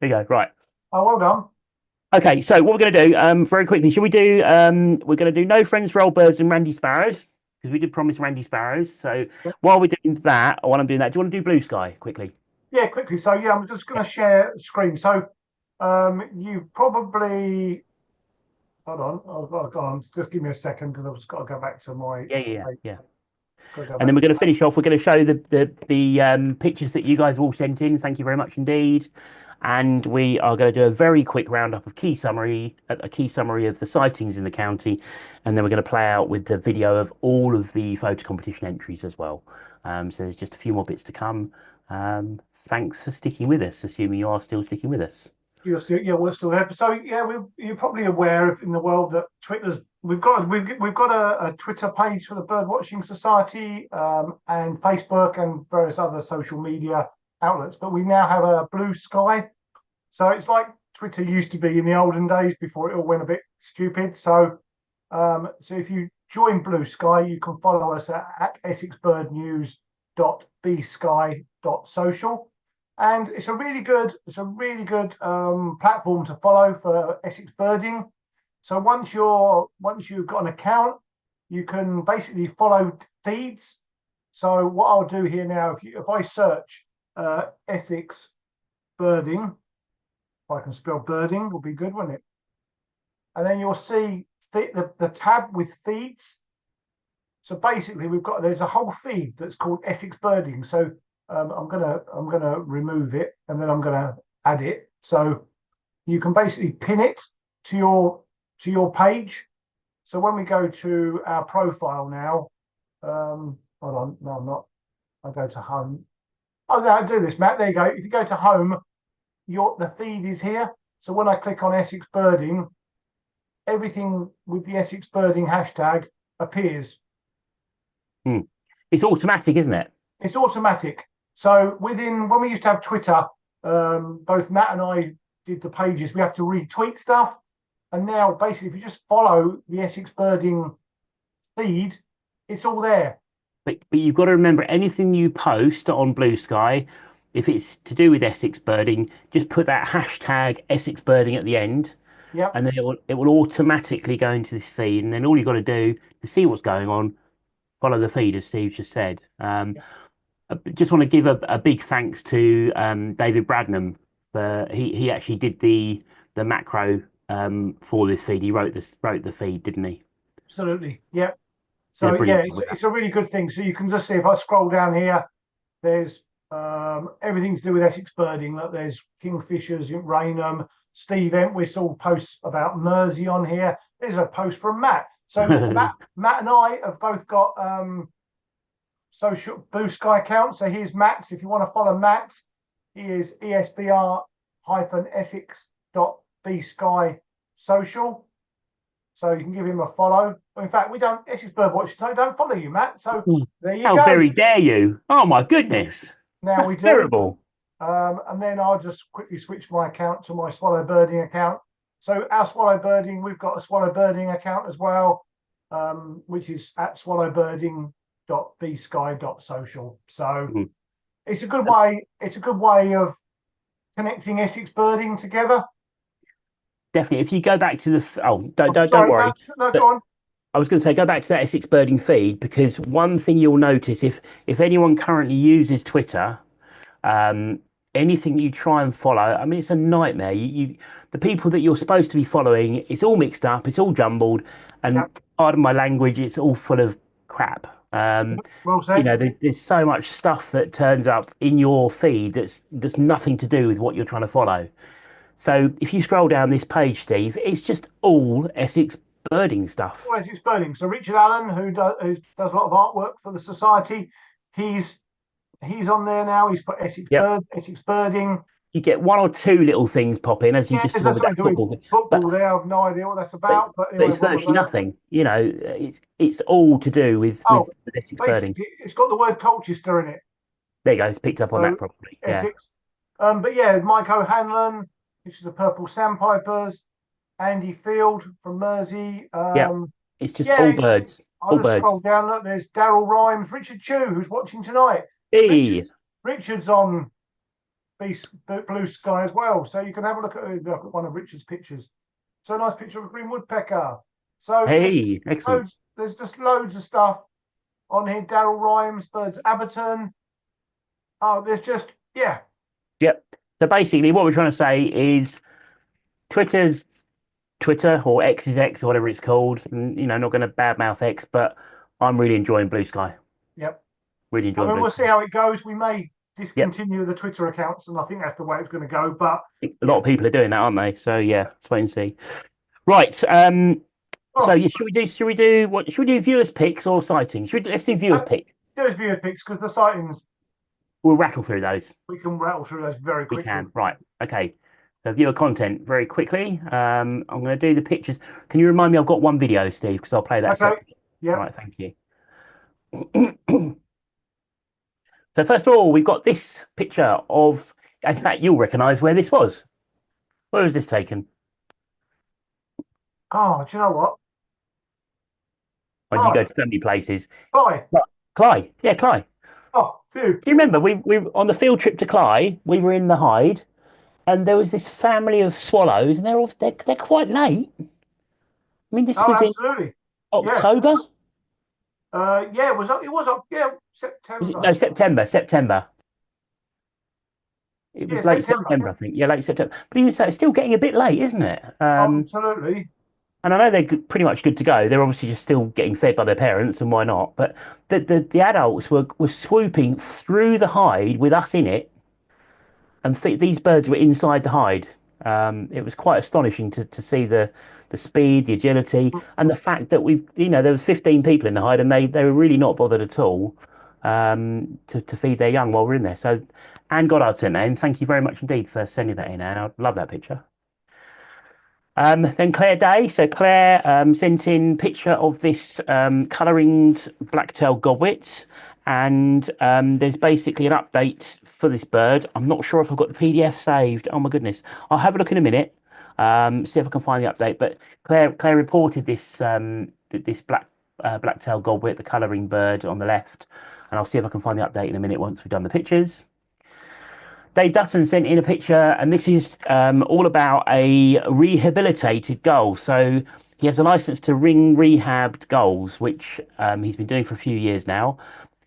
you go. Right.
oh, well done.
Okay. So what we're going to do very quickly, should we do we're going to do no friends for old birds and Randy Sparrows because we did promise Randy Sparrows. So
Yeah.
while we're doing that, while I'm doing that, do you want to do blue sky quickly?
Yeah, quickly. So, yeah, I'm just going to share screen. So, you probably hold on. Go on. Just give me a second because I've just got to go back to my.
Yeah.
Got to go
And then
back
we're
to
going to finish off. We're going to show the pictures that you guys have all sent in. Thank you very much indeed. And we are going to do a very quick roundup of a key summary of the sightings in the county, and then we're going to play out with the video of all of the photo competition entries as well. So there's just a few more bits to come. Thanks for sticking with us, assuming you are still sticking with us.
You're still, yeah, we're still there. So yeah, you're probably aware of in the world that Twitter's we've got a Twitter page for the Birdwatching Society and Facebook and various other social media outlets, but we now have a Blue Sky. So it's like Twitter used to be in the olden days before it all went a bit stupid. So so if you join Blue Sky, you can follow us at essexbirdnews.bsky.social. And it's a really good platform to follow for Essex birding. So once you've got an account, you can basically follow feeds. So what I'll do here now, if I search Essex birding, if I can spell birding, will be good, wouldn't it? And then you'll see the tab with feeds. So basically, there's a whole feed that's called Essex birding. So I'm gonna remove it and then I'm gonna add it. So you can basically pin it to your page. So when we go to our profile now, hold on, no, I'm not. I go to home. Oh, no, I do this, Matt. There you go. If you go to home, the feed is here. So when I click on Essex birding, everything with the Essex birding hashtag appears.
It's automatic, isn't it?
It's automatic. So when we used to have Twitter, both Matt and I did the pages. We have to retweet stuff, and now basically, if you just follow the Essex birding feed, it's all there.
But you've got to remember anything you post on Blue Sky, if it's to do with Essex birding, just put that hashtag Essex birding at the end,
Yeah.
and then it will automatically go into this feed. And then all you've got to do to see what's going on, follow the feed, as Steve just said. I just want to give a big thanks to David Bradnam. He actually did the macro for this feed. He wrote the feed, didn't he?
Absolutely. Yeah.
Did a
So
brilliant
yeah,
job with that.
it's a really good thing. So you can just see if I scroll down here, there's everything to do with Essex birding. Like there's kingfishers in Rainham. Steve Entwistle posts about Mersey on here. There's a post from Matt. So Matt and I have both got social Blue Sky accounts. So here's Matt's. If you want to follow Matt, He is esbr-essex.bsky social. So you can give him a follow. In fact, we don't, Essex Birdwatch don't follow you, Matt. So there you
How
go.
very dare you? Oh my goodness.
Now we
That's
do.
terrible.
And then I'll just quickly switch my account to my swallow birding account. So our swallow birding, we've got a swallow birding account as well, which is at swallowbirding.bsky.social. So
Mhm.
it's a good way. It's a good way of connecting Essex birding together.
Definitely. If you go back to the don't
Sorry,
worry.
no,
But
go on.
I was going to say go back to that Essex birding feed, because one thing you'll notice, if anyone currently uses Twitter, um, anything you try and follow, I mean, it's a nightmare. The people that you're supposed to be following, it's all mixed up, it's all jumbled, and
Yep.
pardon my language, it's all full of crap.
Well
You
said.
know, there's so much stuff that turns up in your feed that's nothing to do with what you're trying to follow. So if you scroll down this page, Steve, it's just all Essex birding stuff.
Well, Essex birding. So Richard Allen, who does a lot of artwork for the society, he's on there now. He's put Essex
Yep.
Essex birding.
You get one or two little things pop in, as you
Yeah,
just
there's
saw with that
something to do with
football thing.
football
But
there. I've no idea what that's
but,
about. But
but
anyway,
it's
one of
virtually
those.
nothing. You know, it's all to do with
Oh,
with Essex birding.
basically, it's got the word Colchester in it.
There you go. It's picked up on
So
that probably. Yeah.
Essex. But yeah, Mike O'Hanlon, which is the Purple Sandpipers. Andy Field from Mersey.
Yeah. It's just
Yeah,
all birds.
I'll
All
just
birds.
scroll down. Look, there's Daryl Rhymes, Richard Chew, who's watching tonight.
Hey.
Richard's on Blue Sky as well. So you can have a look at one of Richard's pictures. So nice picture of a green woodpecker. So
Hey. Excellent.
there's just loads of stuff on here. Daryl Rhymes, Birds Abberton. Oh, there's just, yeah.
Yep. So basically, what we're trying to say is Twitter's Twitter, or X is X, or whatever it's called. And, you know, not going to badmouth X, but I'm really enjoying Blue Sky.
Yep.
Really
I
enjoying
mean,
Blue
we'll
Sky.
see how it goes. We may discontinue the Twitter accounts, and I think that's the way it's going to go. But
A lot of people are doing that, aren't they? So yeah, let's wait and see. Right. So
oh,
yeah, should we do what? Should we do viewers picks or sightings? Let's do viewers pick.
there's viewer picks because the sightings
We'll rattle through those.
we can rattle through those very
We
quickly.
can. Right. Okay. So viewer content very quickly. I'm going to do the pictures. Can you remind me? I've got one video, Steve, because I'll play that
Okay.
separately.
Yeah.
Right. Thank you. So first of all, we've got this picture of. In fact, you'll recognise where this was. Where was this taken?
Oh, do you know what?
When you go to so many places.
Bye.
Cly. Yeah, Cly.
Oh, phew.
Do you remember we on the field trip to Cly? We were in the hide, and there was this family of swallows, and they're quite late. I mean, this
Oh,
was in
absolutely.
October.
Yeah, it was yeah, September.
No, September. September. It
Yeah,
was late
September.
September, I think. Yeah, late September. But even so, it's still getting a bit late, isn't it?
Absolutely.
And I know they're pretty much good to go. They're obviously just still getting fed by their parents, and why not? But the adults were swooping through the hide with us in it, and these birds were inside the hide. It was quite astonishing to see the speed, the agility, and the fact that there was 15 people in the hide, and they were really not bothered at all to feed their young while we're in there. So, Anne Goddard sent that in. Thank you very much indeed for sending that in, Anne. I love that picture. Then Claire Day. So Claire sent in picture of this colouringed black-tailed godwit, and there's basically an update for this bird. I'm not sure if I've got the PDF saved. Oh my goodness, I'll have a look in a minute. See if I can find the update. But Claire reported this this black-tailed godwit, the colouring bird on the left, and I'll see if I can find the update in a minute once we've done the pictures. Dave Dutton sent in a picture, and this is all about a rehabilitated gull. So he has a license to ring rehabbed gulls, which he's been doing for a few years now.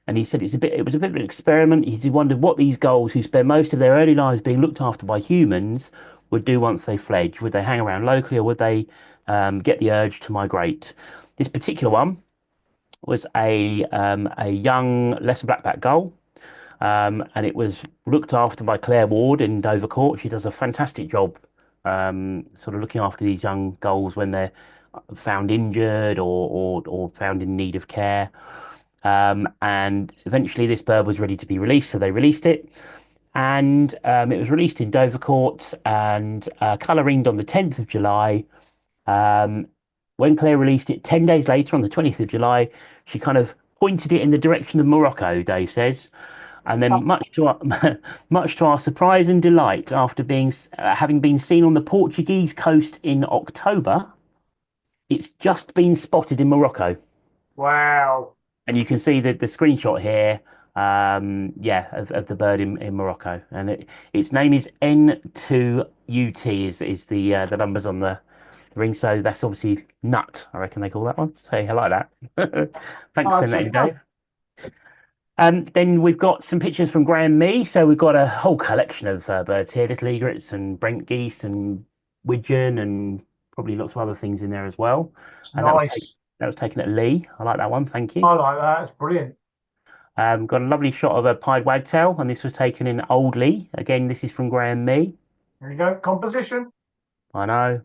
And he said it was a bit of an experiment. He wondered what these gulls, who spend most of their early lives being looked after by humans, would do once they fledge. Would they hang around locally, or would they get the urge to migrate? This particular one was a young lesser blackback gull. And it was looked after by Claire Ward in Dovercourt. She does a fantastic job sort of looking after these young gulls when they're found injured or found in need of care. And eventually this bird was ready to be released, so they released it. and it was released in Dovercourt and colour ringed on the 10th of July. Um, when Claire released it 10 days later on the 20th of July, she kind of pointed it in the direction of Morocco, Dave says. And then, much to our surprise and delight, after having been seen on the Portuguese coast in October, it's just been spotted in Morocco.
Wow.
And you can see the screenshot here, yeah, of the bird in Morocco. And its name is N2UT is the numbers on the ring. So that's obviously nut, I reckon they call that one. So I like that. Thanks for sending that in, Dave. Then we've got some pictures from Graham Mee. So we've got a whole collection of birds here, little egrets and Brent geese and widgeon and probably lots of other things in there as well. And
Nice.
that was taken at Lee. I like that one. Thank you.
I like that. It's brilliant.
Got a lovely shot of a pied wagtail, and this was taken in Old Lee. Again, this is from Graham Mee.
There you go. Composition.
I know.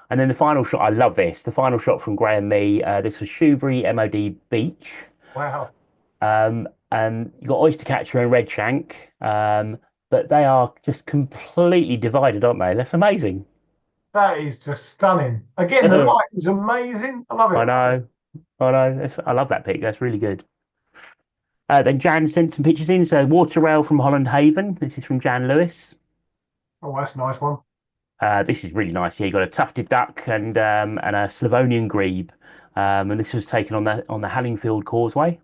And then the final shot, I love this. The final shot from Graham Mee. This was Shoebury MOD Beach.
Wow.
And you got oyster catcher and redshank, but they are just completely divided, aren't they? That's amazing.
That is just stunning. Again, the light is amazing. I love it.
I know. I love that pic. That's really good. Then Jan sent some pictures in. So water rail from Holland Haven. This is from Jan Lewis.
Oh, that's a nice one.
This is really nice. Yeah, you got a tufted duck and a Slavonian grebe, and this was taken on the Hallingfield Causeway.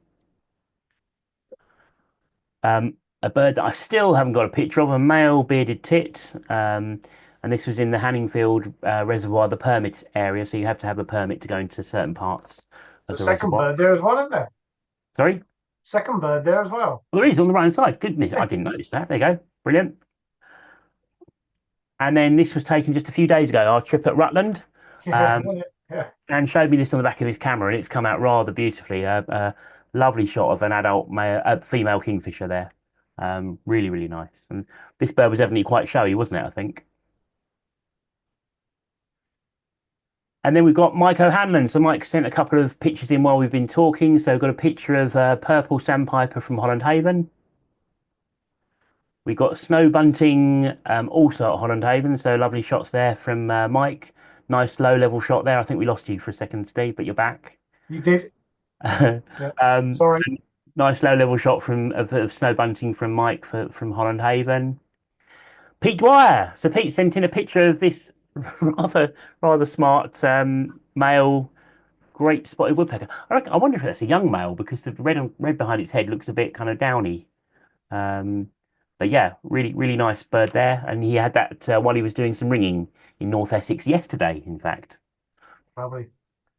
A bird that I still haven't got a picture of, a male bearded tit, and this was in the Hanningfield Reservoir, the permit area. So you have to have a permit to go into certain parts of the
second
reservoir.
bird there as well, isn't there?
Sorry?
Second bird there as well.
Well, there is on the right hand side. Goodness, I didn't notice that. There you go. Brilliant. And then this was taken just a few days ago, our trip at Rutland.
Yeah,
And showed me this on the back of his camera, and it's come out rather beautifully. A lovely shot of an adult female kingfisher there. Really, really nice. And this bird was evidently quite showy, wasn't it, I think? And then we've got Mike O'Hanlon. So Mike sent a couple of pictures in while we've been talking. So we've got a picture of purple sandpiper from Holland Haven. We've got snow bunting also at Holland Haven. So lovely shots there from Mike. Nice low level shot there. I think we lost you for a second, Steve, but you're back.
You did.
Yeah.
Sorry.
So nice low level shot of snow bunting from Mike from Holland Haven. Pete Dwyer. So Pete sent in a picture of this rather smart male great spotted woodpecker. I wonder if that's a young male because the red behind its head looks a bit kind of downy. But yeah, really, really nice bird there. And he had that while he was doing some ringing in North Essex yesterday, in fact.
Lovely.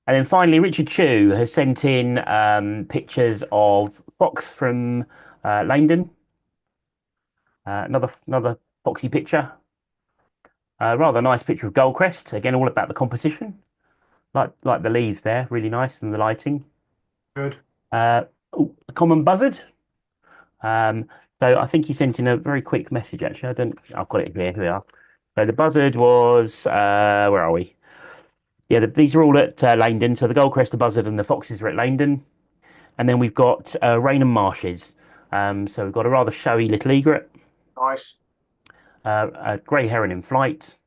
And then finally, Richard Chu has sent in pictures of fox from Langdon. Another foxy picture. Rather nice picture of Goldcrest. Again, all about the composition. Like the leaves there, really nice, and the lighting.
Good.
A common buzzard. So I think he sent in a very quick message, actually. I've got it here. Here we are. So the buzzard was, where are we? Yeah, these are all at Langdon. So the Goldcrest, the buzzard, and the foxes are at Langdon. And then we've got Rainham Marshes. So we've got a rather showy little egret.
Nice.
A grey heron in flight.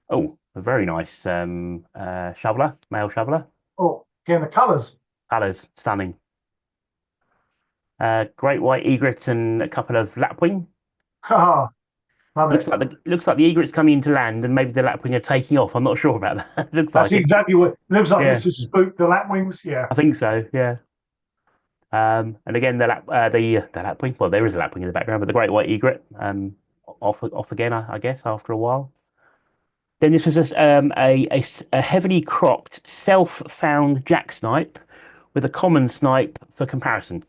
Oh, a very nice shoveler, male shoveler.
Oh, again, the colours.
Colours, stunning. Great white egret and a couple of lapwing.
Ha! Love
Looks
it.
like the egret's coming into land, and maybe the lapwing are taking off. I'm not sure about that. Looks
That's
like it.
exactly what looks like.
Yeah.
It's just spooked the lapwings. Yeah.
I think so. Yeah. And again, the lapwing. Well, there is a lapwing in the background, but the great white egret off again, I guess, after a while. Then this was a heavily cropped, self-found jacksnipe with a common snipe for comparison.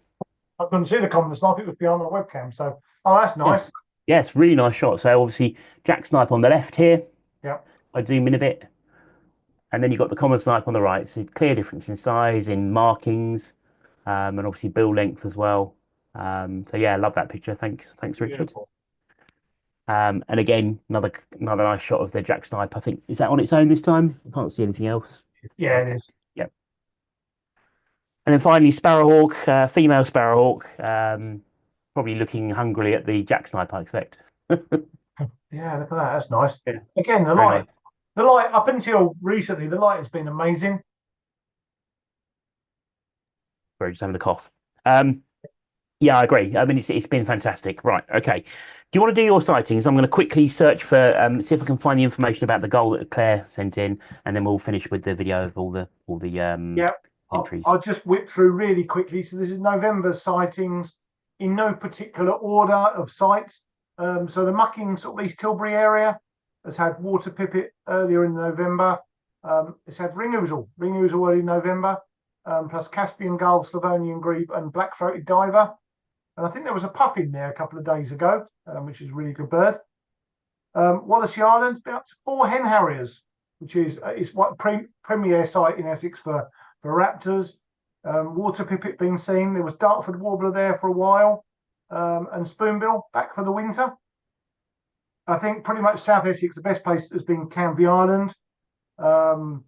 I couldn't see the common snipe. It was behind the webcam. So, oh, that's nice.
Yes, really nice shot. So obviously, jacksnipe on the left here.
Yeah.
I zoom in a bit, and then you've got the common snipe on the right. So clear difference in size, in markings, and obviously bill length as well. So yeah, I love that picture. Thanks, Richard.
Beautiful.
And again, another nice shot of the jacksnipe. I think is that on its own this time? I can't see anything else.
Yeah, it is.
Yep. And then finally, sparrowhawk, female sparrowhawk. probably looking hungrily at the jack snipe, I expect.
Yeah, look at that. That's nice.
Yeah,
Again,
very nice.
the light up until recently, the light has been amazing.
Sorry, just having a cough. Yeah, I agree. I mean, it's been fantastic. Right. Okay. Do you want to do your sightings? I'm going to quickly search for see if I can find the information about the goal that Claire sent in, and then we'll finish with the video of all the
Yeah,
entries.
I'll just whip through really quickly. So this is November sightings in no particular order of sites. So the Mucking sort of East Tilbury area has had water pipit earlier in November. It's had ring-ousel early in November, plus Caspian gull, Slavonian grebe, and black-throated diver. And I think there was a puffin there a couple of days ago, which is a really good bird. Wallasey Island's been up to 4 hen harriers, which is what premier site in Essex for raptors. Water pipit being seen. There was Dartford warbler there for a while, and spoonbill back for the winter. I think pretty much South Essex, the best place has been Canvey Island.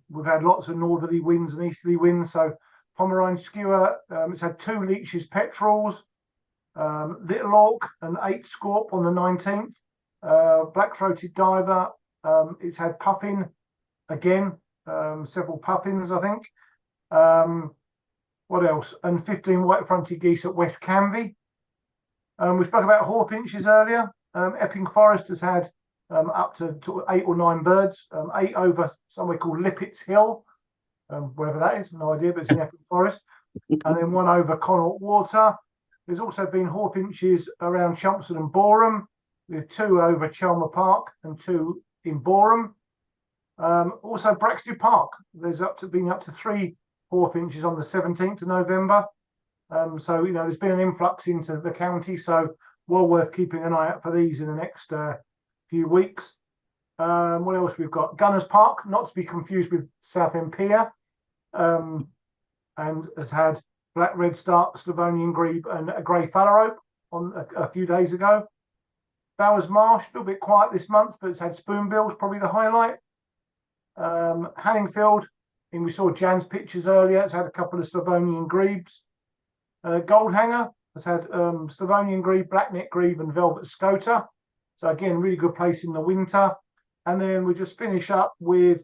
We've had lots of northerly winds and easterly winds. So Pomerine skewer, it's had 2 leeches petrels, little auk and 8 scorp on the 19th. Black-throated diver, it's had puffin again, several puffins, I think. What else? And 15 white-fronted geese at West Canvey. We spoke about hawfinches earlier. Epping Forest has had up to 8 or 9 birds, 8 over somewhere called Lippett's Hill, wherever that is, no idea, but it's in Epping Forest. And then 1 over Connaught Water. There's also been hawfinches around Chelmsford and Boreham, with 2 over Chelmer Park and 2 in Boreham. Also Braxton Park, there's been up to 3 hawfinches on the 17th of November. So, there's been an influx into the county, so well worth keeping an eye out for these in the next few weeks. What else we've got? Gunners Park, not to be confused with Southend Pier, and has had black redstart, Slavonian grebe, and a grey phalarope on a few days ago. Bowers Marsh, a little bit quiet this month, but it's had spoonbills, probably the highlight. Hanningfield, and we saw Jan's pictures earlier, it's had a couple of Slavonian grebes. Goldhanger has had Slavonian grebe, blackneck grebe, and velvet scoter. So again, really good place in the winter. And then we just finish up with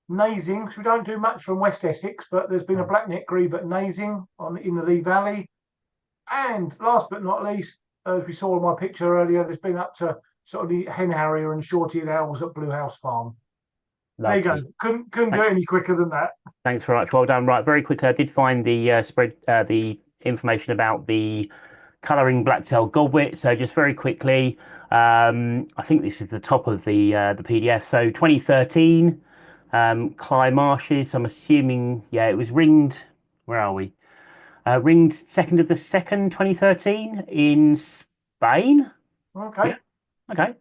Nazing, because we don't do much from West Essex, but there's been a blackneck grebe at Nazing in the Lee Valley. And last but not least, as we saw in my picture earlier, there's been up to sort of the hen harrier and short-eared owls at Blue House Farm.
Lovely.
There you go. Couldn't do it any quicker than that.
Thanks very much. Well done. Right, very quickly, I did find the information about the colouring black-tailed godwit. So just very quickly, I think this is the top of the PDF. So 2013, Clyde Marshes. I'm assuming, yeah, it was ringed. Where are we? Ringed 2nd of the 2nd, 2013 in Spain.
Okay.
Yeah. Okay.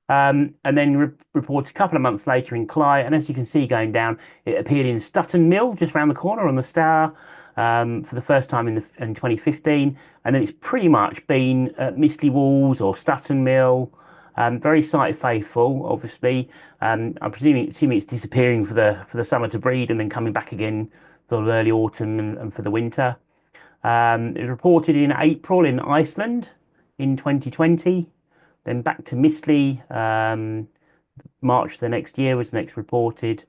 And then reported a couple of months later in Clyde, and as you can see going down, it appeared in Stutton Mill just around the corner on the Stour for the first time in 2015, and then it's pretty much been at Mistley Walls or Stutton Mill. Very site faithful, obviously. I'm assuming it's disappearing for the summer to breed and then coming back again for early autumn and for the winter. It was reported in April in Iceland in 2020. Then back to Mistley, March the next year was next reported,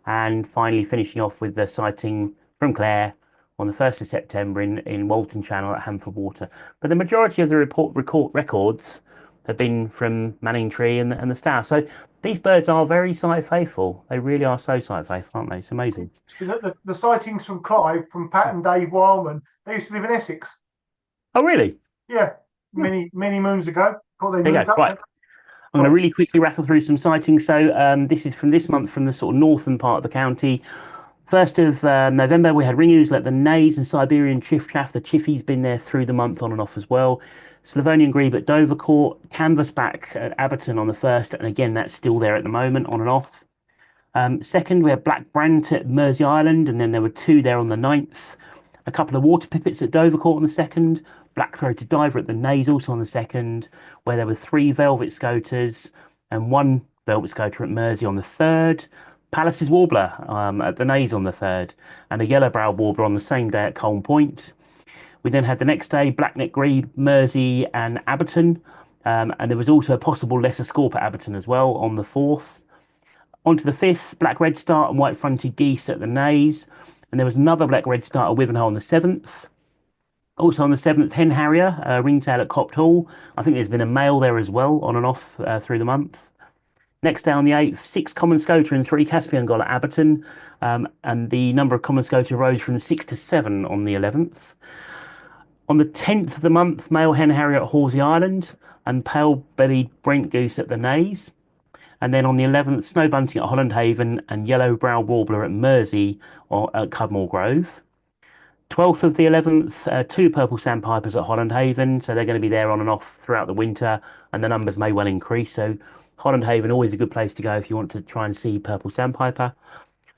and finally finishing off with the sighting from Clare on the 1st of September in Walton Channel at Hamford Water. But the majority of the records have been from Manningtree and the Stour. So these birds are very site faithful. They really are so site faithful, aren't they? It's amazing.
The sightings from Clive, from Pat and Dave Wildman, they used to live in Essex.
Oh, really?
Yeah, many moons ago. Before they
There you
moved
go.
up
Right.
there.
I'm going to really quickly rattle through some sightings. So this is from this month from the sort of northern part of the county. 1st of November, we had ring-ousel at the Naze and Siberian chiffchaff. The chiffy's been there through the month on and off as well. Slavonian grebe at Dovercourt, canvasback at Abberton on the 1st, and again, that's still there at the moment, on and off. 2nd, we had black brant at Mersey Island, and then there were 2 there on the 9th. A couple of water pipits at Dovercourt on the 2nd. Black-throated diver at the Naze also on the 2nd, where there were 3 velvet scoters and 1 velvet scoter at Mersey on the 3rd. Palace's warbler at the Naze on the 3rd, and a yellow-browed warbler on the same day at Colne Point. We then had the next day Blackneck Grebe, Mersey, and Abberton. And there was also a possible lesser scorp at Abberton as well on the 4th. On to the 5th, Black Redstart and White Fronted Geese at the Naze. And there was another Black Redstart at Wivenhoe on the 7th. Also on the 7th, Hen Harrier, Ringtail at Copt Hall. I think there's been a male there as well, on and off through the month. Next day on the 8th, 6 Common Scoter and 3 Caspian Gull at Abberton. And the number of Common Scoter rose from 6 to 7 on the 11th. On the 10th of the month, male Hen Harrier at Horsey Island and pale-bellied Brent Goose at the Naze. And then on the 11th, Snow Bunting at Holland Haven and Yellow-browed Warbler at Mersey or at Cudmore Grove. 12th of the 11th, 2 Purple Sandpipers at Holland Haven, so they're going to be there on and off throughout the winter, and the numbers may well increase. So Holland Haven, always a good place to go if you want to try and see Purple Sandpiper.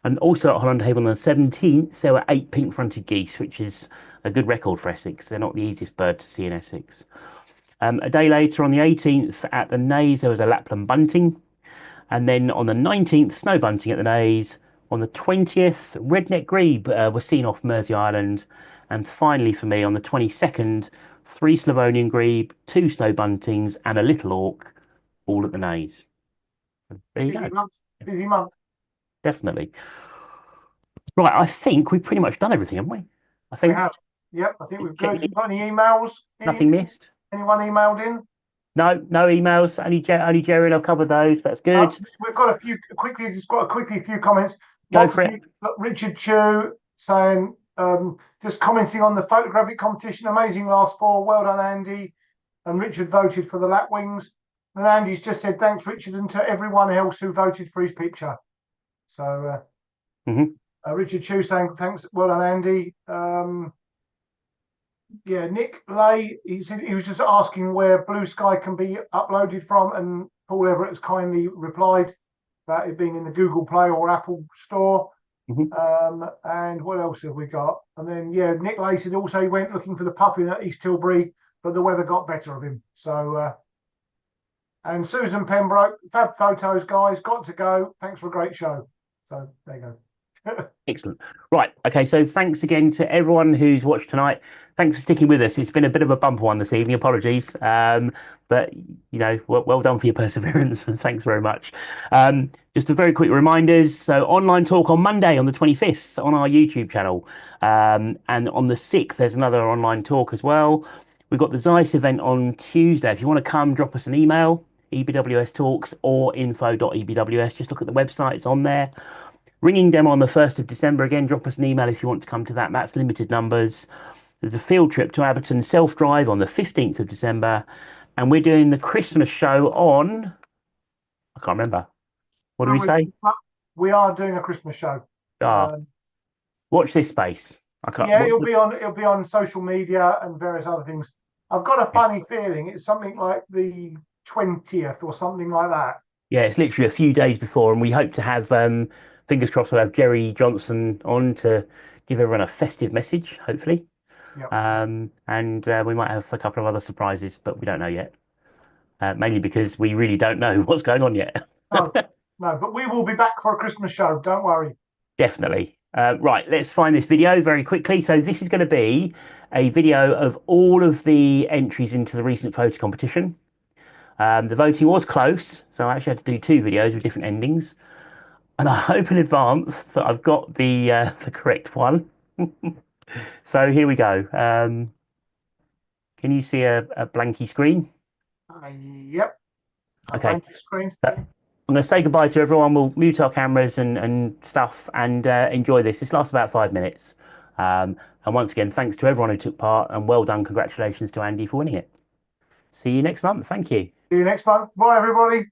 And also at Holland Haven on the 17th, there were 8 pink-fronted geese, which is a good record for Essex. They're not the easiest bird to see in Essex. A day later, on the 18th, at the Naze, there was a Lapland bunting. And then on the 19th, Snow Bunting at the Naze. On the 20th, Redneck Grebe was seen off Mersey Island. And finally, for me, on the 22nd, 3 Slavonian Grebe, 2 Snow Buntings, and a Little Auk, all at the Naze. There you go.
Busy month.
Definitely. Right, I think we've pretty much done everything, haven't we? I think.
We have. Yep, I think we've good. You got any emails?
Nothing missed.
Anyone emailed in?
No, no emails. Only Jerry and I've covered those. That's good.
We've got a few quickly. Just got a few comments.
Go for it.
Richard Chu saying, just commenting on the photographic competition. Amazing last 4. Well done, Andy. And Richard voted for the lapwings. And Andy's just said thanks, Richard, and to everyone else who voted for his picture. So, Richard Chu saying thanks. Well done, Andy. Yeah, Nick Lay, he said he was just asking where Blue Sky can be uploaded from, and Paul Everett has kindly replied about it being in the Google Play or Apple Store. And what else have we got? And then, yeah, Nick Lay said also he went looking for the puffin at East Tilbury, but the weather got better of him. So, and Susan Pembroke, fab photos, guys, got to go. Thanks for a great show. So there you go.
Excellent. Right. Okay. So thanks again to everyone who's watched tonight. Thanks for sticking with us. It's been a bit of a bumper one this evening. Apologies. But, you know, well done for your perseverance. And thanks very much. Just a very quick reminders. So online talk on Monday on the 25th on our YouTube channel. And on the 6th, there's another online talk as well. We've got the Zeiss event on Tuesday. If you want to come, drop us an email, ebwstalks or info.ebws. Just look at the website. It's on there. Ringing demo on the 1st of December. Again, drop us an email if you want to come to that. That's limited numbers. There's a field trip to Abberton self-drive on the 15th of December. And we're doing the Christmas show on... I can't remember. What do we say?
We are doing a Christmas show.
Watch this space. I can't.
Yeah, it'll be on social media and various other things. I've got a funny feeling it's something like the 20th or something like that.
Yeah, it's literally a few days before, and we hope to have... fingers crossed we'll have Jerry Johnson on to give everyone a festive message, hopefully.
Yep.
And we might have a couple of other surprises, but we don't know yet. Mainly because we really don't know what's going on yet.
No, but we will be back for a Christmas show. Don't worry.
Definitely. Right, let's find this video very quickly. So this is going to be a video of all of the entries into the recent photo competition. The voting was close, so I actually had to do 2 videos with different endings. And I hope in advance that I've got the correct one. So here we go. Can you see a blanky screen?
Yep.
Okay.
Blanky screen.
I'm going to say goodbye to everyone. We'll mute our cameras and stuff and enjoy this. This lasts about 5 minutes. And once again, thanks to everyone who took part and well done. Congratulations to Andy for winning it. See you next month. Thank you.
See you next month. Bye, everybody.